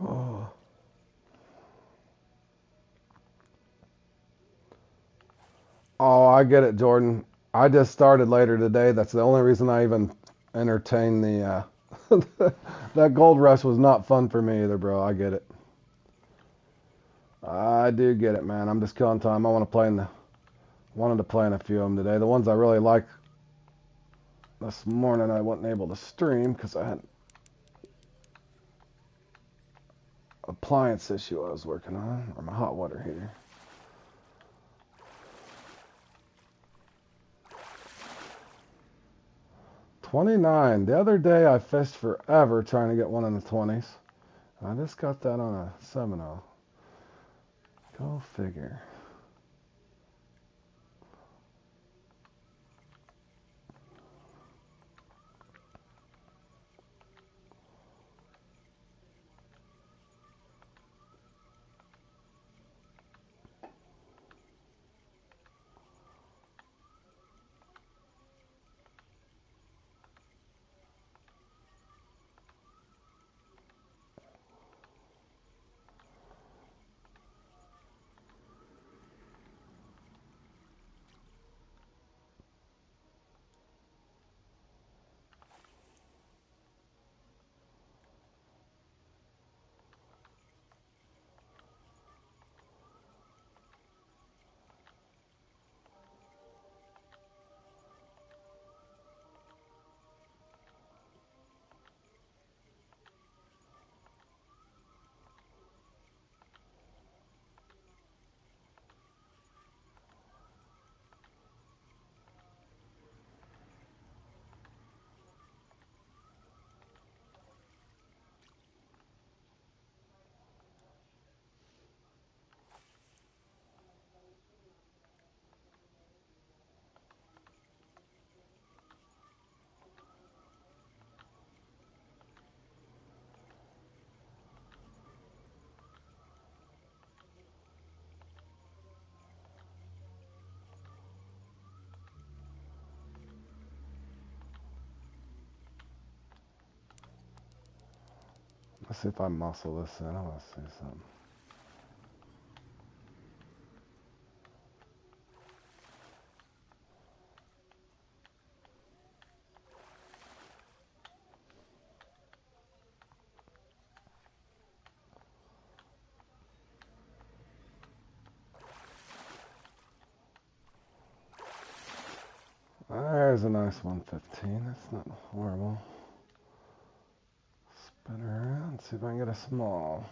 Oh. Oh, I get it, Jordan. I just started later today. That's the only reason I even entertained the that gold rush was not fun for me either, bro. I get it. I do get it, man. I'm just killing time. I want to play in the wanted to play in a few of them today. The ones I really like this morning I wasn't able to stream because I had appliance issue I was working on, or my hot water heater. $29. The other day I fished forever trying to get one in the 20s. I just got that on a 7-0. Go figure. see if I muscle this in. I want to see something. There's a nice 115. That's not horrible. Spin around, see if I can get a small.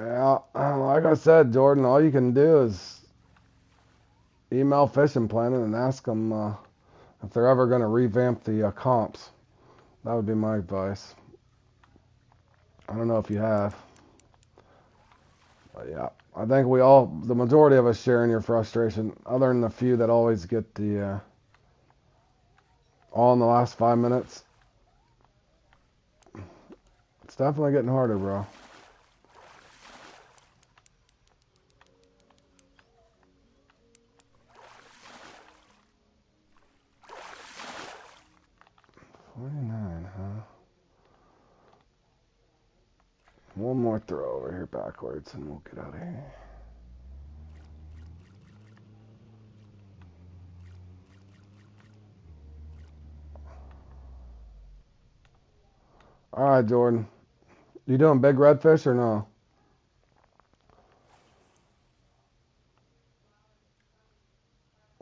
Yeah, like I said, Jordan, all you can do is email Fishing Planet and ask them if they're ever going to revamp the comps. That would be my advice. I don't know if you have. But yeah, I think the majority of us share in your frustration, other than the few that always get the all in the last 5 minutes. It's definitely getting harder, bro. $49, huh? One more throw over here backwards and we'll get out of here. All right, Jordan. You doing big redfish or no?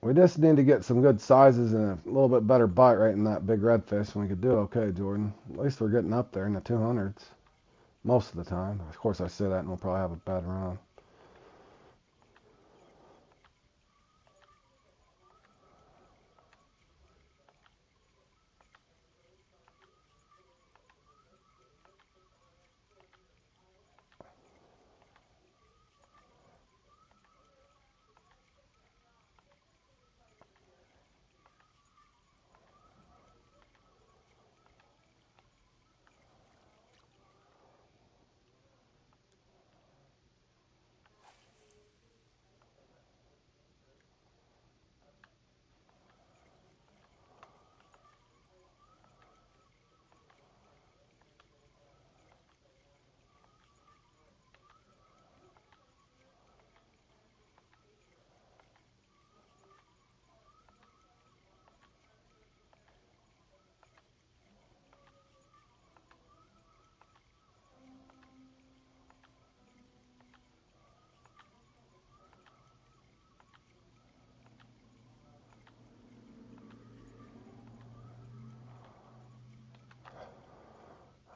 We just need to get some good sizes and a little bit better bite right in that big redfish, and we could do okay, Jordan. At least we're getting up there in the 200s most of the time. Of course, I say that, and we'll probably have a bad run.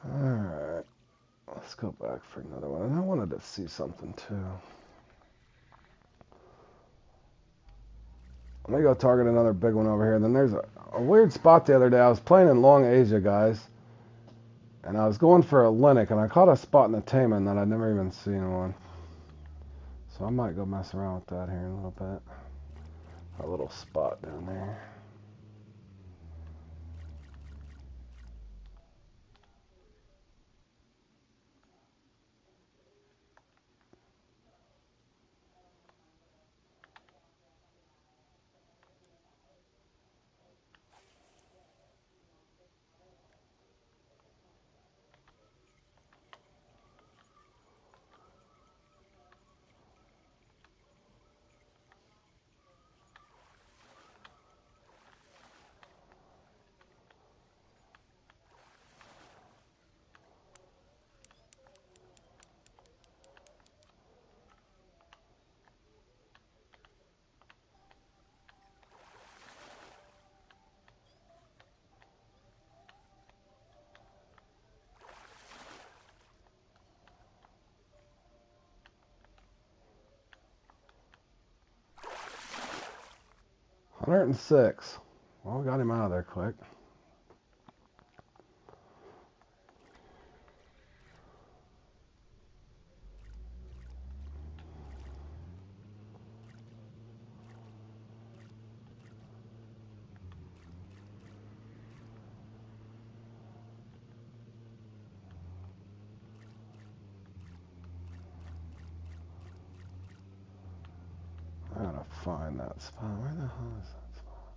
All right. Let's go back for another one. And I wanted to see something, too. Let me go target another big one over here. Then there's a weird spot the other day. I was playing in Long Asia, guys. And I was going for a Linux, and I caught a spot in the Taman that I'd never even seen one. So I might go mess around with that here in a little bit. A little spot down there. $106. Well, we got him out of there quick. I gotta find that spot. Where the hell is that spot?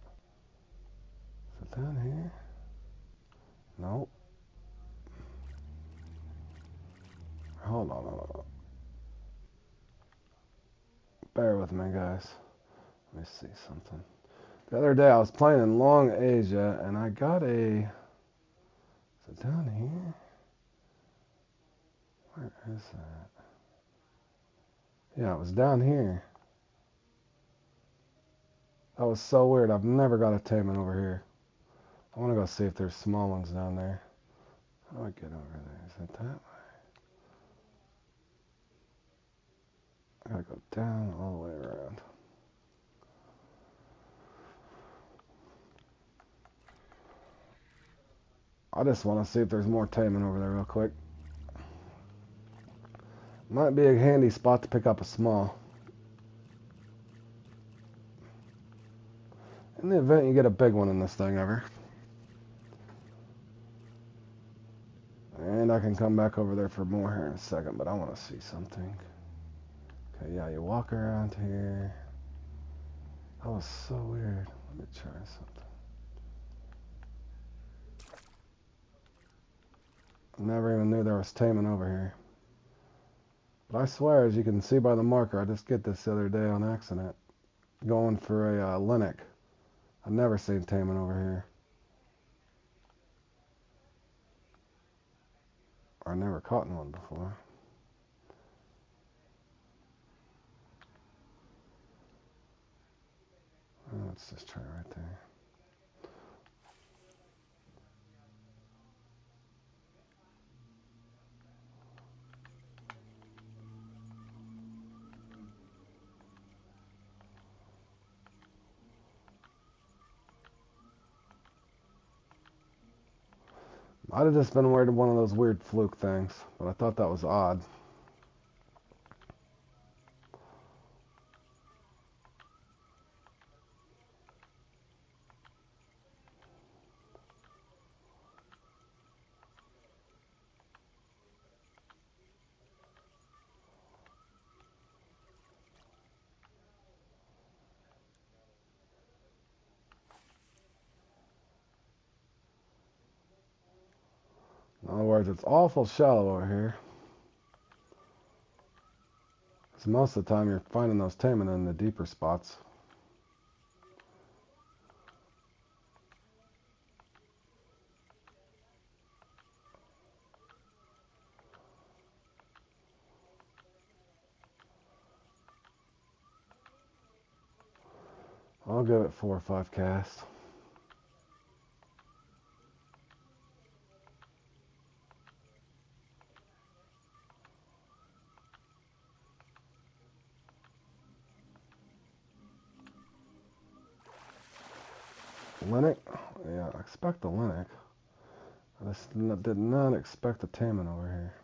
Is it down here? Nope. Hold on. Bear with me, guys. Let me see something. The other day I was playing in Long Asia and I got a... Is it down here? Where is that? Yeah, it was down here. That was so weird. I've never got a Taiman over here. I want to go see if there's small ones down there. How do I get over there? Is it that way? I gotta go down all the way around. I just want to see if there's more Taiman over there real quick. Might be a handy spot to pick up a small. In the event you get a big one in this thing ever. And I can come back over there for more here in a second, but I want to see something. Okay, yeah, you walk around here. That was so weird. Let me try something. I never even knew there was Taiman over here. But I swear, as you can see by the marker, I just get this the other day on accident. Going for a Linux. I've never seen Taiman over here. Or I never caught one before. Let's just try right there. Might have just been one of those weird fluke things, but I thought that was odd. In other words, it's awful shallow over here. So most of the time you're finding those Taiman in the deeper spots. I'll give it 4 or 5 casts. Linux? Yeah, I expect the Linux. I just did not expect the Taiman over here.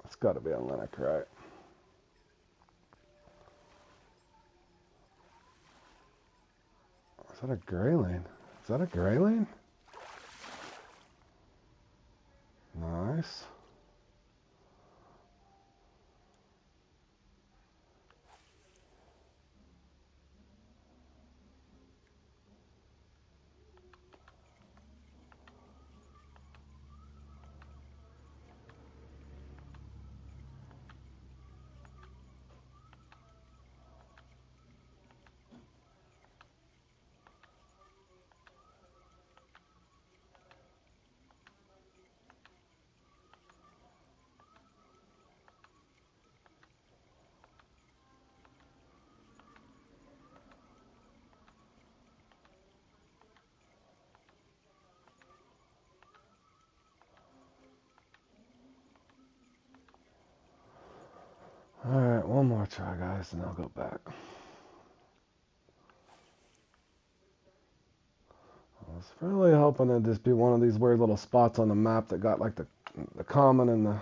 It's got to be a Linux, right? Is that a Grayling? Is that a Grayling? Nice. one more try, guys, and I'll go back. I was really hoping it'd just be one of these weird little spots on the map that got like the common and the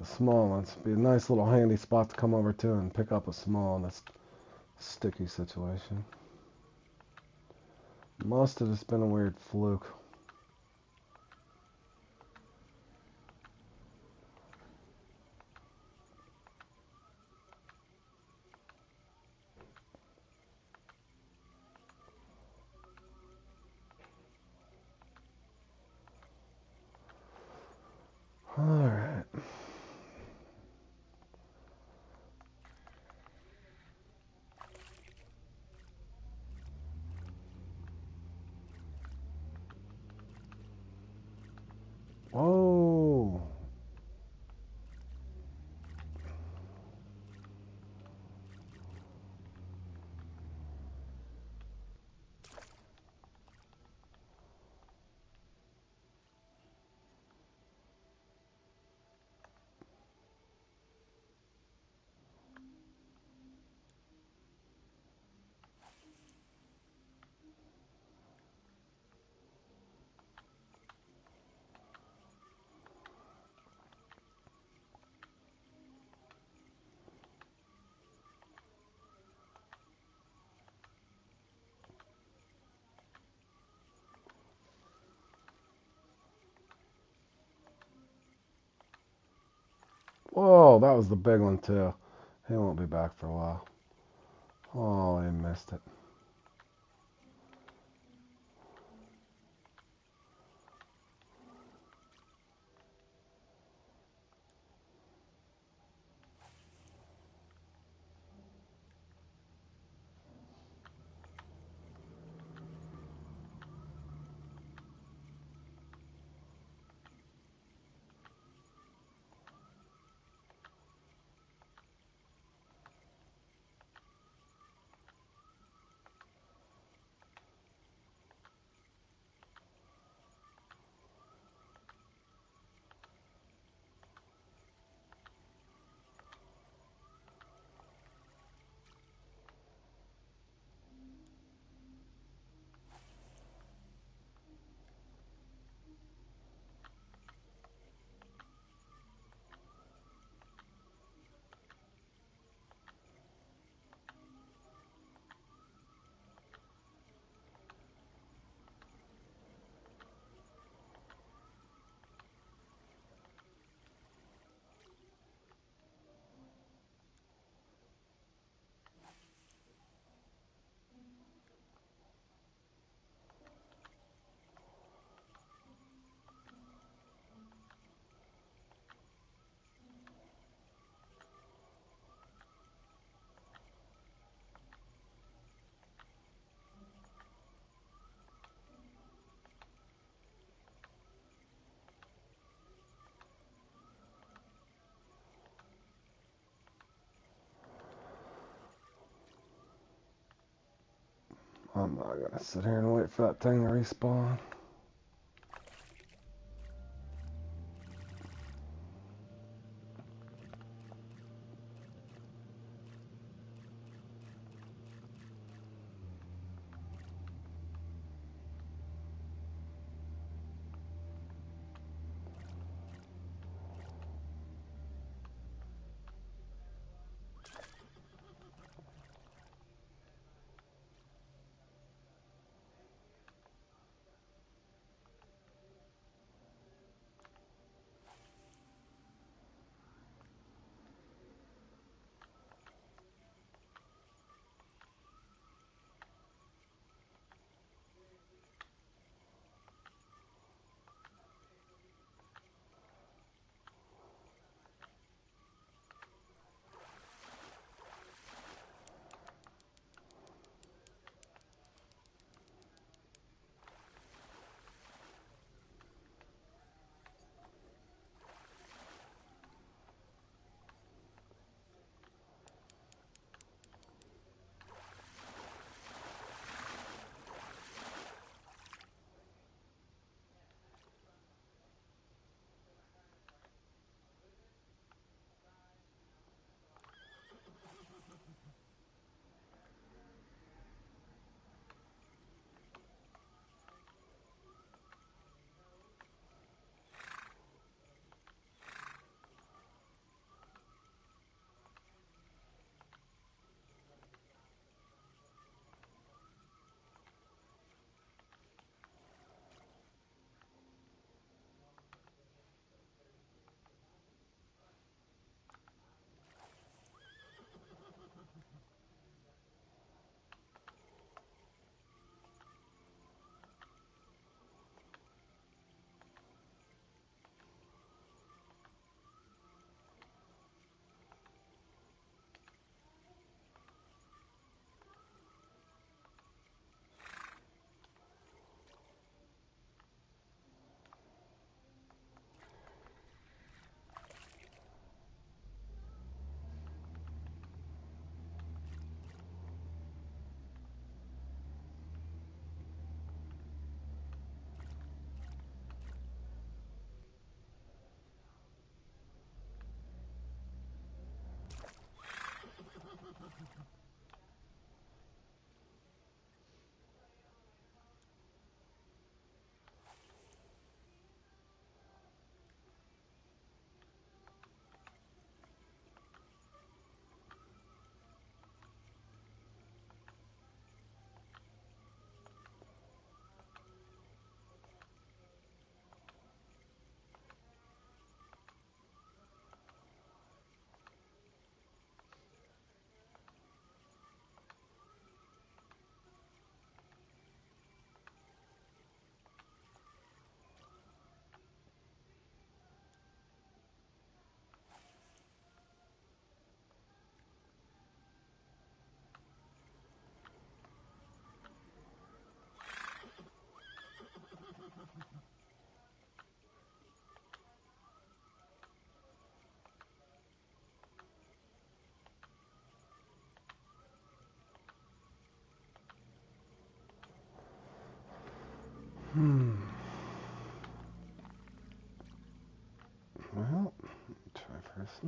small ones. Be a nice little handy spot to come over to and pick up a small in this sticky situation. Must have just been a weird fluke. Alright. Whoa. Whoa, that was the big one too. He won't be back for a while. Oh, he missed it. I'm not gonna sit here and wait for that thing to respawn.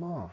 Come on.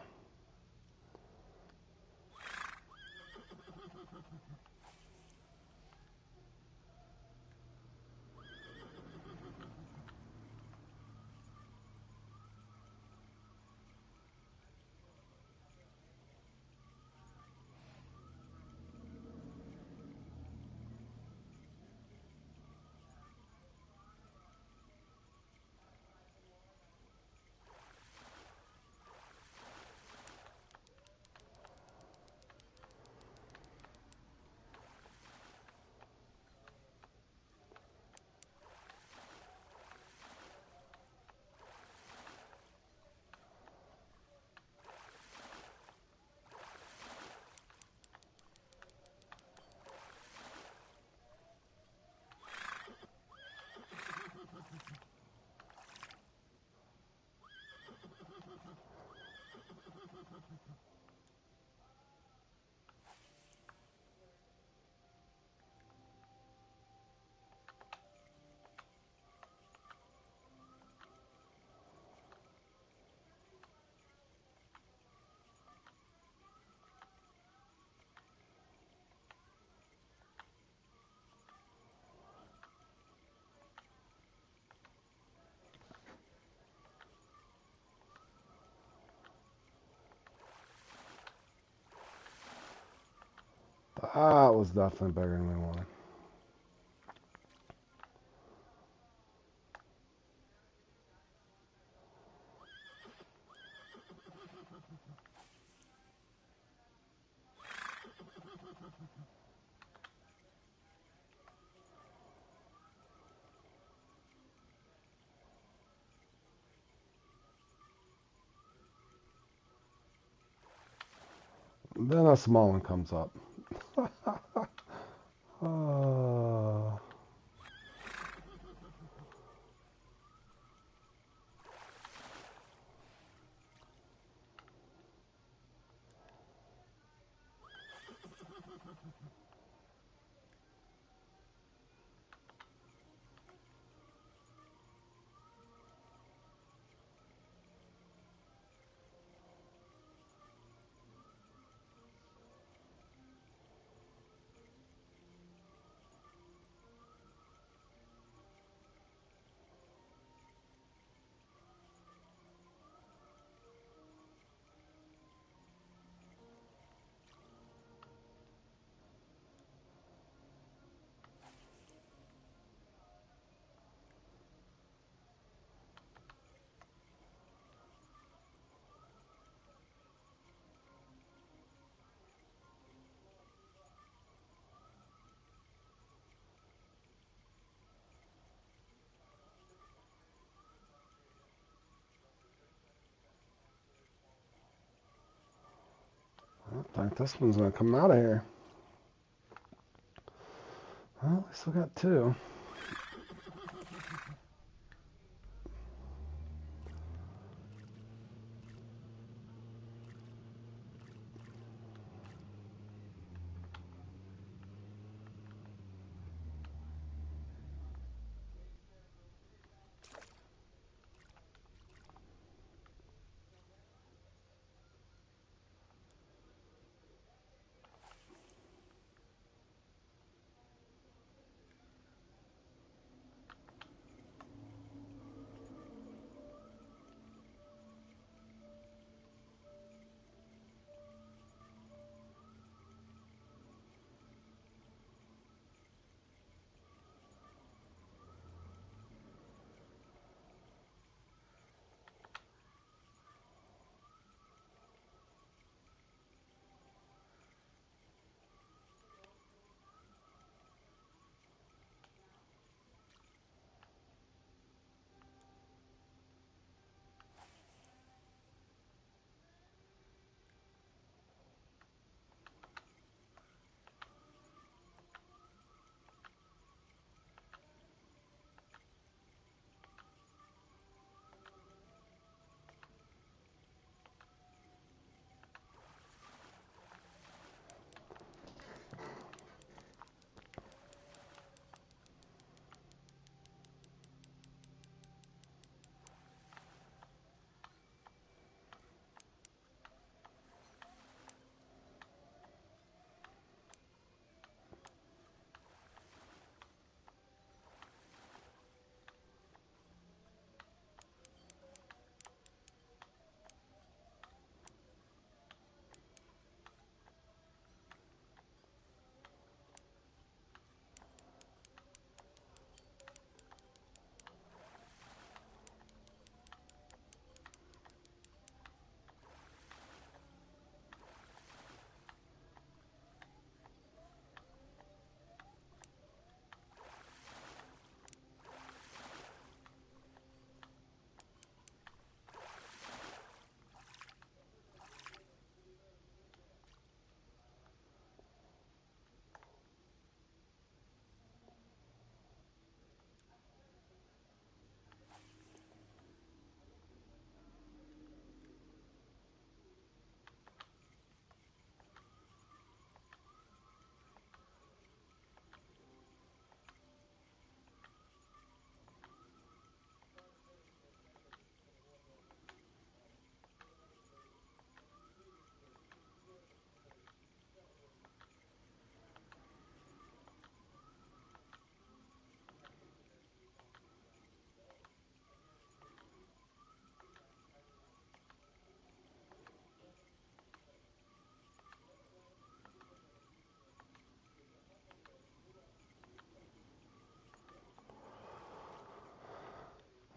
That was definitely bigger than we wanted. Then a small one comes up. Oh. I think this one's gonna come out of here. Well, we still got two.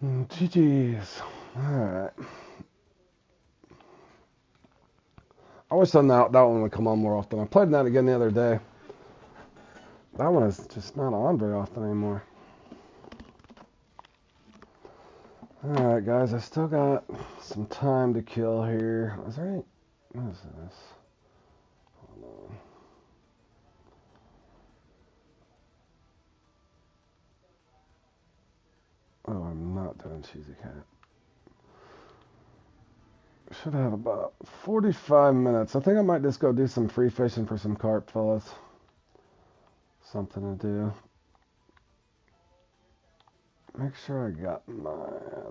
GG's. Alright. I wish that one would come on more often. I played that again the other day. That one is just not on very often anymore. Alright, guys, I still got some time to kill here. Is there any... What is this? Hold on. Oh, I'm not doing Cheesy Cat. Should have about 45 minutes. I think I might just go do some free fishing for some carp, fellas. Something to do. Make sure I got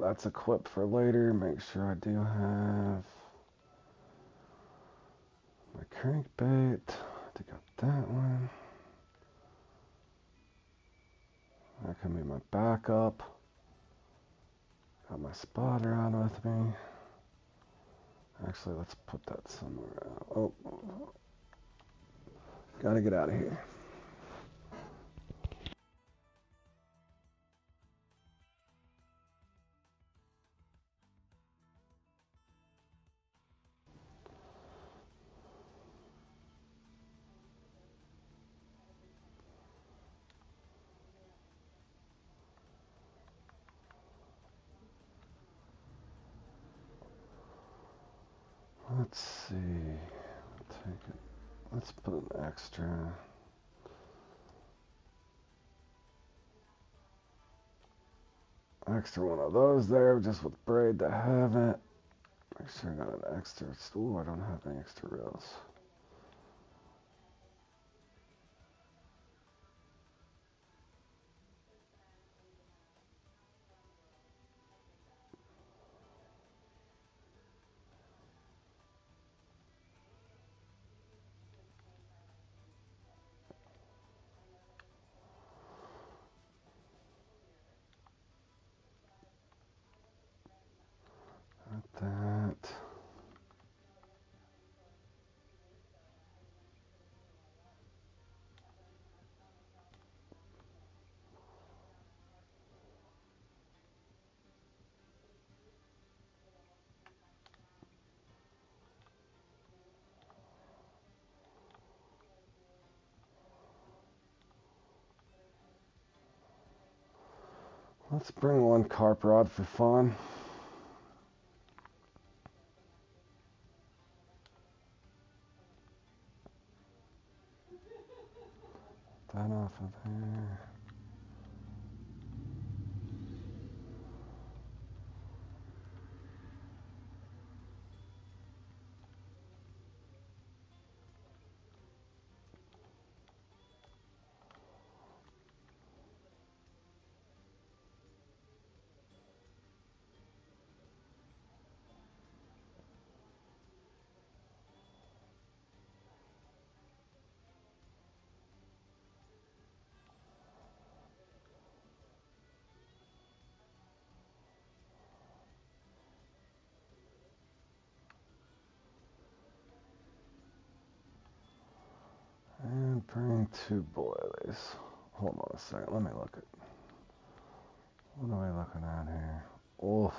that's equipped for later. Make sure I do have my crankbait. I got that one. That can be my backup. Got my spotter on with me. Actually, let's put that somewhere else. Oh, gotta get out of here. Let's see. Take it. Let's put an extra one of those there, just with braid to have it. Make sure I got an extra. Ooh, I don't have any extra reels. Got that. Let's bring one carp rod for fun. That off of there. And bring two boilies. Hold on a second. Let me look at. What are we looking at here? Oof.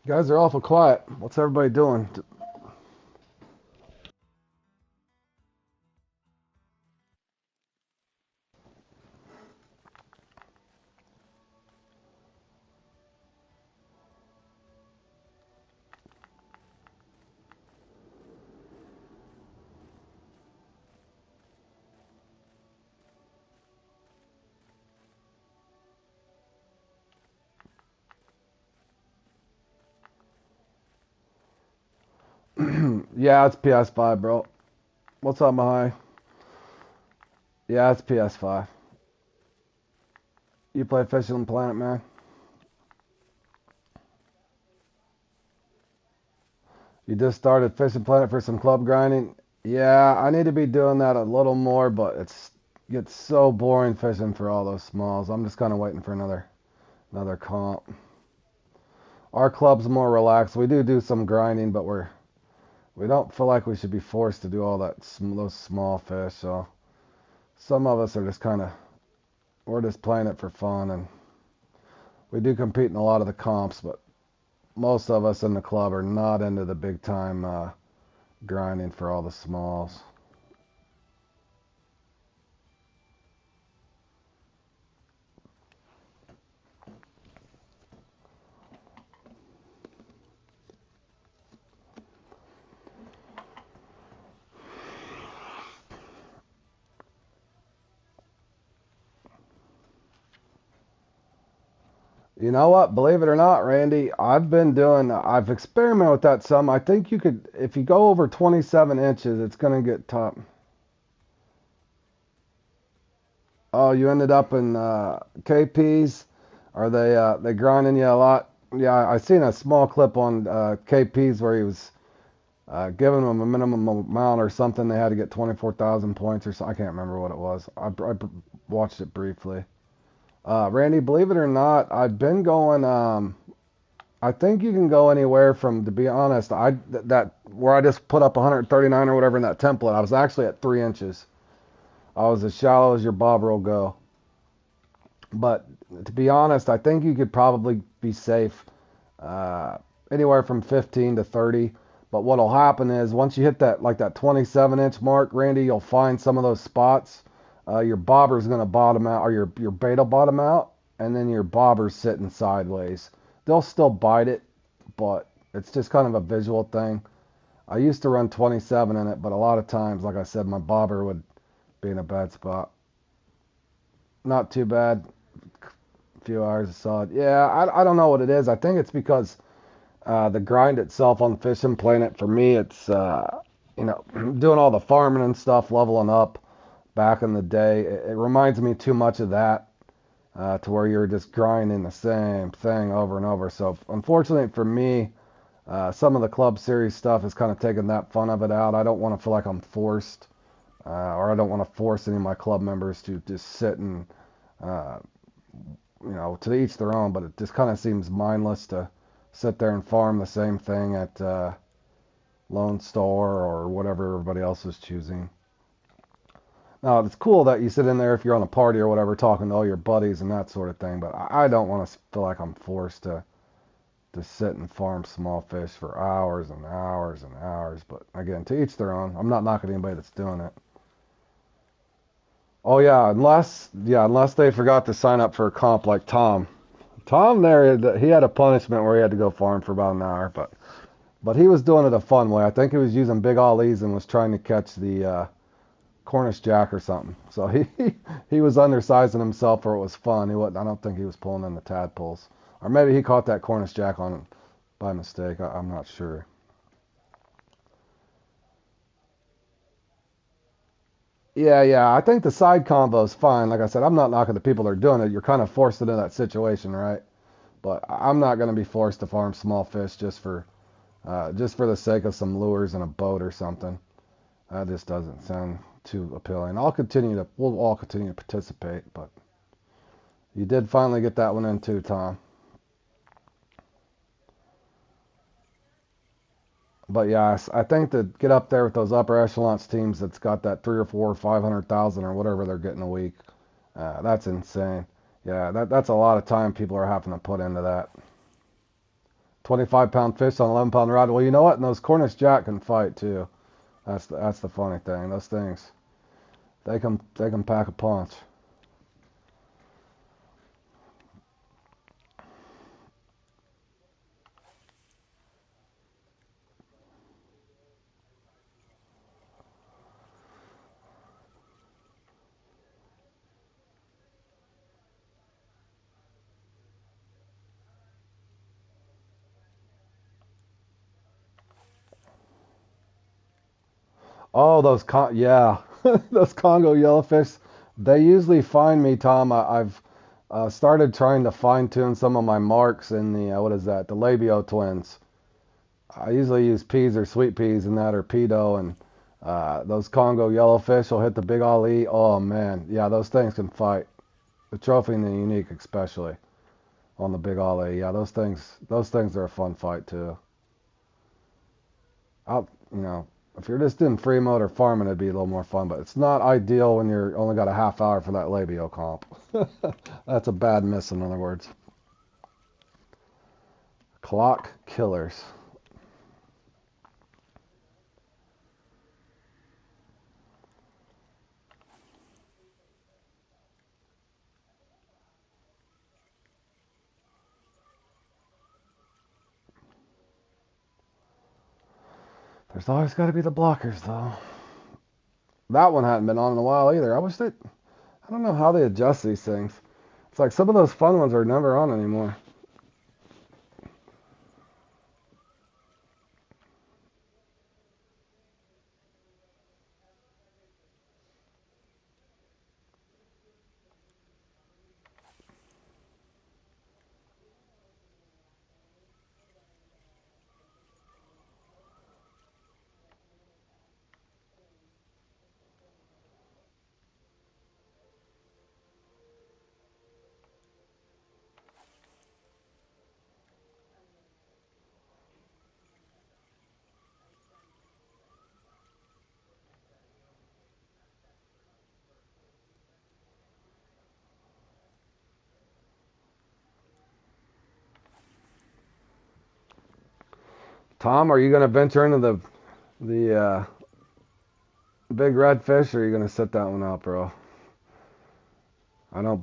Guys are awful quiet. What's everybody doing? Yeah, it's PS5, bro. What's up, Mahai? Yeah, it's PS5. You play Fishing Planet, man? You just started Fishing Planet for some club grinding? Yeah, I need to be doing that a little more, but it's gets so boring fishing for all those smalls. I'm just kind of waiting for another comp. Our club's more relaxed. We do some grinding, but we don't feel like we should be forced to do all those small fish. So some of us are just kind of we're just playing it for fun, and we do compete in a lot of the comps, but most of us in the club are not into the big time grinding for all the smalls. You know what? Believe it or not, Randy, I've experimented with that some. I think you could, if you go over 27 inches, it's going to get tough. Oh, you ended up in KPs? Are they grinding you a lot? Yeah, I seen a small clip on KPs where he was giving them a minimum amount or something. They had to get 24,000 points or something. I can't remember what it was. I watched it briefly. Randy, believe it or not, I've been going. I think you can go anywhere from, to be honest, that where I just put up 139 or whatever in that template. I was actually at 3 inches. I was as shallow as your bobber will go. But to be honest, I think you could probably be safe uh, anywhere from 15 to 30. But what'll happen is once you hit that 27 inch mark, Randy, you'll find some of those spots. Your bobber's going to bottom out, or your bait will bottom out, and then your bobber's sitting sideways. They'll still bite it, but it's just kind of a visual thing. I used to run 27 in it, but a lot of times, like I said, my bobber would be in a bad spot. Not too bad. A few hours of solid. Yeah, I don't know what it is. I think it's because the grind itself on Fishing Planet, for me, it's, doing all the farming and stuff, leveling up back in the day. It reminds me too much of that to where you're just grinding the same thing over and over. So unfortunately for me, some of the club series stuff has kind of taken that fun of it out. I don't want to feel like I'm forced, or I don't want to force any of my club members to just sit and, uh, to each their own. But it just kind of seems mindless to sit there and farm the same thing at Lone Star or whatever everybody else is choosing. Now, it's cool that you sit in there if you're on a party or whatever, talking to all your buddies and that sort of thing, but I don't want to feel like I'm forced to sit and farm small fish for hours and hours and hours. But again, to each their own. I'm not knocking anybody that's doing it. Oh yeah, unless they forgot to sign up for a comp like Tom. Tom there, he had a punishment where he had to go farm for about an hour, but he was doing it a fun way. I think he was using big ollies and was trying to catch the Cornish Jack or something. So he was undersizing himself for it was fun. He wasn't, I don't think he was pulling in the tadpoles, or maybe he caught that Cornish Jack on by mistake. I'm not sure. Yeah. I think the side combo is fine. Like I said, I'm not knocking the people that are doing it. You're kind of forced into that situation, right? But I'm not going to be forced to farm small fish just for the sake of some lures and a boat or something. That just doesn't sound too appealing. We'll all continue to participate, but you did finally get that one in too, Tom. But yeah, I think to get up there with those upper echelons teams that's got that 3 or 4 or 500,000 or whatever they're getting a week, that's insane. Yeah, that's a lot of time people are having to put into that. 25-pound fish on 11-pound rod. Well, you know what? And those Cornish jack can fight too. That's the funny thing. Those things, they can pack a punch. Oh, yeah, those Congo yellowfish. They usually find me, Tom. I've started trying to fine tune some of my marks in the what is that? The labio twins. I usually use peas or sweet peas in that or pedo, and those Congo yellowfish will hit the big Ali. Oh man, yeah, those things can fight. The trophy and the unique especially on the big Ali. Yeah, those things are a fun fight too. Out, if you're just in free mode or farming, it'd be a little more fun, but it's not ideal when you're only got a half hour for that labio comp. That's a bad miss, in other words. Clock killers. There's always got to be the blockers, though. That one hadn't been on in a while either. I don't know how they adjust these things. It's like some of those fun ones are never on anymore. Tom, are you going to venture into the big redfish, or are you going to set that one out, bro? I don't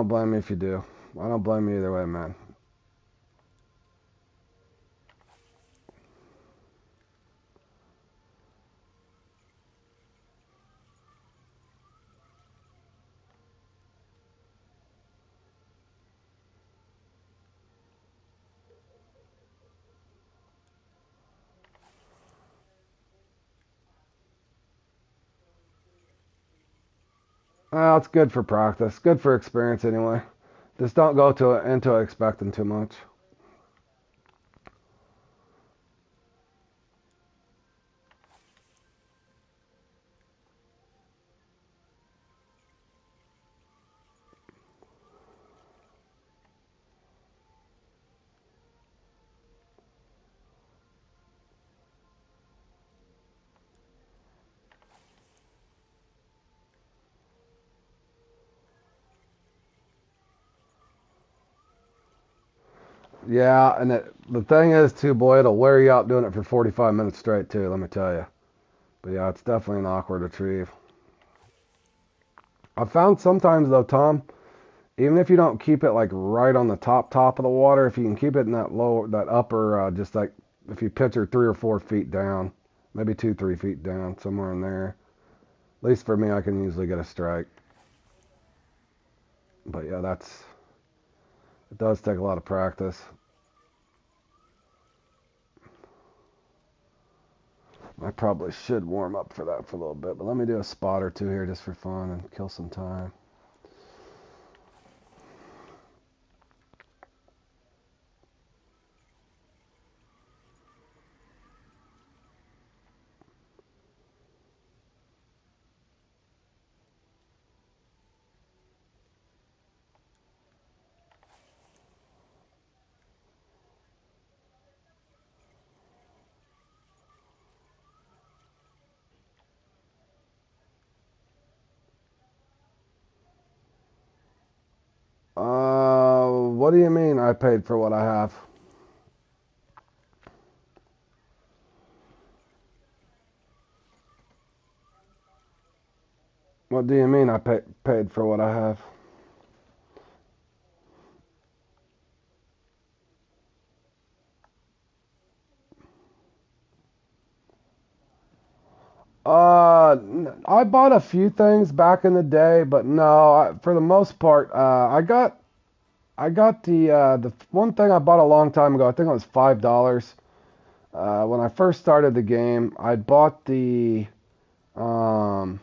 blame you if you do. I don't blame you either way, man. Well, it's good for practice. Good for experience anyway. Just don't go into it expecting too much. Yeah, and the thing is too, boy, it'll wear you out doing it for 45 minutes straight too. Let me tell you. But yeah, it's definitely an awkward retrieve. I found sometimes though, Tom, even if you don't keep it like right on the top of the water, if you can keep it in that upper, just like if you pitch her 3 or 4 feet down, maybe 2, 3 feet down, somewhere in there. At least for me, I can usually get a strike. But yeah, it does take a lot of practice. I probably should warm up for that for a little bit, but let me do a spot or two here just for fun and kill some time. What do you mean I paid for what I have? What do you mean I paid for what I have? I bought a few things back in the day, but no, for the most part, I got the one thing I bought a long time ago. I think it was $5. When I first started the game, I bought the um,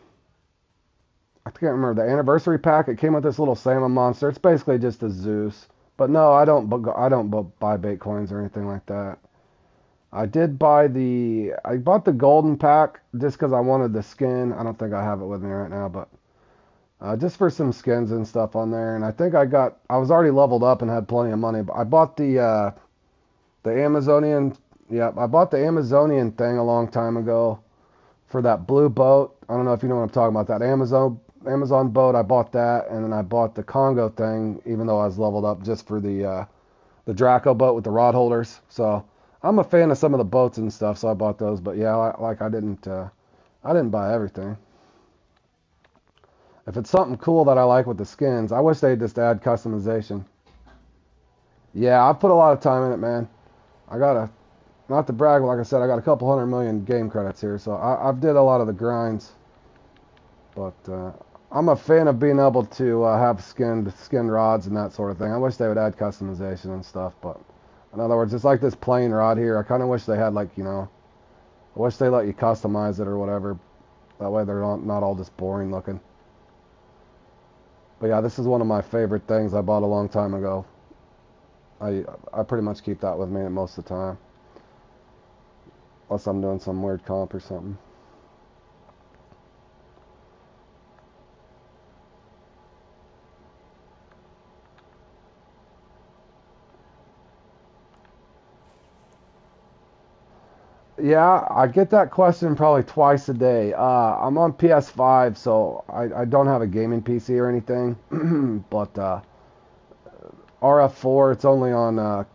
I can't remember the anniversary pack. It came with this little salmon monster. It's basically just a Zeus. But no, I don't buy bait coins or anything like that. I bought the golden pack just because I wanted the skin. I don't think I have it with me right now, but just for some skins and stuff on there. And I think I was already leveled up and had plenty of money. But I bought the Amazonian, yeah, I bought the Amazonian thing a long time ago for that blue boat. I don't know if you know what I'm talking about. That Amazon boat, I bought that, and then I bought the Congo thing, even though I was leveled up just for the Draco boat with the rod holders. So I'm a fan of some of the boats and stuff, so I bought those. But yeah, I didn't buy everything. If it's something cool that I like with the skins, I wish they'd just add customization. Yeah, I put a lot of time in it, man. I got a Not to brag, like I said, I got a couple 100 million game credits here, so I've did a lot of the grinds. But I'm a fan of being able to have skinned rods and that sort of thing. I wish they would add customization and stuff, but in other words, it's like this plain rod here. I kind of wish they had I wish they let you customize it or whatever. That way they're not all just boring looking. But yeah, this is one of my favorite things I bought a long time ago. I pretty much keep that with me most of the time. Unless I'm doing some weird comp or something. Yeah, I get that question probably twice a day. I'm on PS5, so I don't have a gaming PC or anything. But RF4, it's only on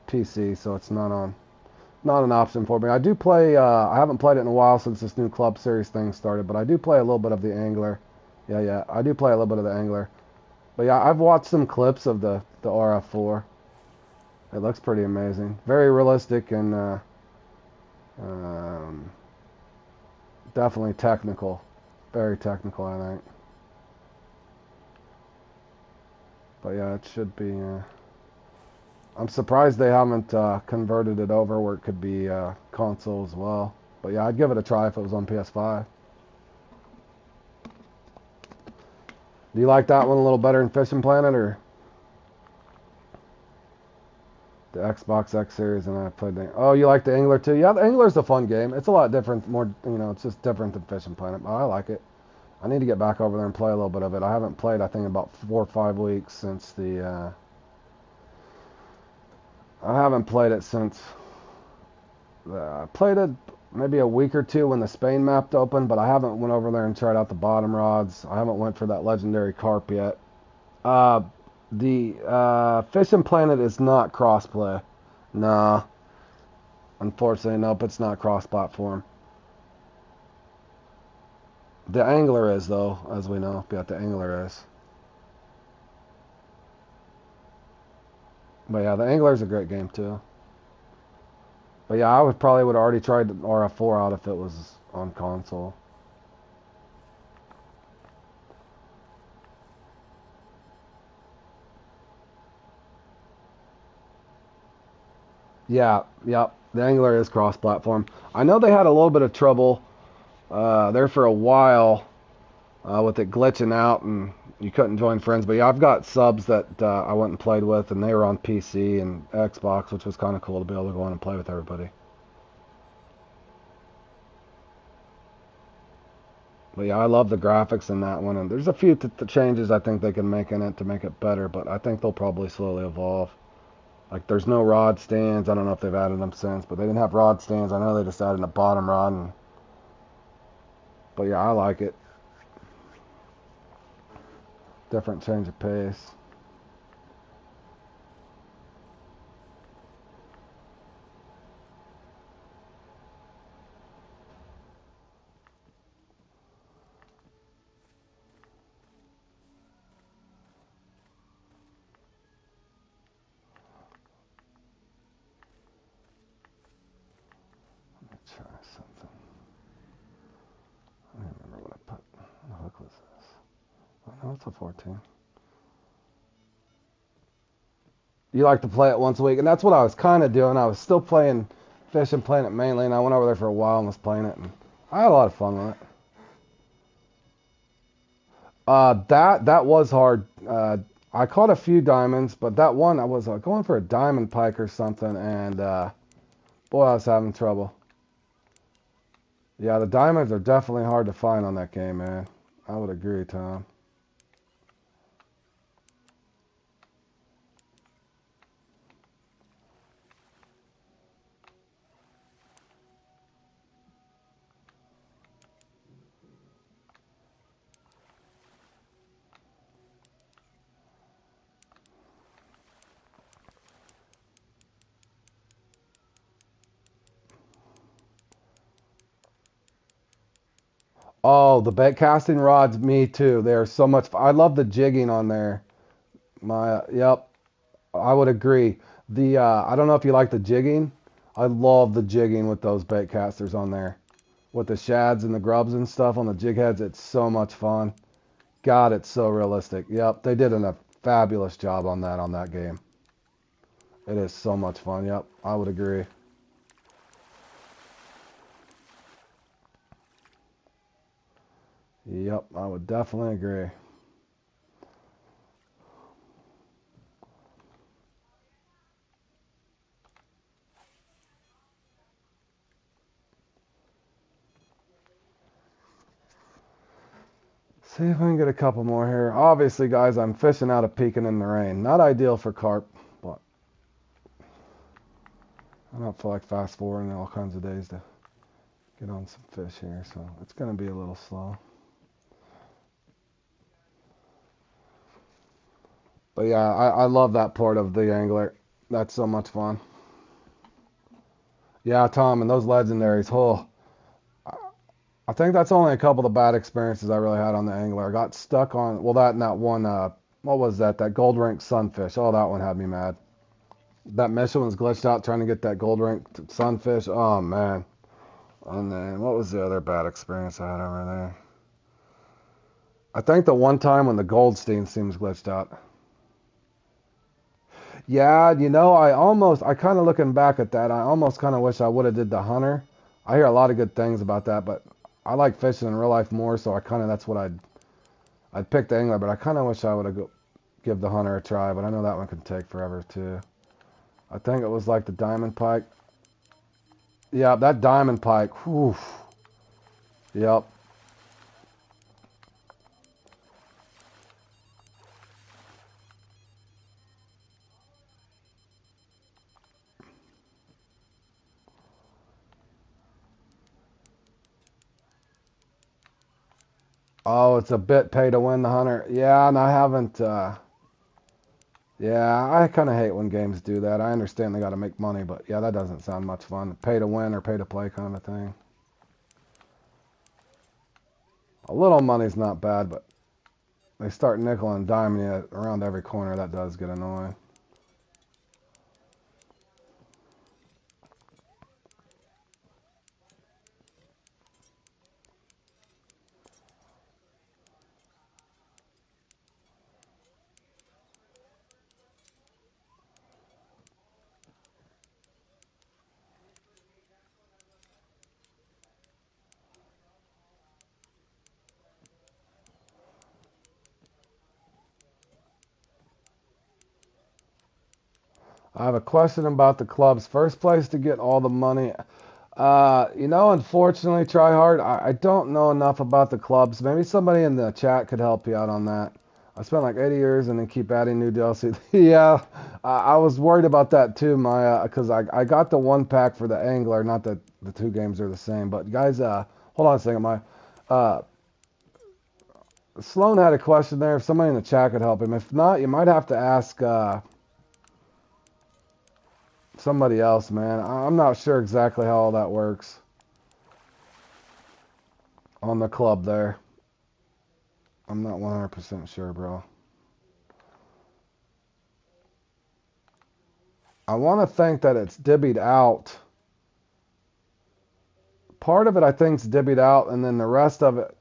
PC, so it's not an option for me. I do play. I haven't played it in a while since this new Club Series thing started, but I do play a little bit of the Angler. Yeah, I do play a little bit of the Angler. But yeah, I've watched some clips of the RF4. It looks pretty amazing. Very realistic and um, definitely technical. Very technical, I think. But yeah, it should be. I'm surprised they haven't converted it over where it could be console as well. But yeah, I'd give it a try if it was on PS5. Do you like that one a little better than Fishing Planet or the Xbox X Series? And I played the. Oh, you like the Angler too? Yeah, the Angler's a fun game. It's a lot different, more it's just different than Fishing Planet. But I like it. I need to get back over there and play a little bit of it. I haven't played, I think, about 4 or 5 weeks since the. I haven't played it since. I played it maybe a week or two when the Spain map opened, but I haven't went over there and tried out the bottom rods. I haven't went for that legendary carp yet. Uh, the Fishing Planet is not crossplay. Nah, unfortunately, nope, it's not cross-platform. The Angler is though, as we know. Yeah, the Angler is. But yeah, the Angler is a great game too. But yeah, I would have already tried the RF4 out if it was on console. Yeah, yep. The Angler is cross-platform. I know they had a little bit of trouble there for a while with it glitching out and you couldn't join friends. But yeah, I've got subs that I went and played with, and they were on PC and Xbox, which was kind of cool to be able to go on and play with everybody. But yeah, I love the graphics in that one, and there's a few changes I think they can make in it to make it better, but I think they'll probably slowly evolve. Like, there's no rod stands. I don't know if they've added them since, but they didn't have rod stands. I know they just added a bottom rod, but yeah, I like it. Different change of pace. That's a 14. You like to play it once a week, and that's what I was kind of doing. I was still playing fish and playing it mainly, and I went over there for a while and was playing it, and I had a lot of fun with it. That was hard. I caught a few diamonds, but that one I was going for a diamond pike or something, and boy, I was having trouble. Yeah, the diamonds are definitely hard to find on that game, man. I would agree, Tom. Oh, the bait casting rods, me too. They are so much. I love the jigging on there. Yep, I would agree. I don't know if you like the jigging. I love the jigging with those bait casters on there, with the shads and the grubs and stuff on the jig heads. It's so much fun. God, it's so realistic. Yep, they did a fabulous job on that game. It is so much fun. Yep, I would agree. Yep, I would definitely agree. See if I can get a couple more here. Obviously, guys, I'm fishing out of peeking in the rain. Not ideal for carp, but I don't feel like fast forwarding all kinds of days to get on some fish here, so it's going to be a little slow. But yeah, I love that part of the angler. That's so much fun. Yeah, Tom, and those legendaries. Oh, I think that's only a couple of the bad experiences I really had on the angler. I got stuck on, well, that and that one, what was that? That gold ring sunfish. Oh, that one had me mad. That mission was glitched out trying to get that gold ring sunfish. Oh, man. And then, what was the other bad experience I had over there? I think the one time when the Goldstein seems glitched out. Yeah, I kind of looking back at that, I almost kind of wish I would have did the hunter. I hear a lot of good things about that, but I like fishing in real life more, so that's what I'd pick the angler, but I kind of wish I would have give the hunter a try, but I know that one can take forever too. I think it was like the diamond pike. Yeah, that diamond pike. Whew. Yep. Oh, it's a bit pay to win the hunter. Yeah, and I haven't. Yeah, I kind of hate when games do that. I understand they got to make money, but yeah, that doesn't sound much fun. Pay to win or pay to play kind of thing. A little money's not bad, but they start nickel and diming you around every corner. That does get annoying. I have a question about the club's first place to get all the money. Unfortunately, try hard. I don't know enough about the clubs. Maybe somebody in the chat could help you out on that. I spent like 80 years and then keep adding new DLC. Yeah, I was worried about that too, Maya, because I got the one pack for the angler. Not that the two games are the same, but guys, hold on a second, Maya. Uh, Sloan had a question there. If somebody in the chat could help him. If not, you might have to ask somebody else, man. I'm not sure exactly how all that works on the club there. I'm not 100% sure, bro. I want to think that it's divvied out. Part of it, I think, is divvied out, and then the rest of it,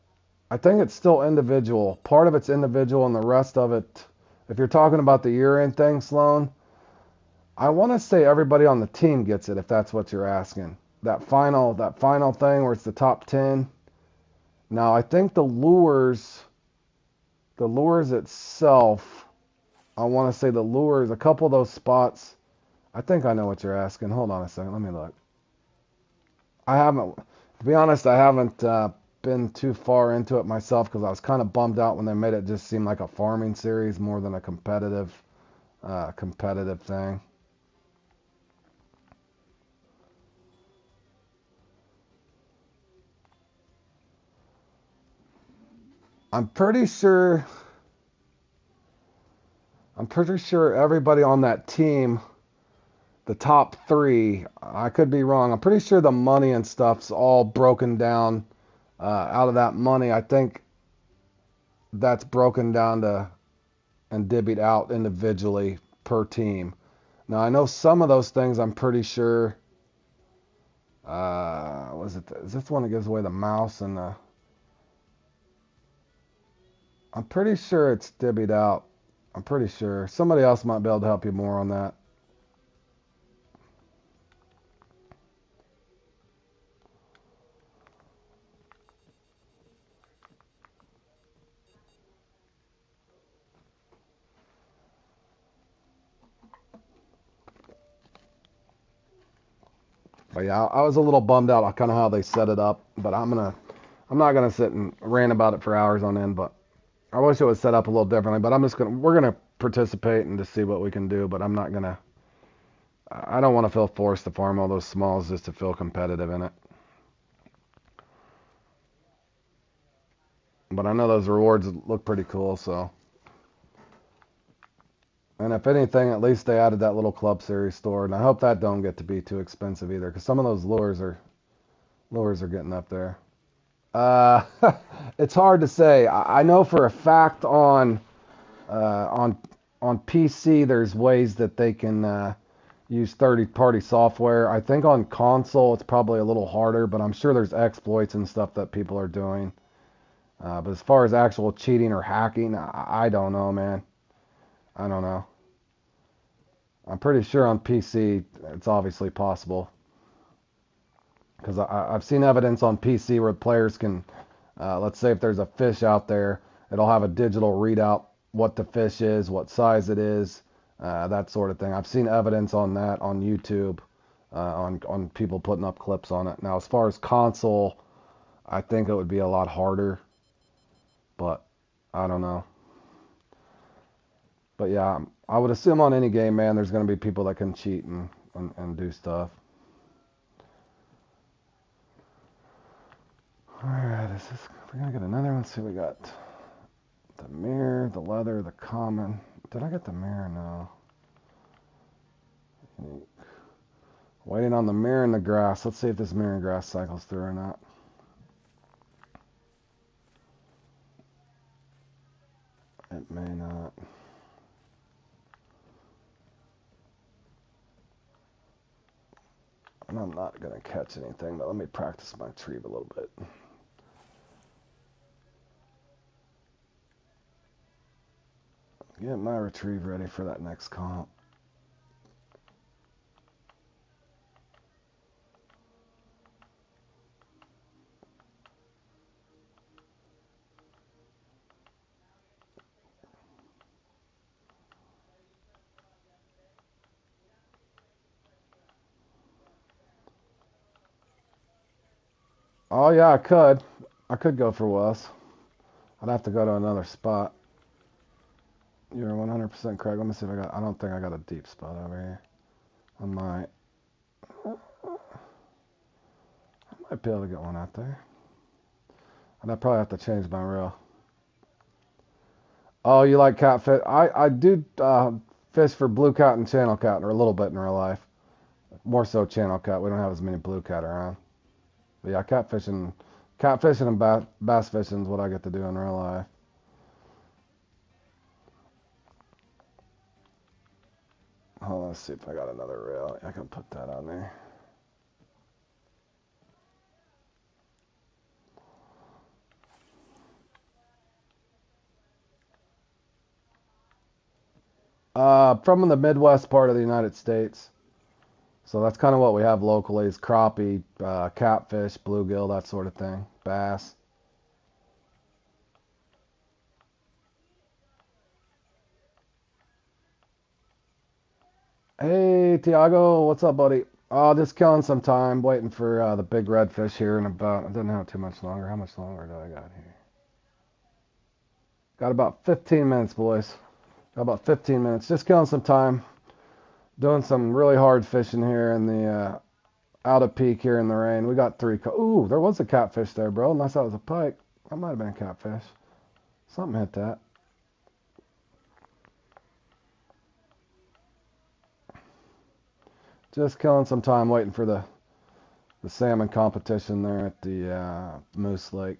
I think it's still individual. Part of it's individual, and the rest of it, if you're talking about the year-end thing, Sloan, I want to say everybody on the team gets it, if that's what you're asking. That final thing where it's the top 10. Now, I think the lures itself, I want to say the lures, a couple of those spots. I think I know what you're asking. Hold on a second. Let me look. I haven't, to be honest, I haven't been too far into it myself because I was kind of bummed out when they made it just seem like a farming series more than a competitive thing. I'm pretty sure. I'm pretty sure everybody on that team, the top three, I could be wrong. I'm pretty sure the money and stuff's all broken down out of that money. I think that's broken down to and divvied out individually per team. Now I know some of those things. I'm pretty sure. Was it? Is this the one that gives away the mouse and the? I'm pretty sure it's divvied out. I'm pretty sure. Somebody else might be able to help you more on that. But yeah, I was a little bummed out on kind of how they set it up. But I'm not gonna sit and rant about it for hours on end. But I wish it was set up a little differently. But we're gonna participate and just see what we can do. But I'm not gonna. I don't want to feel forced to farm all those smalls just to feel competitive in it. But I know those rewards look pretty cool. So, and if anything, at least they added that little Club Series store. And I hope that don't get to be too expensive either, because some of those lures are getting up there. Uh, it's hard to say. I know for a fact uh, on on PC there's ways that they can use third-party software. I think on console it's probably a little harder, but I'm sure there's exploits and stuff that people are doing. But as far as actual cheating or hacking, I don't know, man. I don't know. I'm pretty sure on PC it's obviously possible because I've seen evidence on PC where players can, let's say if there's a fish out there, it'll have a digital readout what the fish is, what size it is, that sort of thing. I've seen evidence on that on YouTube, on people putting up clips on it. Now, as far as console, I think it would be a lot harder, but I don't know. But yeah, I would assume on any game, man, there's going to be people that can cheat and do stuff. Alright, we're going to get another one. Let's see, we got the mirror, the leather, the common. Did I get the mirror? No. Waiting on the mirror and the grass. Let's see if this mirror and grass cycles through or not. It may not. And I'm not going to catch anything, but let me practice my retrieve a little bit. Get my retrieve ready for that next comp. Oh yeah, I could. I could go for Wes. I'd have to go to another spot. You're 100% correct. Let me see if I got. I don't think I got a deep spot over here. I might. I might be able to get one out there. And I probably have to change my reel. Oh, you like catfish? I do fish for blue cat and channel cat, or a little bit in real life. More so channel cat. We don't have as many blue cat around. But yeah, catfishing and bass fishing is what I get to do in real life. Hold on, let's see if I got another reel. I can put that on there. From the Midwest part of the United States. So that's kind of what we have locally is crappie, catfish, bluegill, that sort of thing, bass. Hey, Tiago, what's up, buddy? Oh, just killing some time, waiting for the big redfish here in about, I don't have too much longer. How much longer do I got here? Got about 15 minutes, boys. Got about 15 minutes. Just killing some time, doing some really hard fishing here in the out of peak here in the rain. We got three. Ooh, there was a catfish there, bro. Unless that was a pike. That might have been a catfish. Something hit that. Just killing some time waiting for the salmon competition there at the Moose Lake.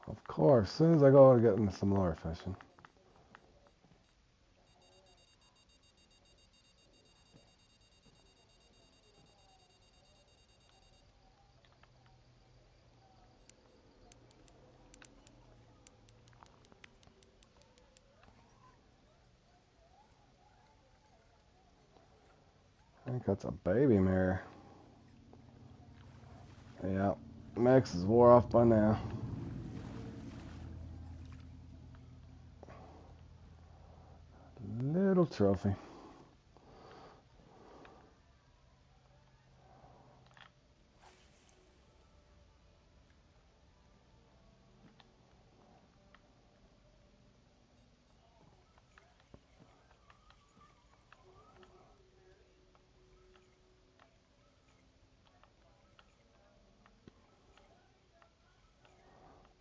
Of course, as soon as I go to get into some lure fishing. I think that's a baby mare. Yeah, Max is wore off by now. Little trophy.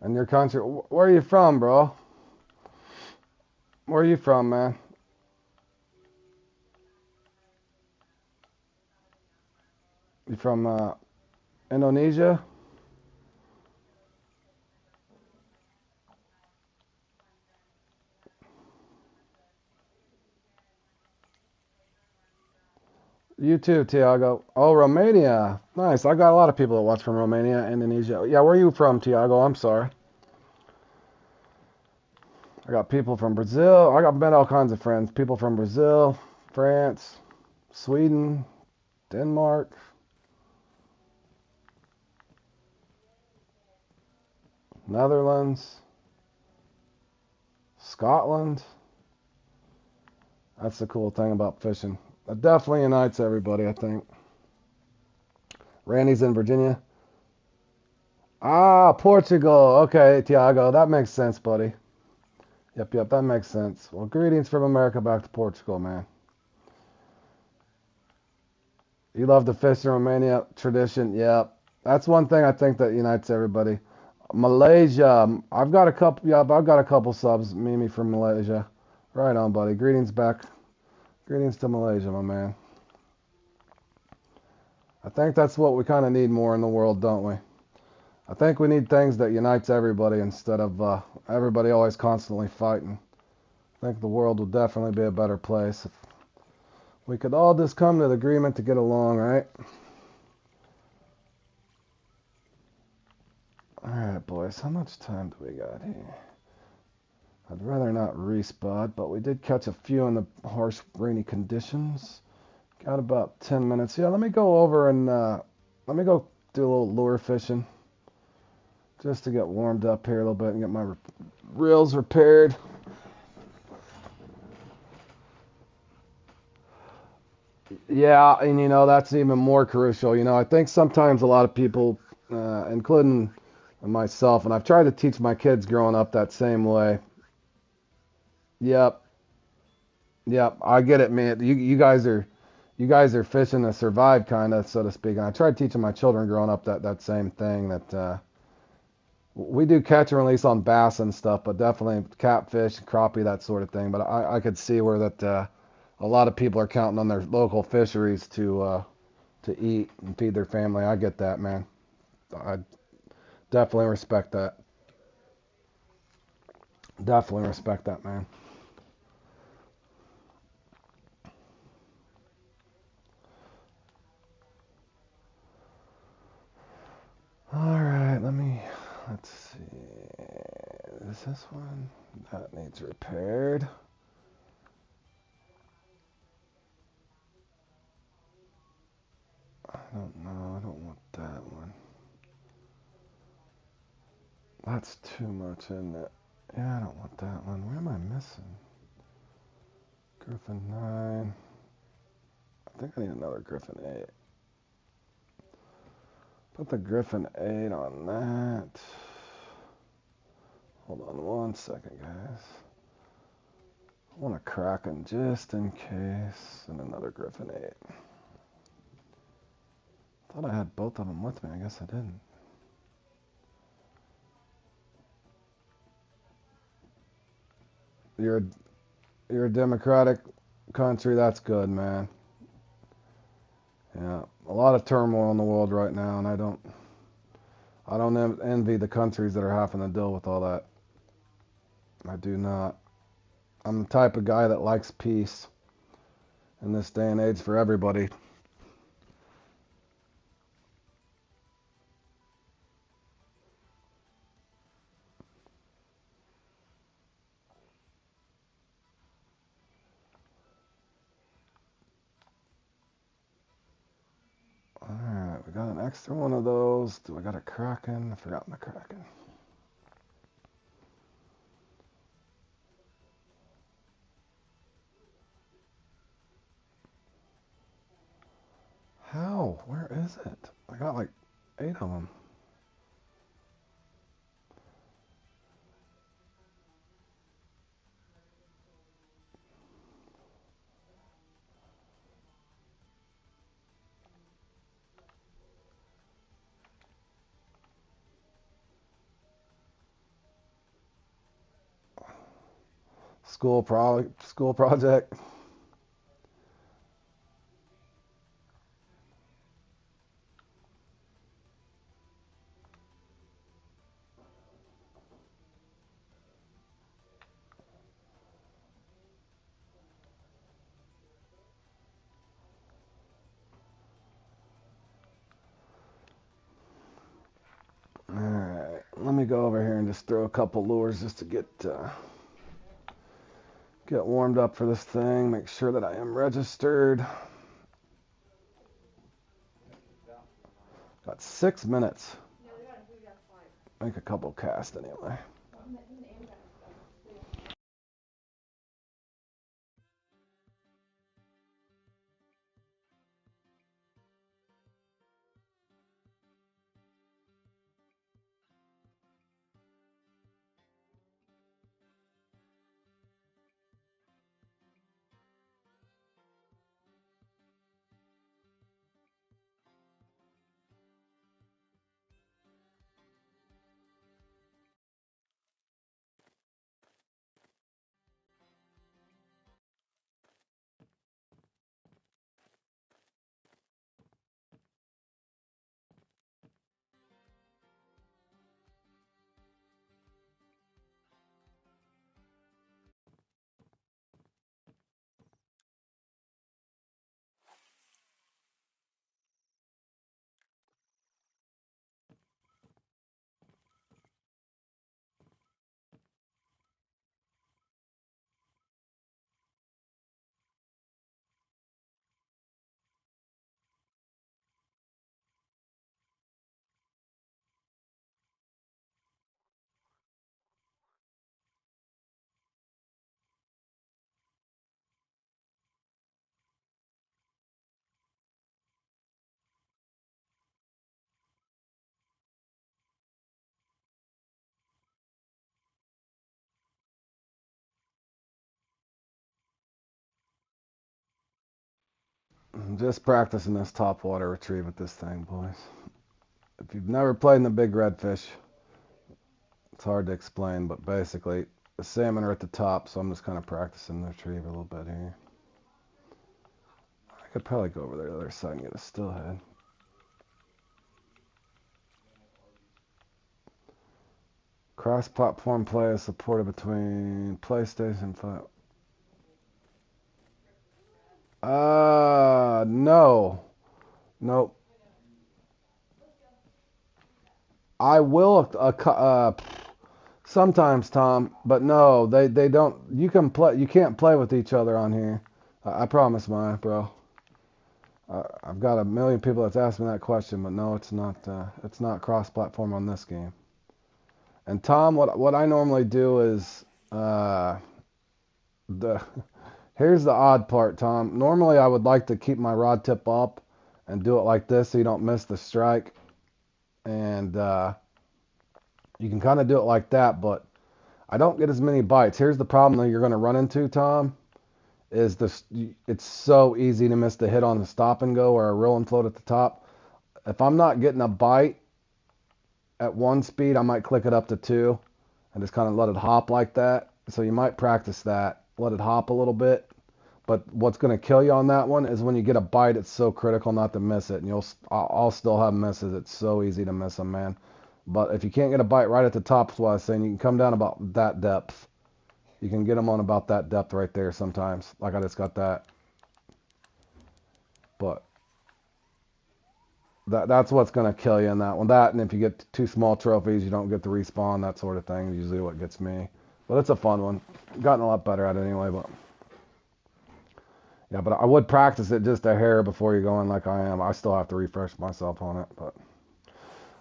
And your country, where are you from, bro? Where are you from, man? You from Indonesia? You too, Tiago. Oh, Romania. Nice. I got a lot of people that watch from Romania, Indonesia. Yeah, where are you from, Tiago? I'm sorry. I got people from Brazil. I got met all kinds of friends. People from Brazil, France, Sweden, Denmark, Netherlands, Scotland. That's the cool thing about fishing. It definitely unites everybody, I think. Randy's in Virginia. Ah, Portugal. Okay, Tiago, that makes sense, buddy. Yep, that makes sense. Well, greetings from America back to Portugal, man. You love the fish in Romania tradition. Yep. That's one thing I think that unites everybody. Malaysia. I've got a couple. Yeah, I've got a couple subs. Mimi from Malaysia. Right on, buddy. Greetings back. Greetings to Malaysia, my man. I think that's what we kind of need more in the world, don't we? I think we need things that unites everybody instead of everybody always constantly fighting. I think the world would definitely be a better place if we could all just come to the agreement to get along, right? All right, boys. How much time do we got here? I'd rather not respud, but we did catch a few in the harsh, rainy conditions. Got about 10 minutes. Yeah, let me go over and let me go do a little lure fishing just to get warmed up here a little bit and get my reels repaired. Yeah, and that's even more crucial. I think sometimes a lot of people, including myself, and I've tried to teach my kids growing up that same way. Yep, yep, I get it, man. You guys are fishing to survive, kind of, so to speak. And I tried teaching my children growing up that same thing. That we do catch and release on bass and stuff, but definitely catfish, crappie, that sort of thing. But I could see where that a lot of people are counting on their local fisheries to eat and feed their family. I get that, man. I definitely respect that. Definitely respect that, man. All right, let's see. Is this one that needs repaired? I don't know. I don't want that one. That's too much, isn't it? Yeah, I don't want that one. Where am I missing? Griffin 9. I think I need another Griffin 8. Put the Griffin 8 on that. Hold on one second, guys. I want a Kraken just in case, and another Griffin 8. Thought I had both of them with me. I guess I didn't. You're you're a democratic country. That's good, man. Yeah, a lot of turmoil in the world right now, and I don't envy the countries that are having to deal with all that. I do not. I'm the type of guy that likes peace in this day and age for everybody. All right, we got an extra one of those. Do I got a Kraken? I forgot my Kraken. How? Where is it? I got like 8 of them. School project. All right, let me go over here and just throw a couple lures just to get warmed up for this thing. Make sure that I am registered. Got 6 minutes. Make a couple casts anyway. I'm just practicing this top water retrieve with this thing, boys. If you've never played in the big redfish, it's hard to explain, but basically the salmon are at the top, so I'm just kind of practicing the retrieve a little bit here. I could probably go over there to the other side and get a stillhead. Cross-platform play is supported between PlayStation 5. No. Nope. I will sometimes, Tom, but no, they don't. You can play. You can't play with each other on here. I promise, bro. I've got a million people that's asked me that question, but no, it's not. It's not cross-platform on this game. And Tom, what I normally do is the here's the odd part, Tom. Normally, I would like to keep my rod tip up and do it like this so you don't miss the strike. And you can kind of do it like that, but I don't get as many bites. Here's the problem that you're going to run into, Tom, is it's so easy to miss the hit on the stop and go or a roll and float at the top. If I'm not getting a bite at 1 speed, I might click it up to 2 and just kind of let it hop like that. So you might practice that. Let it hop a little bit. But what's going to kill you on that one is when you get a bite, it's so critical not to miss it. And I'll still have misses. It's so easy to miss them, man. But if you can't get a bite right at the top, is what I was saying, you can come down about that depth. You can get them on about that depth right there sometimes. Like I just got that. But that's what's going to kill you in that one. That, and if you get 2 small trophies, you don't get the respawn, that sort of thing. Usually what gets me. But it's a fun one. Gotten a lot better at it anyway, but... Yeah, but I would practice it just a hair before you go in like I am. I still have to refresh myself on it, but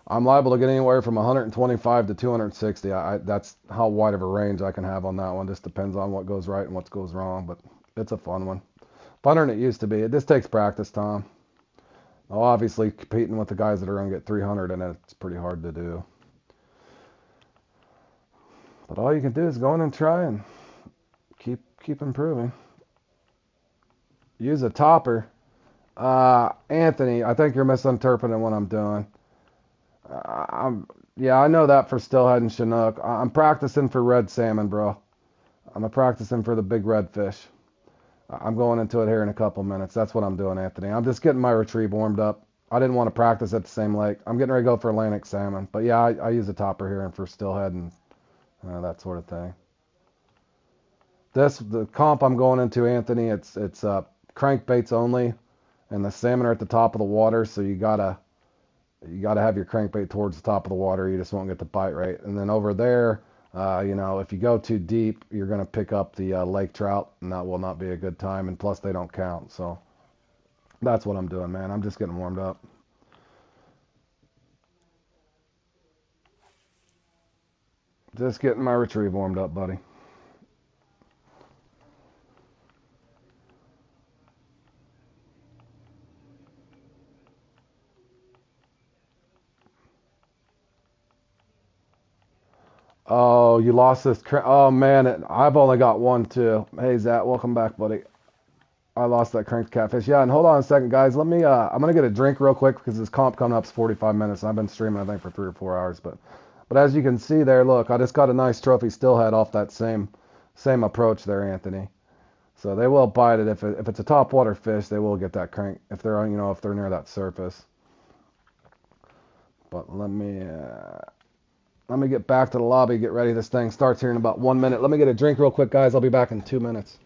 I'm liable to get anywhere from 125 to 260. That's how wide of a range I can have on that one. Just depends on what goes right and what goes wrong, but it's a fun one. Funner than it used to be. It just takes practice, Tom. Now, obviously, competing with the guys that are going to get 300 in it, it's pretty hard to do. But all you can do is go in and try and keep improving. Use a topper. Anthony, I think you're misinterpreting what I'm doing. Yeah, I know that for Stillhead and Chinook. I'm practicing for red salmon, bro. I'm practicing for the big redfish. I'm going into it here in a couple minutes. That's what I'm doing, Anthony. I'm just getting my retrieve warmed up. I didn't want to practice at the same lake. I'm getting ready to go for Atlantic salmon. But yeah, I use a topper here and for Stillhead and that sort of thing. The comp I'm going into, Anthony, it's crankbaits only, and the salmon are at the top of the water, so you gotta have your crankbait towards the top of the water. You just won't get the bite right. And then over there, if you go too deep, you're gonna pick up the lake trout, and that will not be a good time. And plus, they don't count. So that's what I'm doing, man. I'm just getting warmed up. Just getting my retrieve warmed up, buddy. Oh, you lost this. Oh man, I've only got one too. Hey Zach, welcome back, buddy. I lost that cranked catfish. Yeah, and hold on a second, guys. Let me. I'm gonna get a drink real quick because this comp coming up's 45 minutes, and I've been streaming I think for 3 or 4 hours. But as you can see there, look, I just got a nice trophy stillhead off that same approach there, Anthony. So they will bite it if it's a top water fish. They will get that crank if they're if they're near that surface. But let me get back to the lobby. Get ready. This thing starts here in about 1 minute. Let me get a drink real quick, guys. I'll be back in 2 minutes.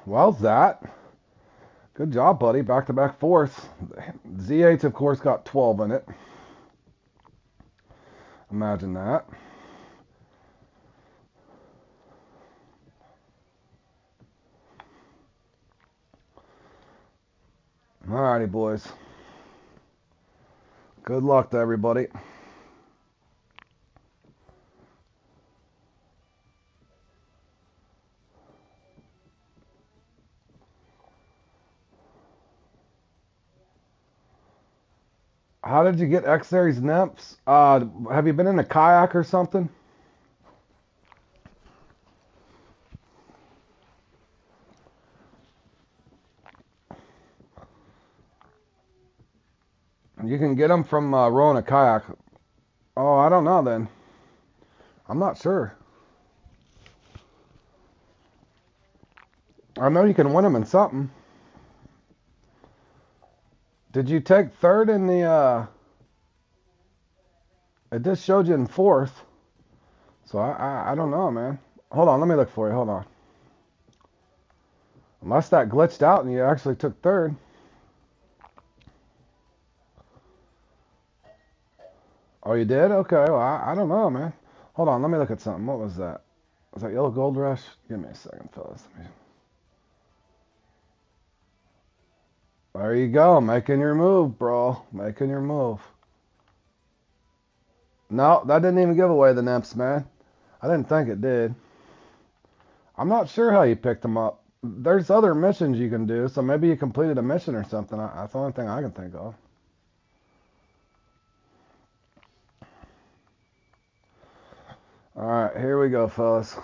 Well, that. Good job, buddy. Back-to-back fourths. Z8's, of course, got 12 in it. Imagine that. Alrighty, boys. Good luck to everybody. How did you get X Series Nymphs? Have you been in a kayak or something? You can get them from rowing a kayak. Oh, I don't know then. I'm not sure. I know you can win them in something. Did you take third in the, it just showed you in fourth. So I don't know, man. Hold on, let me look for you. Hold on. Unless that glitched out and you actually took third. Oh, you did? Okay, well, I don't know, man. Hold on, let me look at something. What was that? Was that Yellow Gold Rush? Give me a second, fellas. There you go, making your move, bro. Making your move. No, that didn't even give away the Nymphs, man. I didn't think it did. I'm not sure how you picked them up. There's other missions you can do, so maybe you completed a mission or something. That's the only thing I can think of. Alright, here we go, fellas.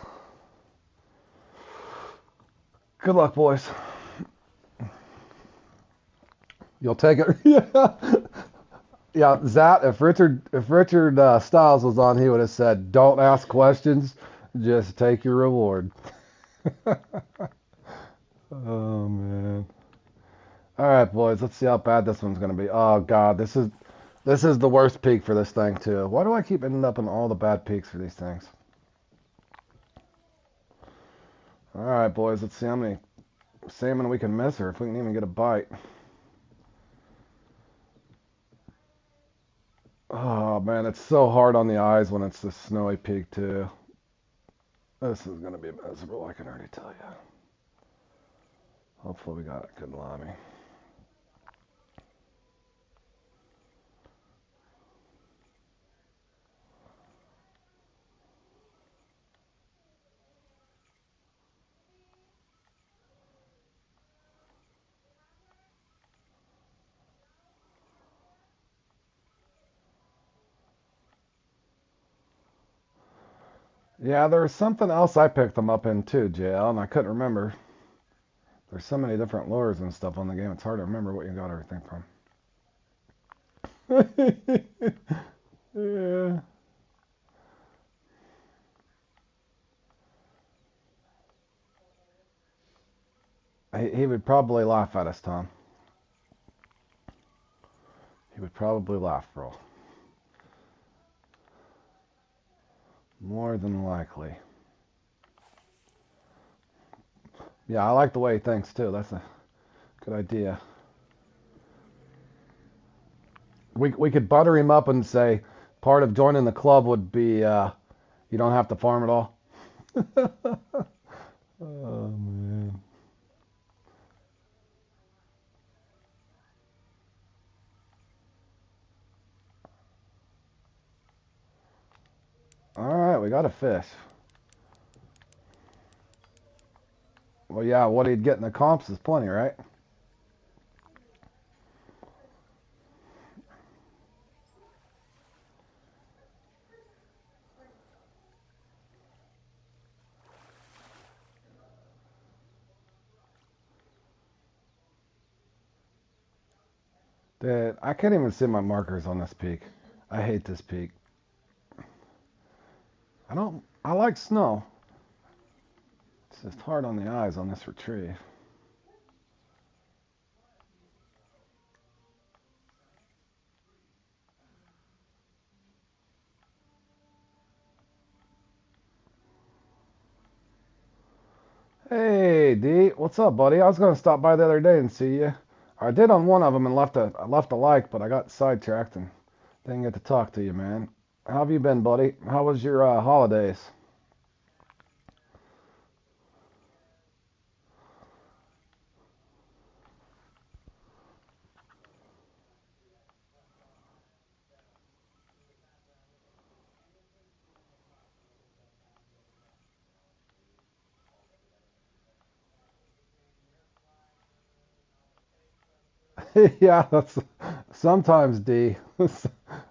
Good luck, boys. You'll take it. Yeah. Yeah, Zat, if Richard Stiles was on, he would have said, "Don't ask questions, just take your reward." Oh man. All right, boys, let's see how bad this one's gonna be. Oh God, this is the worst peak for this thing too. Why do I keep ending up in all the bad peaks for these things? All right, boys, let's see how many salmon we can miss, or if we can even get a bite. Oh man, it's so hard on the eyes when it's this snowy peak too. This is gonna be miserable, I can already tell you. Hopefully we got a good lobby. Yeah, there was something else I picked them up in too, JL, and I couldn't remember. There's so many different lures and stuff on the game, it's hard to remember what you got everything from. Yeah. He would probably laugh at us, Tom. He would probably laugh, bro. More than likely. Yeah, I like the way he thinks too. That's a good idea. We could butter him up and say part of joining the club would be you don't have to farm at all. Oh man. All right, we got a fish. Well, yeah, what he'd get in the comps is plenty, right? Dude, I can't even see my markers on this peak. I hate this peak. I like snow. It's just hard on the eyes on this retrieve. Hey, D, what's up, buddy? I was gonna stop by the other day and see you. I did on one of them and I left a like, but I got sidetracked and didn't get to talk to you, man. How have you been, buddy? How was your holidays? Yeah, that's sometimes D.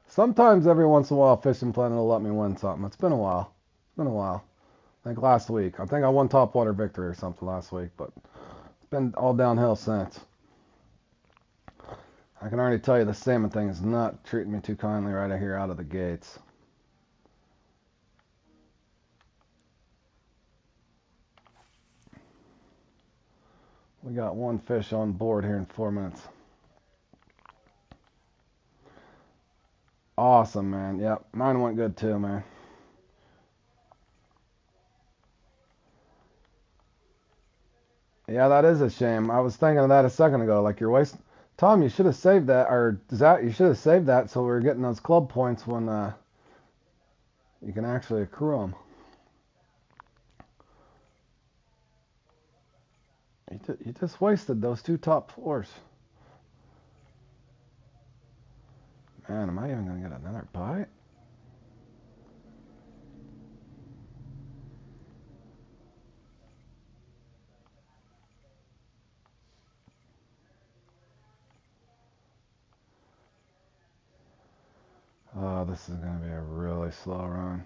Sometimes every once in a while, Fishing Planet will let me win something. It's been a while. It's been a while. I think last week. I think I won top water victory or something last week, but it's been all downhill since. I can already tell you the salmon thing is not treating me too kindly right here out of the gates. We got one fish on board here in 4 minutes. Awesome, man. Yep, mine went good too, man. Yeah, that is a shame. I was thinking of that a second ago. Like you're wasting. Tom, you should have saved that, or Zach, you should have saved that so we were getting those club points when you can actually accrue them. You just wasted those two top floors. Man, am I even gonna get another bite? Oh, this is gonna be a really slow run.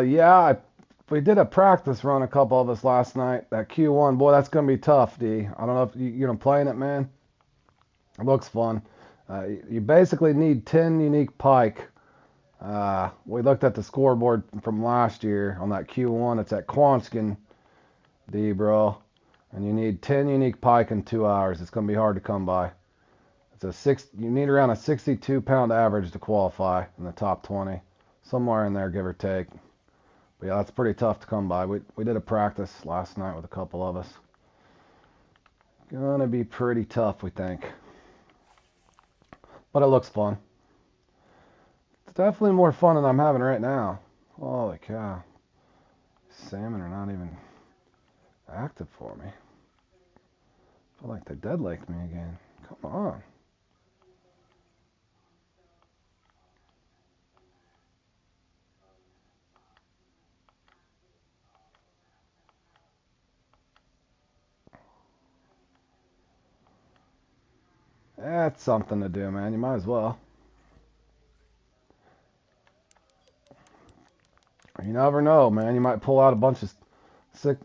Yeah, we did a practice run, a couple of us last night. That Q1, boy, that's gonna be tough, D. I don't know if you're gonna playing it, man. It looks fun. You basically need 10 unique pike. We looked at the scoreboard from last year on that Q1. It's at Quanskin, D, bro. And you need 10 unique pike in 2 hours. It's gonna be hard to come by. It's a six. You need around a 62-pound average to qualify in the top 20, somewhere in there, give or take. But yeah, that's pretty tough to come by. We did a practice last night with a couple of us. Gonna be pretty tough, we think. But it looks fun. It's definitely more fun than I'm having right now. Holy cow. Salmon are not even active for me. I feel like they dead laked me again. Come on. That's something to do, man. You might as well. You never know, man. You might pull out a bunch of six,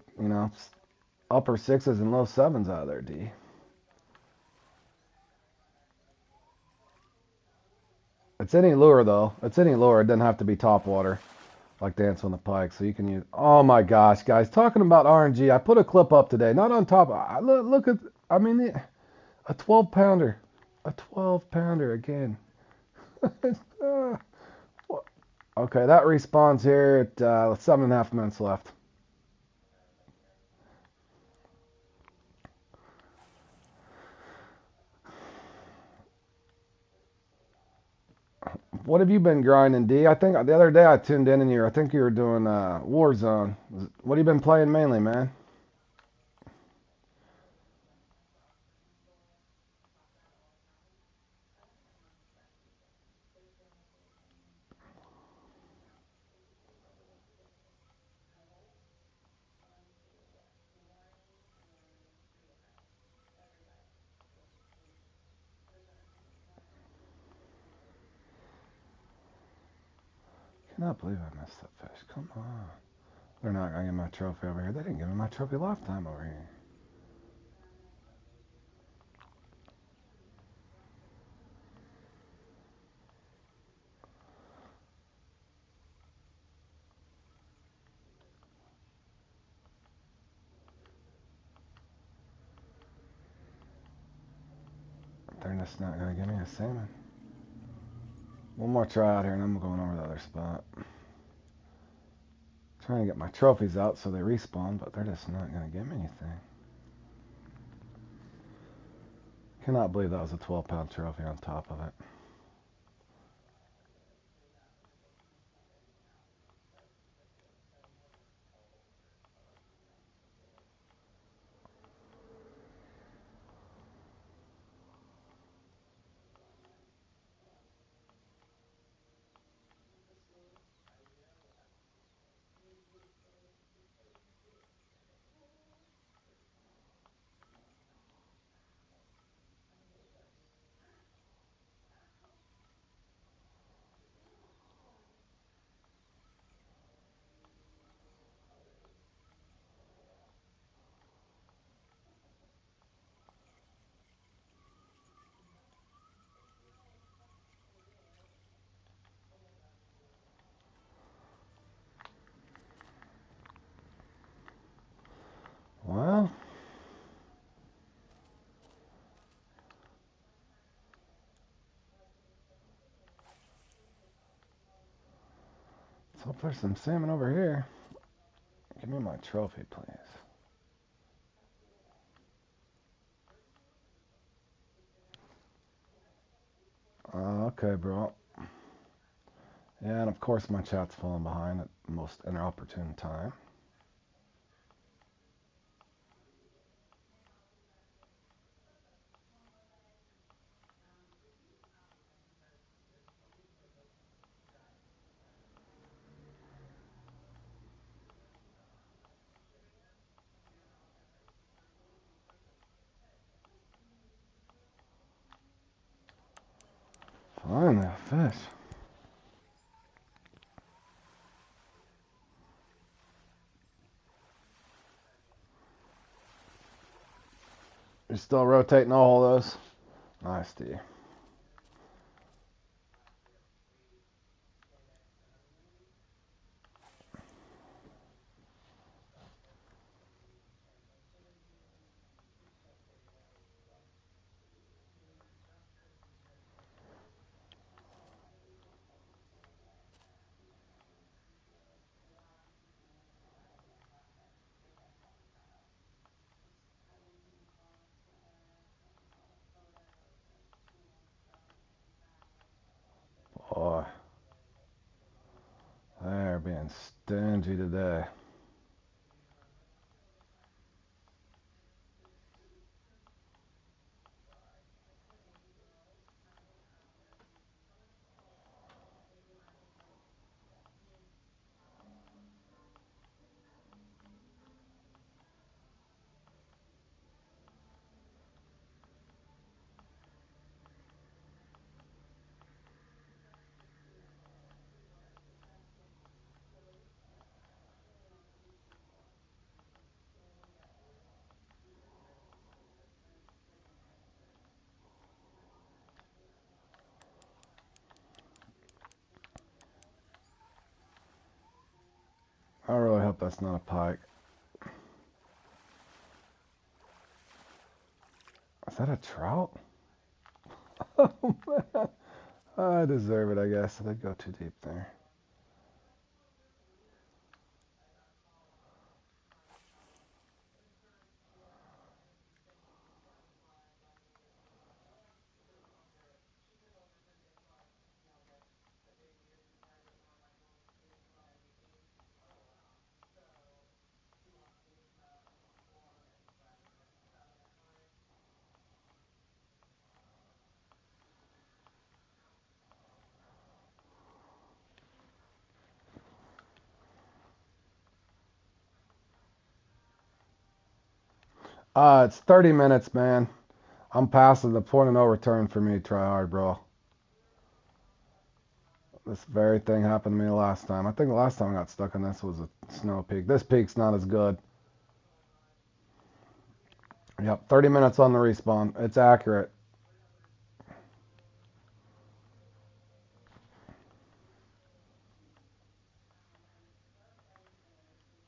upper sixes and low sevens out of there, D. It's any lure though. It's any lure. It doesn't have to be top water like Dance on the Pike. So you can use. Oh my gosh, guys! Talking about RNG, I put a clip up today. Not on top. Look at. I mean, a 12 pounder, a 12 pounder again. Okay, that respawns here at 7.5 minutes left. What have you been grinding, D? I think the other day I tuned in and I think you were doing Warzone. What have you been playing mainly, man? Cannot believe I missed that fish. Come on. They're not going to give me my trophy over here. They didn't give me my trophy lifetime over here. They're just not going to give me a salmon. One more try out here and I'm going over the other spot. Trying to get my trophies out so they respawn, but they're just not going to give me anything. Cannot believe that was a 12-pound trophy on top of it. Well, let's hope there's some salmon over here. Give me my trophy, please. Okay, bro. Yeah, and of course my chat's falling behind at the most inopportune time. Finally, a fish. You're still rotating all those? Nice, D. Boy, they're being stingy today. I really hope that's not a pike. Is that a trout? Oh, man. I deserve it, I guess. I did go too deep there. It's 30 minutes, man. I'm past the point of no return for me. Try hard, bro. This very thing happened to me last time. I think the last time I got stuck in this was a snow peak. This peak's not as good. Yep, 30 minutes on the respawn. It's accurate.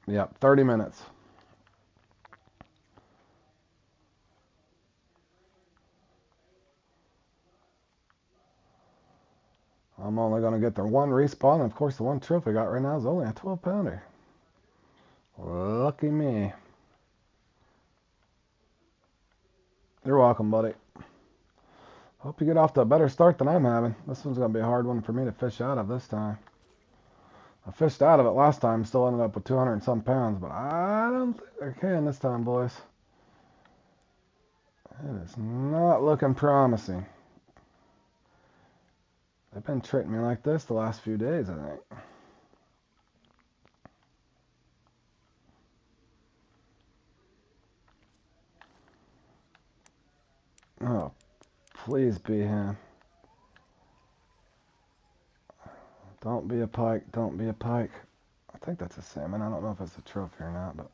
Yep, 30 minutes. I'm only going to get the one respawn. And of course, the one trophy I got right now is only a 12-pounder. Lucky me. You're welcome, buddy. Hope you get off to a better start than I'm having. This one's going to be a hard one for me to fish out of this time. I fished out of it last time, still ended up with 200 and some pounds, but I don't think I can this time, boys. It is not looking promising. They've been treating me like this the last few days, I think. Oh, please be him. Don't be a pike. Don't be a pike. I think that's a salmon. I don't know if it's a trophy or not, but...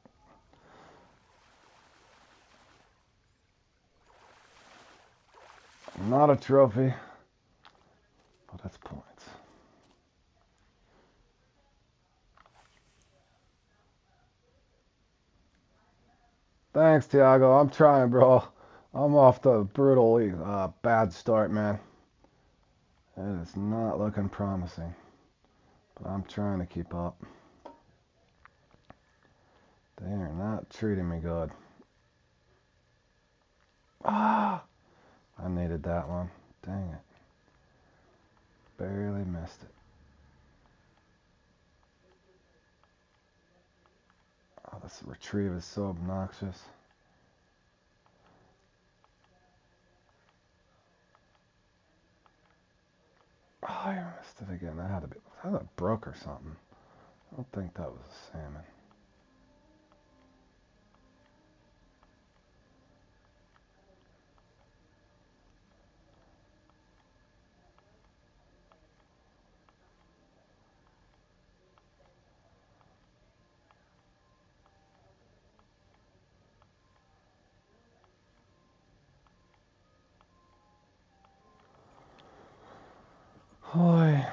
Not a trophy. But that's points. Thanks, Tiago. I'm trying, bro. I'm off to a brutally bad start, man. It is not looking promising. But I'm trying to keep up. They are not treating me good. Ah! I needed that one. Dang it. Barely missed it. Oh, this retrieve is so obnoxious. Oh, I missed it again. That had to be... That broke or something. I don't think that was a salmon. Boy.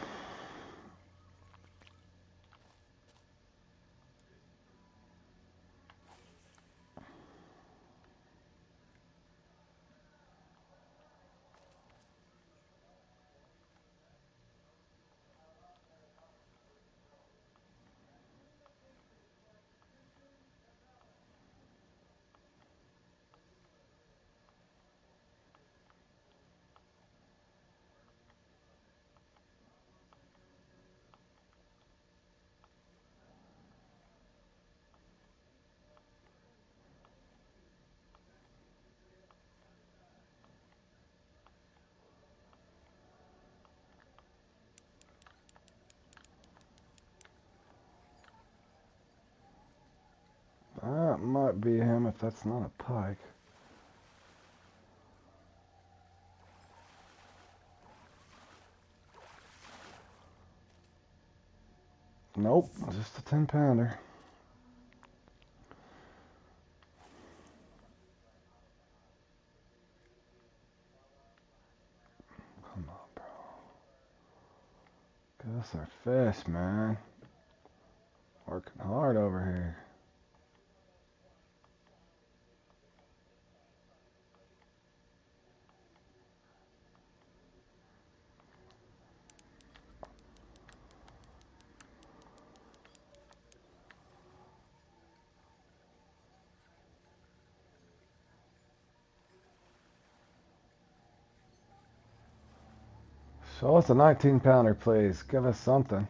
That might be him if that's not a pike. Nope, just a 10-pounder. Come on, bro. Give us our fish, man. Working hard over here. Show us a 19-pounder, please. Give us something.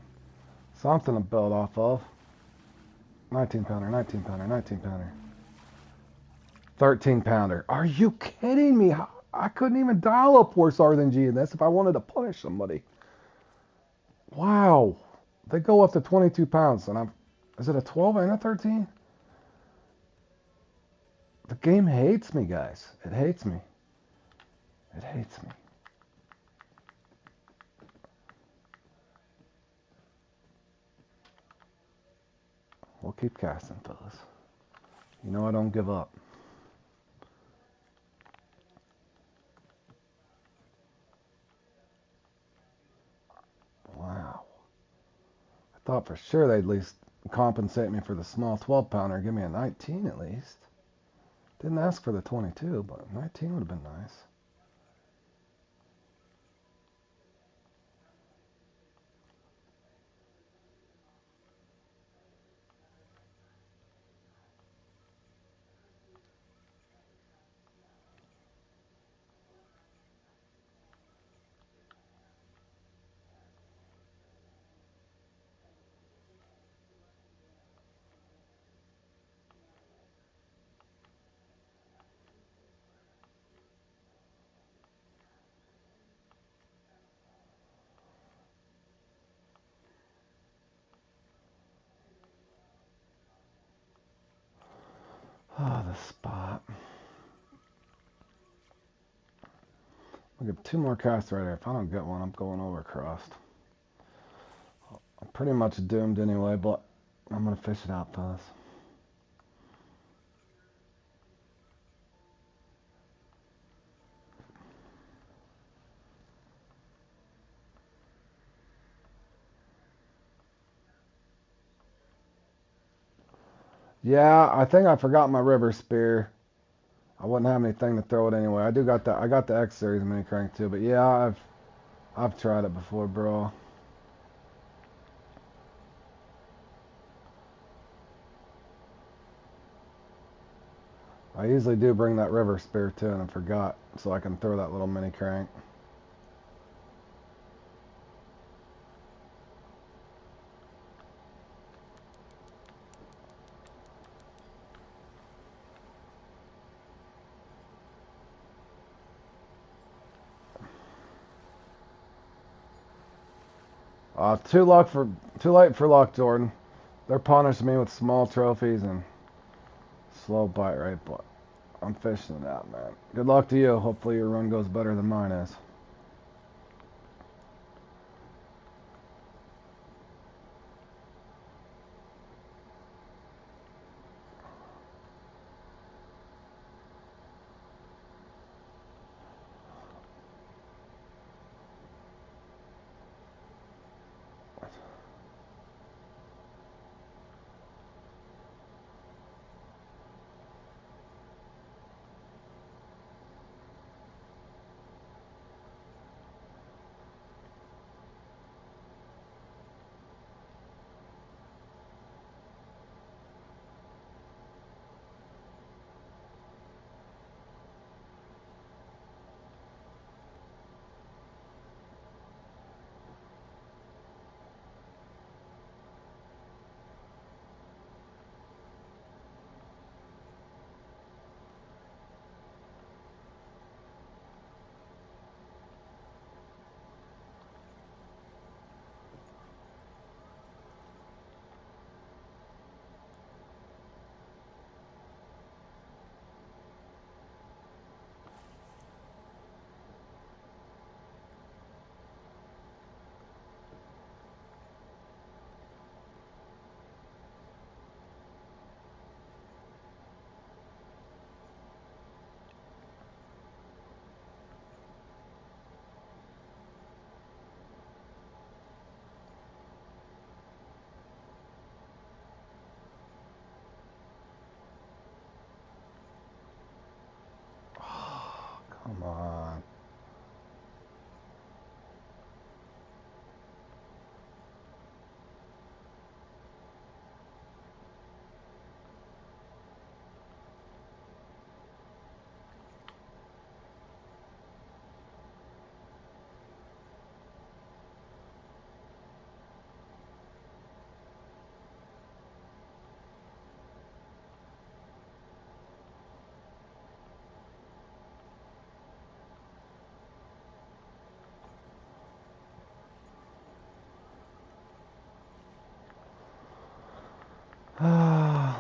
Something to build off of. 19-pounder, 19-pounder, 19-pounder. 13-pounder. Are you kidding me? I couldn't even dial up worse R than G in this if I wanted to punish somebody. Wow. They go up to 22 pounds, and I'm... Is it a 12 and a 13? The game hates me, guys. It hates me. It hates me. We'll keep casting, fellas. You know I don't give up. Wow. I thought for sure they'd at least compensate me for the small 12-pounder. Give me a 19 at least. Didn't ask for the 22, but 19 would have been nice. Oh, the spot. I'll get 2 more casts right here. If I don't get one, I'm going over crossed. I'm pretty much doomed anyway, but I'm going to fish it out, fellas. Yeah, I think I forgot my river spear. I wouldn't have anything to throw it anyway. I got the X series mini crank too, but yeah, I've tried it before, bro. I usually do bring that river spear too, and I forgot, so I can throw that little mini crank. Too late for luck, Jordan. They're punishing me with small trophies and slow bite rate, but I'm fishing it out, man. Good luck to you. Hopefully your run goes better than mine is. Come on.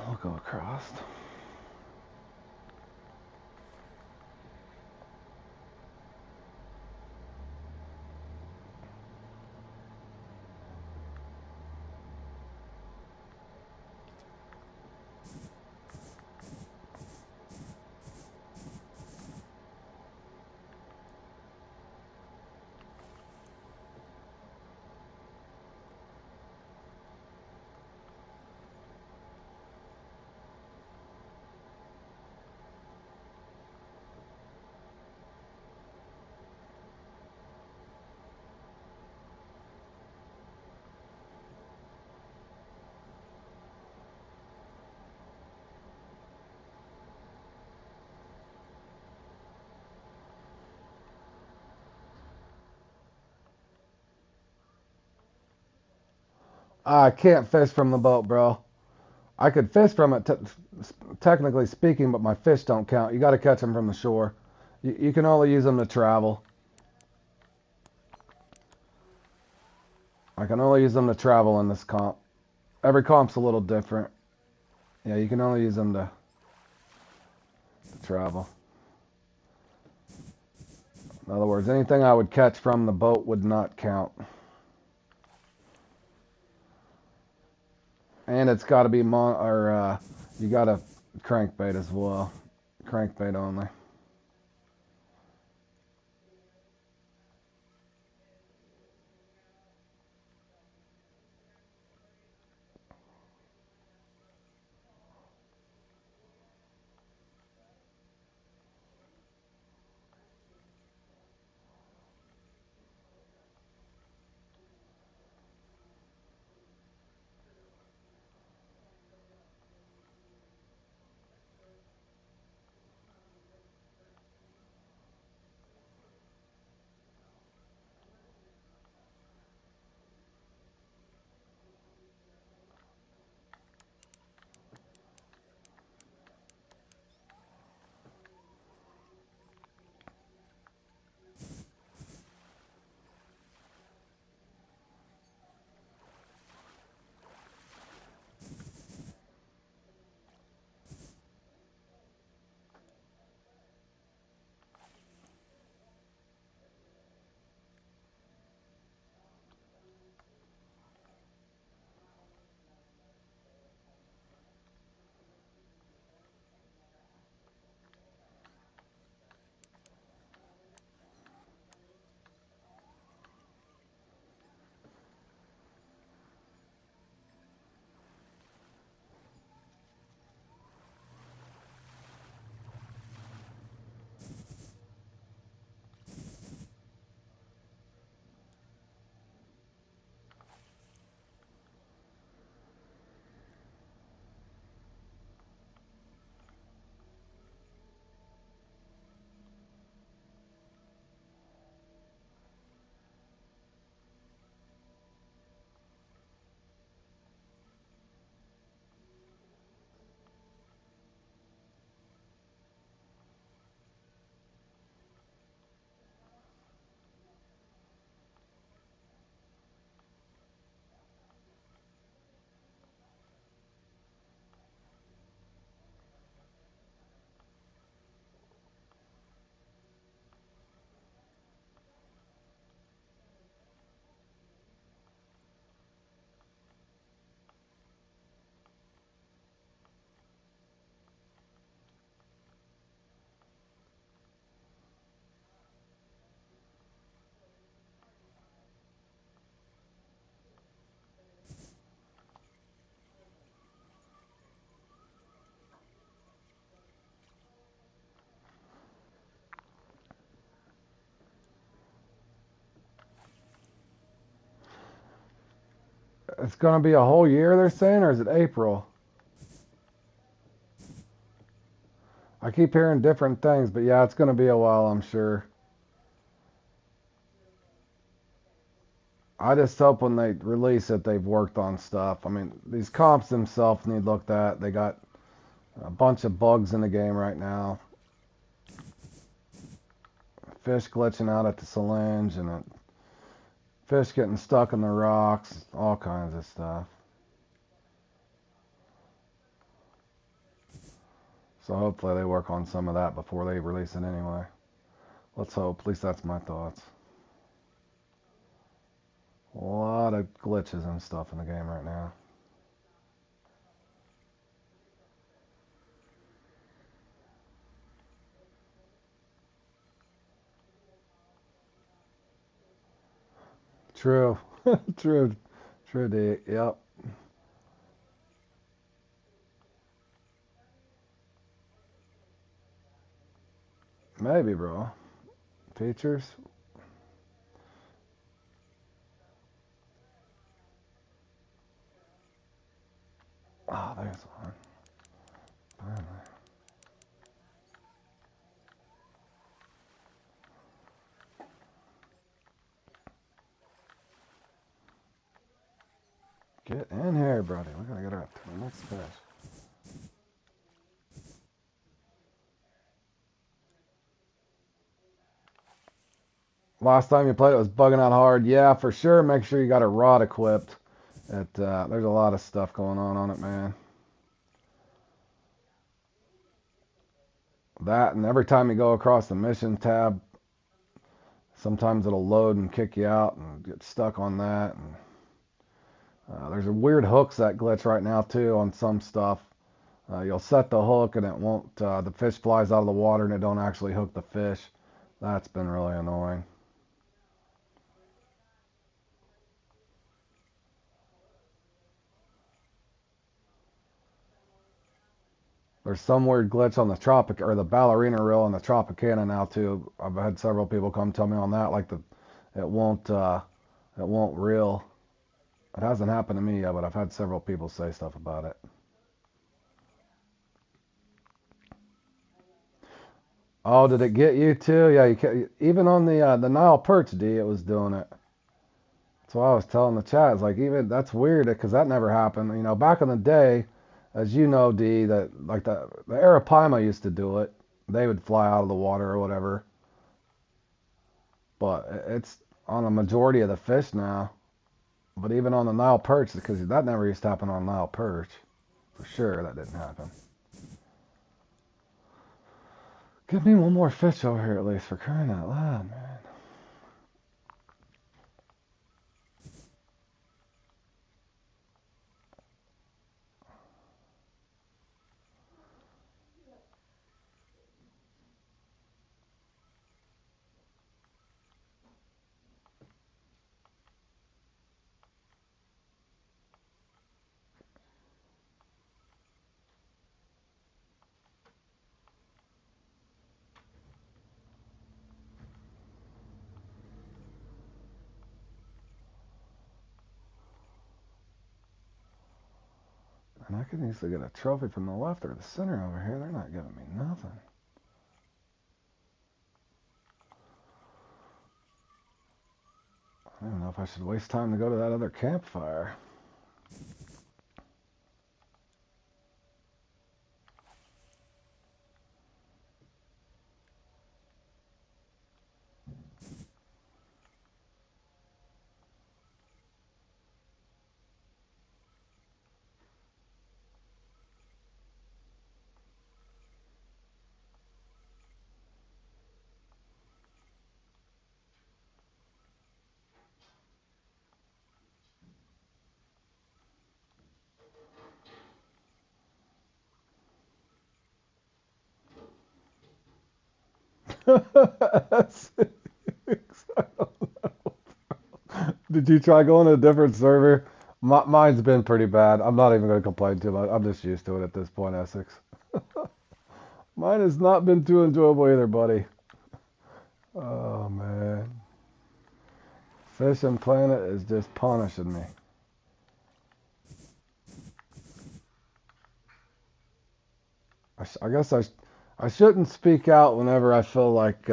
We'll go across. I can't fish from the boat, bro. I could fish from it, technically speaking, but my fish don't count. You got to catch them from the shore. You can only use them to travel. I can only use them to travel in this comp. Every comp's a little different. Yeah, you can only use them to travel. In other words, anything I would catch from the boat would not count. And it's got to be you got to crankbait as well. Crankbait only. It's going to be a whole year, they're saying, or is it April? I keep hearing different things, but yeah, it's going to be a while, I'm sure. I just hope when they release it, they've worked on stuff. I mean, these comps themselves need looked at. They got a bunch of bugs in the game right now. Fish glitching out at the syringe and fish getting stuck in the rocks, all kinds of stuff. So hopefully they work on some of that before they release it anyway. Let's hope. At least that's my thoughts. A lot of glitches and stuff in the game right now. True. True. True, D. Yep. Maybe, bro. Features? Oh, there's one. Finally. Get in here, buddy. We're gonna get up to the next fish. Last time you played it was bugging out hard. Yeah, for sure. Make sure you got a rod equipped. There's a lot of stuff going on it, man. That, and every time you go across the mission tab, sometimes it'll load and kick you out and get stuck on that. And there's a weird hooks that glitch right now too on some stuff. You'll set the hook and it won't. The fish flies out of the water and it don't actually hook the fish. That's been really annoying. There's some weird glitch on the Tropic or the ballerina reel on the Tropicana now too. I've had several people come tell me on that, like it won't reel. It hasn't happened to me yet, but I've had several people say stuff about it. Oh, did it get you too? Yeah, even on the Nile perch, D, it was doing it. That's why I was telling the chat. It's like even that's weird because that never happened. You know, back in the day, as you know, D, that like the Arapaima used to do it. They would fly out of the water or whatever. But it's on a majority of the fish now. But even on the Nile perch, because that never used to happen on Nile perch. For sure, that didn't happen. Give me one more fish over here at least, for crying out loud, man. And I could easily get a trophy from the left or the center over here. They're not giving me nothing. I don't know if I should waste time to go to that other campfire. Did you try going to a different server? Mine's been pretty bad. I'm not even going to complain too much. I'm just used to it at this point, Essex. Mine has not been too enjoyable either, buddy. Oh, man. Fishing Planet is just punishing me. I guess I shouldn't speak out whenever I feel like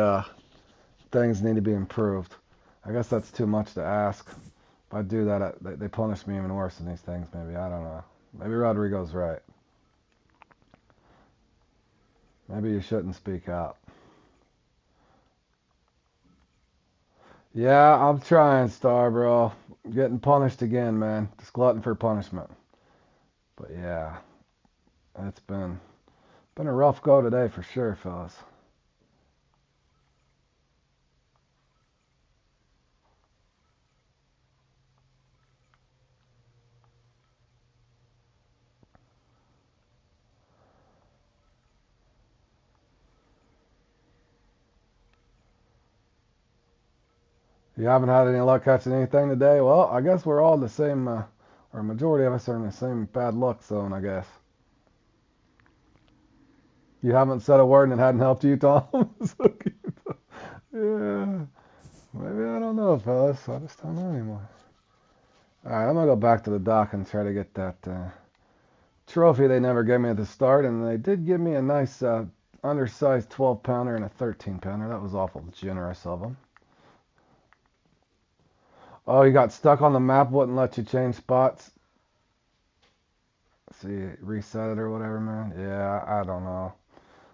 things need to be improved. I guess that's too much to ask. If I do that, they punish me even worse than these things, maybe. I don't know. Maybe Rodrigo's right. Maybe you shouldn't speak out. Yeah, I'm trying, Star, bro. Getting punished again, man. Just glutton for punishment. But yeah, it's been a rough go today for sure, fellas. You haven't had any luck catching anything today? Well, I guess we're all in the same, or a majority of us are in the same bad luck zone, I guess. You haven't said a word and it hadn't helped you, Tom? Yeah. Maybe I don't know, fellas. I just don't know anymore. Alright, I'm going to go back to the dock and try to get that trophy they never gave me at the start. And they did give me a nice undersized 12-pounder and a 13-pounder. That was awful generous of them. Oh, you got stuck on the map, wouldn't let you change spots? See, reset it or whatever, man. Yeah, I don't know.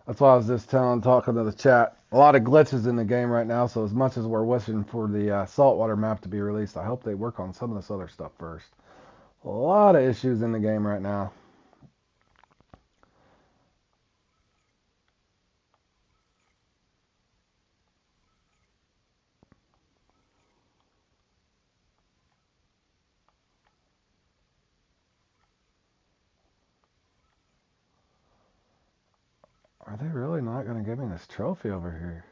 That's why I was just talking to the chat. A lot of glitches in the game right now, so as much as we're wishing for the saltwater map to be released, I hope they work on some of this other stuff first. A lot of issues in the game right now. Are they really not going to give me this trophy over here?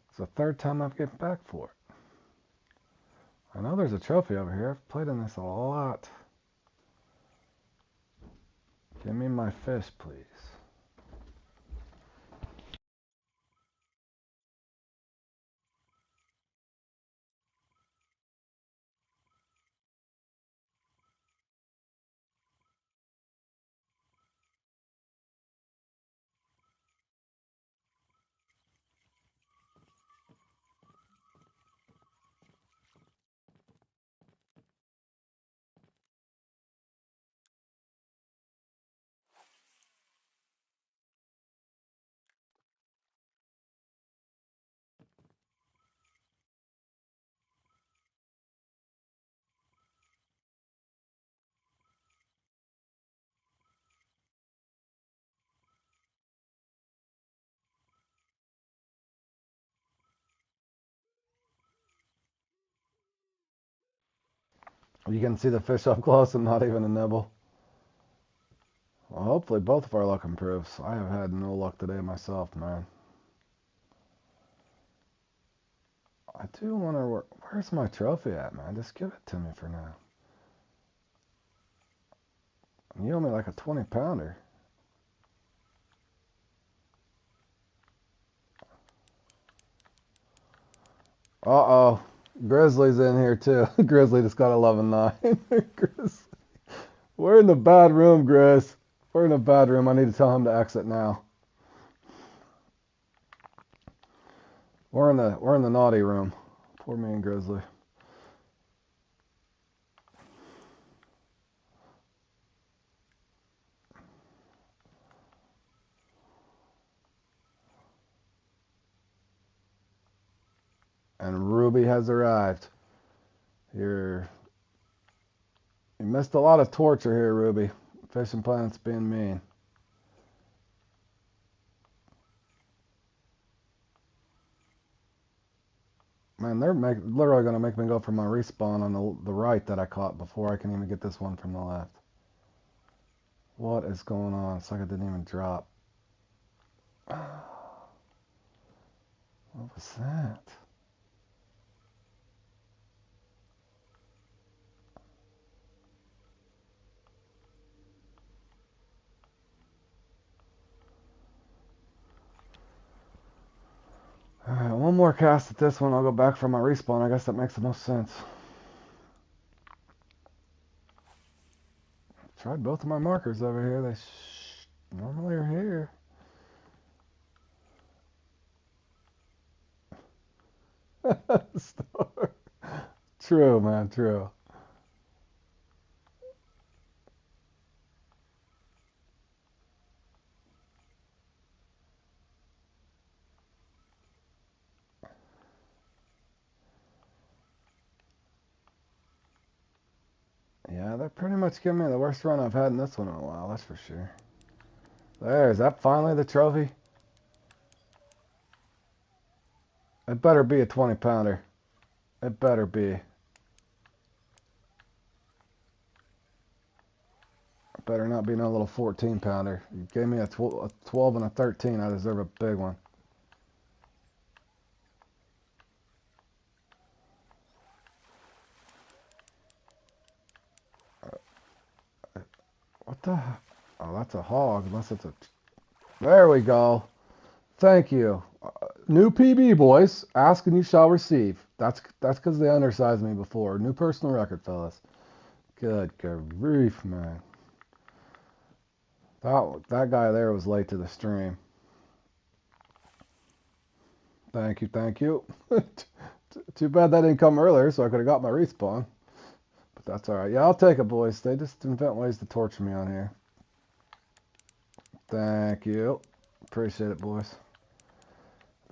It's the third time I've get back for it. I know there's a trophy over here. I've played in this a lot. Give me my fish, please. You can see the fish up close and not even a nibble. Well, hopefully both of our luck improves. I have had no luck today myself, man. I do wonder where's my trophy at, man? Just give it to me for now. You owe me like a 20-pounder. Uh-oh. Grizzly's in here, too. Grizzly just got 11-9. Grizzly. We're in the bad room, Grizz. We're in a bad room. I need to tell him to exit now. We're in the naughty room. Poor me and Grizzly. And Ruby has arrived. You missed a lot of torture here, Ruby. Fishing Planet's being mean. Man, they're literally going to make me go for my respawn on the right that I caught before I can even get this one from the left. What is going on? It's like it didn't even drop. What was that? Alright, one more cast at this one. I'll go back for my respawn. I guess that makes the most sense. Tried both of my markers over here. They normally are here. True, man, true. Yeah, they're pretty much giving me the worst run I've had in this one in a while, that's for sure. There, is that finally the trophy? It better be a 20-pounder. It better be. It better not be no little 14-pounder. You gave me a 12 and a 13. I deserve a big one. What the? Oh, that's a hog. Unless it's a... There we go. Thank you. New PB, boys. Ask and you shall receive. That's because they undersized me before. New personal record, fellas. Good grief, man. That guy there was late to the stream. Thank you, thank you. Too bad that didn't come earlier, so I could have got my respawn. But that's alright. Yeah, I'll take it, boys. They just invent ways to torture me on here. Thank you. Appreciate it, boys.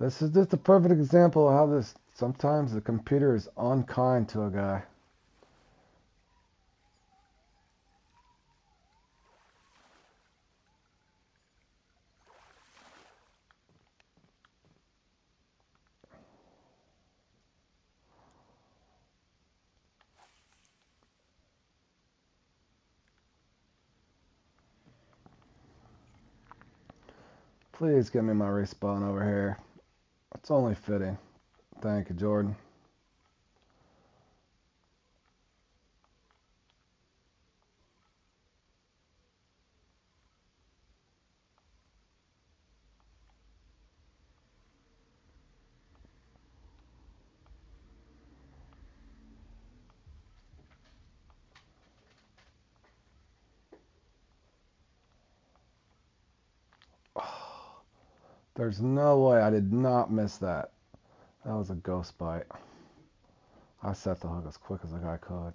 This is just a perfect example of how this sometimes the computer is unkind to a guy. Please give me my respawn over here. It's only fitting. Thank you, Jordan. There's no way I did not miss that. That was a ghost bite. I set the hook as quick as I could.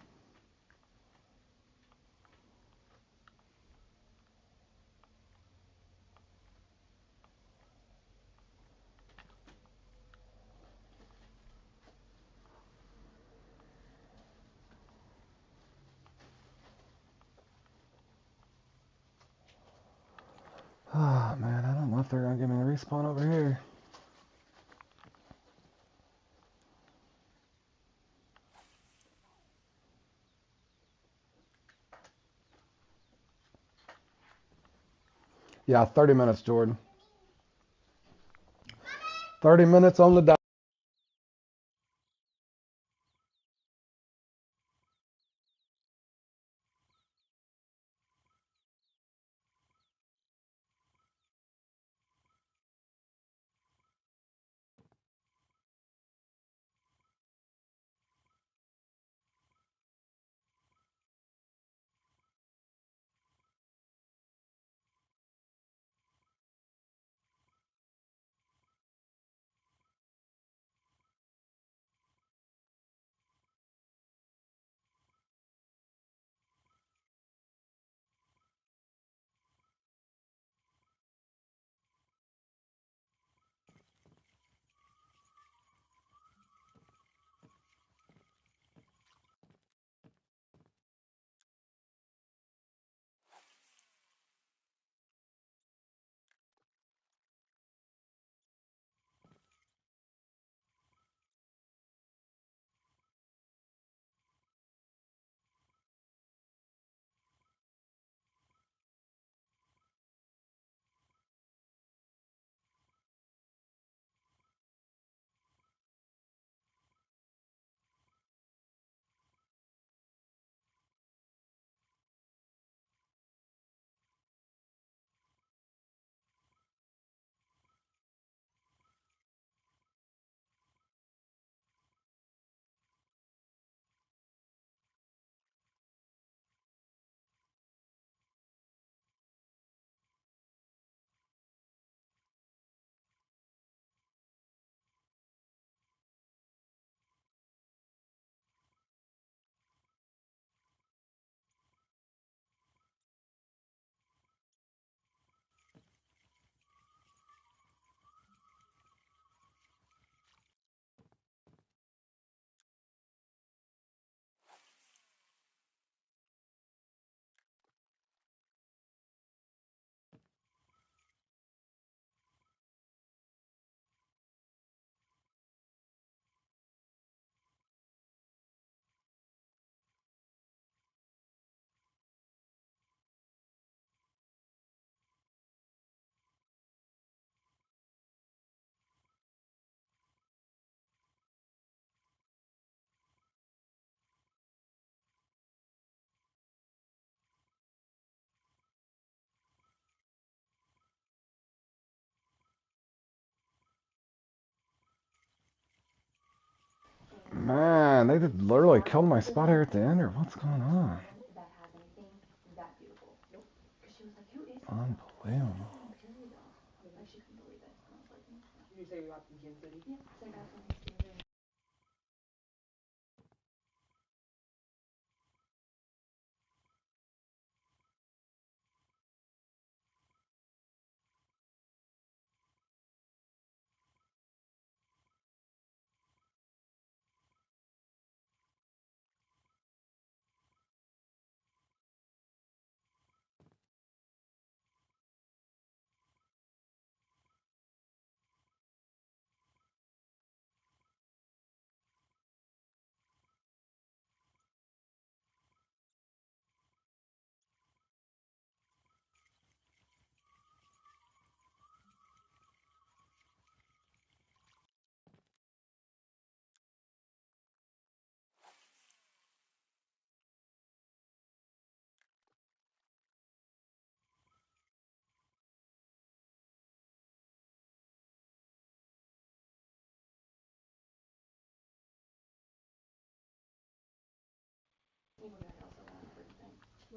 Oh man, I don't know if they're gonna give me a respawn over here. Yeah, 30 minutes, Jordan. 30 minutes on the dot. Man, they did literally kill my spot here at the end, or what's going on? Unbelievable.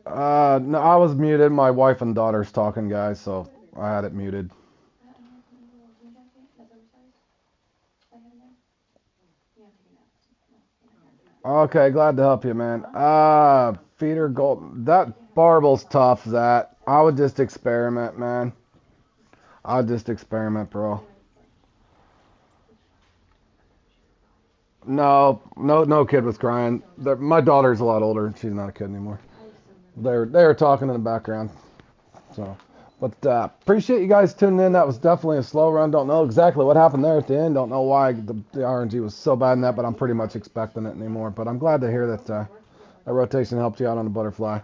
No, I was muted. My wife and daughter's talking, guys, so I had it muted. Okay, glad to help you, man. Feeder gold. That barbel's tough, that. I would just experiment, man. I'd just experiment, bro. No kid was crying. My daughter's a lot older. She's not a kid anymore. They were talking in the background. So, but appreciate you guys tuning in. That was definitely a slow run. Don't know exactly what happened there at the end. Don't know why the RNG was so bad in that, but I'm pretty much expecting it anymore. But I'm glad to hear that that rotation helped you out on the butterfly.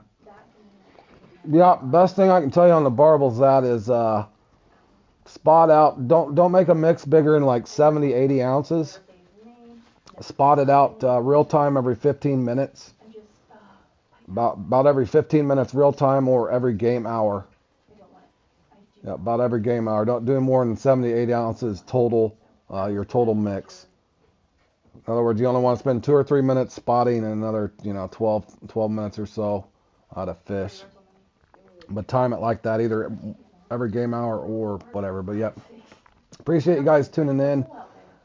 Yeah, best thing I can tell you on the barbels that is spot out. Don't make a mix bigger than like 70, 80 ounces. Spot it out real time every 15 minutes. About every 15 minutes real time or every game hour. Yeah, about every game hour. Don't do more than 70, 80 ounces total, your total mix. In other words, you only want to spend 2 or 3 minutes spotting and another, 12 minutes or so to fish. But time it like that, either every game hour or whatever. But yep, appreciate you guys tuning in.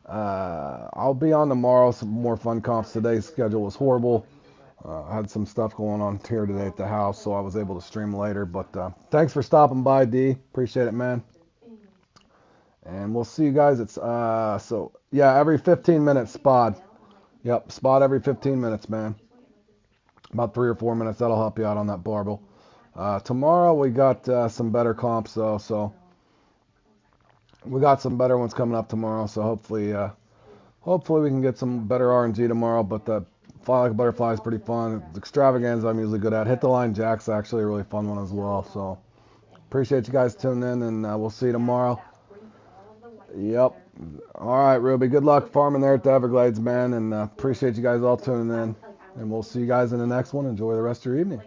I'll be on tomorrow, some more fun comps. Today's schedule was horrible. I had some stuff going on here today at the house, so I was able to stream later. But thanks for stopping by, D. Appreciate it, man. And we'll see you guys. It's every 15 minutes spot. Yep, spot every 15 minutes, man. About 3 or 4 minutes. That'll help you out on that barbel. Tomorrow we got some better comps though, so we got some better ones coming up tomorrow. So hopefully we can get some better RNG tomorrow. But the Fly Like a Butterfly is pretty fun. The Extravaganza I'm usually good at. Hit the Line Jack's actually a really fun one as well. So appreciate you guys tuning in, and we'll see you tomorrow. Yep. All right, Ruby. Good luck farming there at the Everglades, man. And appreciate you guys all tuning in. And we'll see you guys in the next one. Enjoy the rest of your evening.